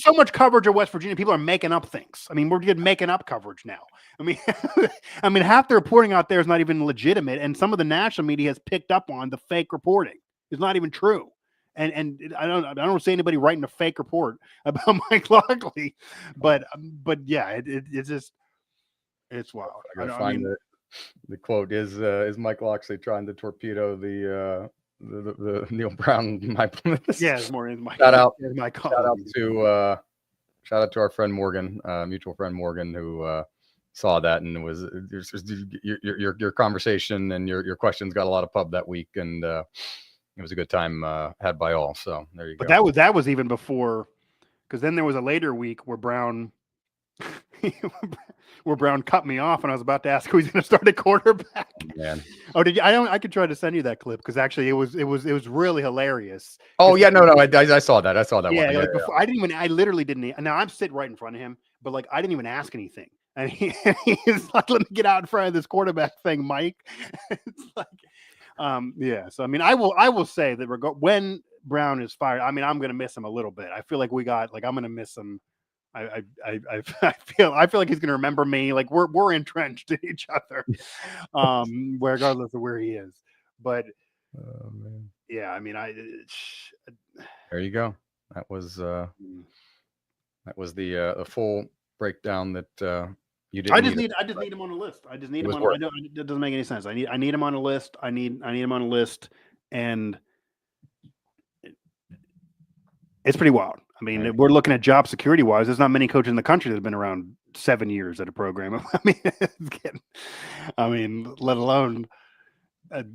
so much coverage of West Virginia. People are making up things. I mean, we're just making up coverage now. I mean, half the reporting out there is not even legitimate, and some of the national media has picked up on the fake reporting. It's not even true. And I don't see anybody writing a fake report about Mike Lockley, but yeah, it's just it's wild. I mean, the quote is Mike Locksley trying to torpedo the Neil Brown. Yeah, it's more in my shout out to our friend Morgan, mutual friend Morgan, who saw that and was your conversation and your questions got a lot of pub that week, and it was a good time had by all. So there you go. But that was even before, because then there was a later week where Brown cut me off, and I was about to ask who he's going to start at quarterback. Man. Oh, did you? I could try to send you that clip because actually it was really hilarious. Oh yeah, no, I saw that. I saw that. Yeah, one. Before, I literally didn't. Now I'm sitting right in front of him, but like I didn't even ask anything, and he's like, "Let me get out in front of this quarterback thing, Mike." It's like, yeah. So I mean, I will say that when Brown is fired, I mean, I'm going to miss him a little bit. I feel like I'm going to miss him. I feel like he's going to remember me. Like we're entrenched in each other, regardless of where he is. But yeah, I mean, there you go. That was the full breakdown that you didn't. I just need him on a list. I just need him on. It doesn't make any sense. I need him on a list. I need him on a list, and it's pretty wild. I mean, we're looking at job security wise. There's not many coaches in the country that have been around 7 years at a program. I mean, let alone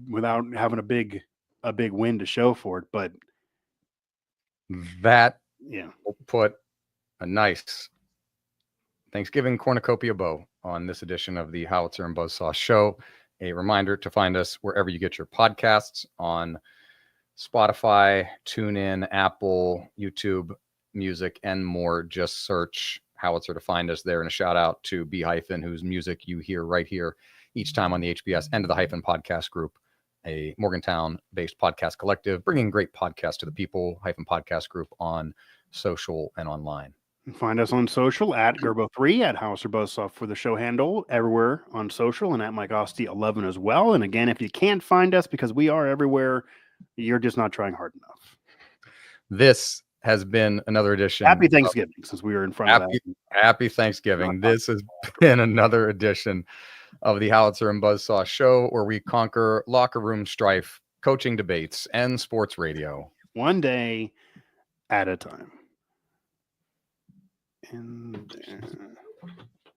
without having a big win to show for it. But that will put a nice Thanksgiving cornucopia bow on this edition of the Howitzer and Buzzsaw Show. A reminder to find us wherever you get your podcasts, on Spotify, TuneIn, Apple, YouTube Music, and more. Just search Howitzer to find us there. And a shout out to B-, whose music you hear right here each time on the HBS End of the Hyphen podcast group, a Morgantown-based podcast collective, bringing great podcasts to the people. Hyphen podcast group on social and online. Find us on social at Gerbo3, at Howitzer Buzzsaw for the show handle, everywhere on social, and at Mike Osti 11 as well. And again, if you can't find us because we are everywhere, you're just not trying hard enough. This has been another edition. Happy Thanksgiving, since we were in front of that. Happy Thanksgiving. This has been another edition of the Howitzer and Buzzsaw Show, where we conquer locker room strife, coaching debates, and sports radio. One day at a time. And